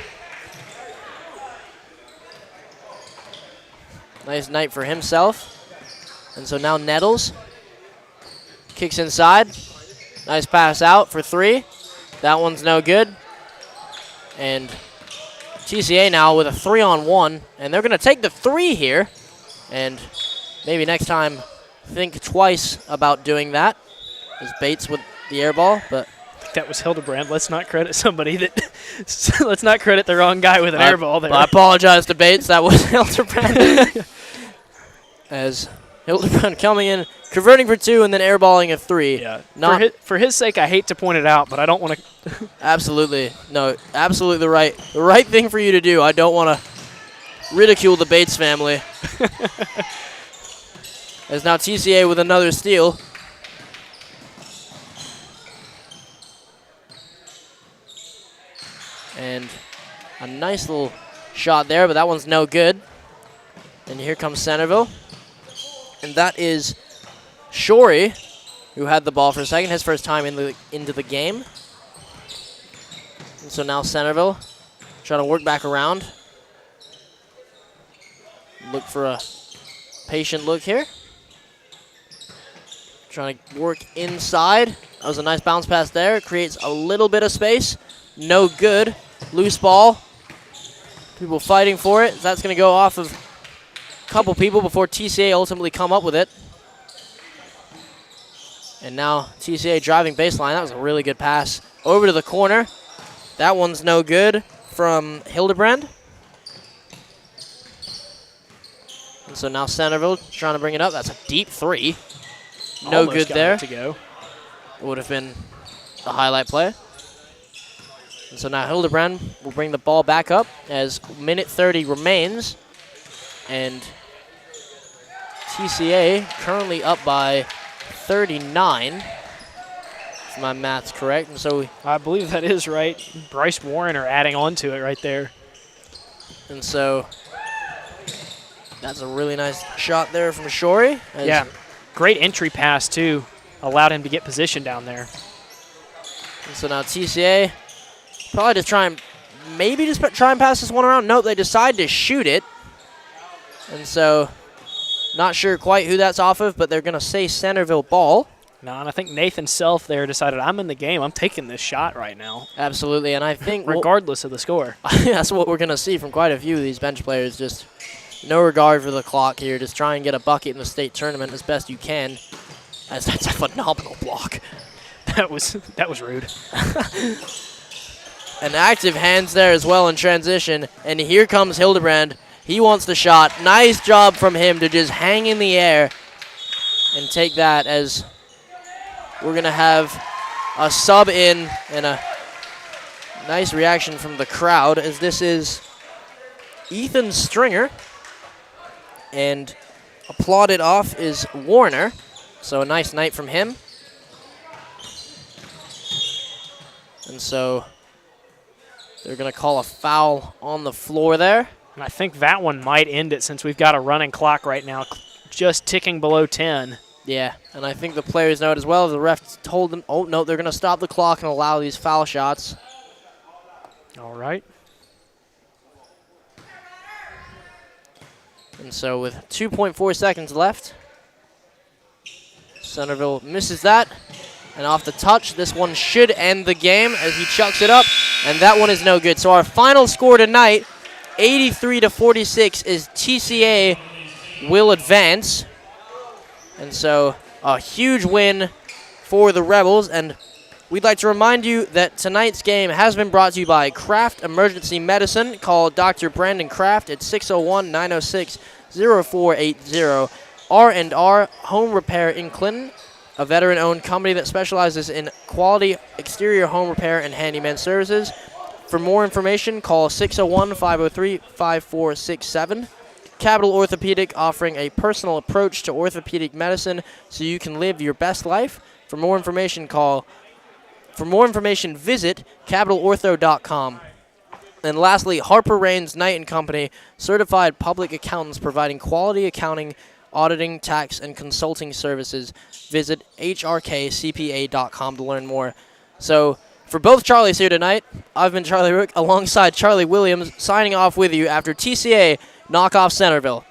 Nice night for himself. And so now Nettles kicks inside. Nice pass out for three. That one's no good. And TCA now with a 3-on-1. And they're going to take the three here. And maybe next time think twice about doing that. As Bates with the air ball. But I think that was Hildebrand. Let's not credit somebody that let's not credit the wrong guy with an air ball there. I apologize to Bates. That was Hildebrand. As Hildebrand coming in, converting for two, and then airballing a three. Yeah. For his sake, I hate to point it out, but I don't want to. Absolutely. No, absolutely the right thing for you to do. I don't want to ridicule the Bates family. As now TCA with another steal. And a nice little shot there, but that one's no good. And here comes Centreville. And that is Shorey, who had the ball for a second, his first time into the game. And so now Centreville trying to work back around. Look for a patient look here. Trying to work inside. That was a nice bounce pass there. Creates a little bit of space. No good. Loose ball. People fighting for it. That's going to go off of a couple people before TCA ultimately come up with it. And now TCA driving baseline. That was a really good pass. Over to the corner. That one's no good from Hildebrand. And so now Centreville trying to bring it up. That's a deep three. No Almost good got there. it to go. Would have been the highlight play. And so now Hildebrand will bring the ball back up as minute 30 remains. And TCA currently up by 39, if my math's correct. And so I believe that is right. Bryce Warren are adding on to it right there. And so that's a really nice shot there from Shorey. Yeah, great entry pass too. Allowed him to get position down there. And so now TCA probably just try and pass this one around. Nope, they decide to shoot it. And so not sure quite who that's off of, but they're going to say Centreville ball. No, and I think Nathan Self there decided, I'm in the game. I'm taking this shot right now. Absolutely, and I think regardless of the score. That's what we're going to see from quite a few of these bench players. Just no regard for the clock here. Just try and get a bucket in the state tournament as best you can. As that's a phenomenal block. That was rude. And active hands there as well in transition. And here comes Hildebrand. He wants the shot. Nice job from him to just hang in the air and take that, as we're going to have a sub in and a nice reaction from the crowd, as this is Ethan Stringer. And applauded off is Warner. So a nice night from him. And so they're going to call a foul on the floor there. And I think that one might end it since we've got a running clock right now, just ticking below 10. Yeah, and I think the players know it as well. The ref told them, oh, no, they're going to stop the clock and allow these foul shots. All right. And so with 2.4 seconds left, Centreville misses that. And off the touch, this one should end the game as he chucks it up. And that one is no good. So our final score tonight, 83-46, is TCA will advance. And so a huge win for the Rebels. And we'd like to remind you that tonight's game has been brought to you by Kraft Emergency Medicine. Call Dr. Brandon Kraft at 601-906-0480. R&R Home Repair in Clinton, a veteran-owned company that specializes in quality exterior home repair and handyman services. For more information, call 601-503-5467. Capital Orthopedic, offering a personal approach to orthopedic medicine so you can live your best life. For more information, visit capitalortho.com. And lastly, Harper Raines Knight & Company, certified public accountants providing quality accounting, auditing, tax, and consulting services. Visit hrkcpa.com to learn more. So, for both Charlies here tonight, I've been Charlie Rook alongside Charlie Williams, signing off with you after TCA knock off Centreville.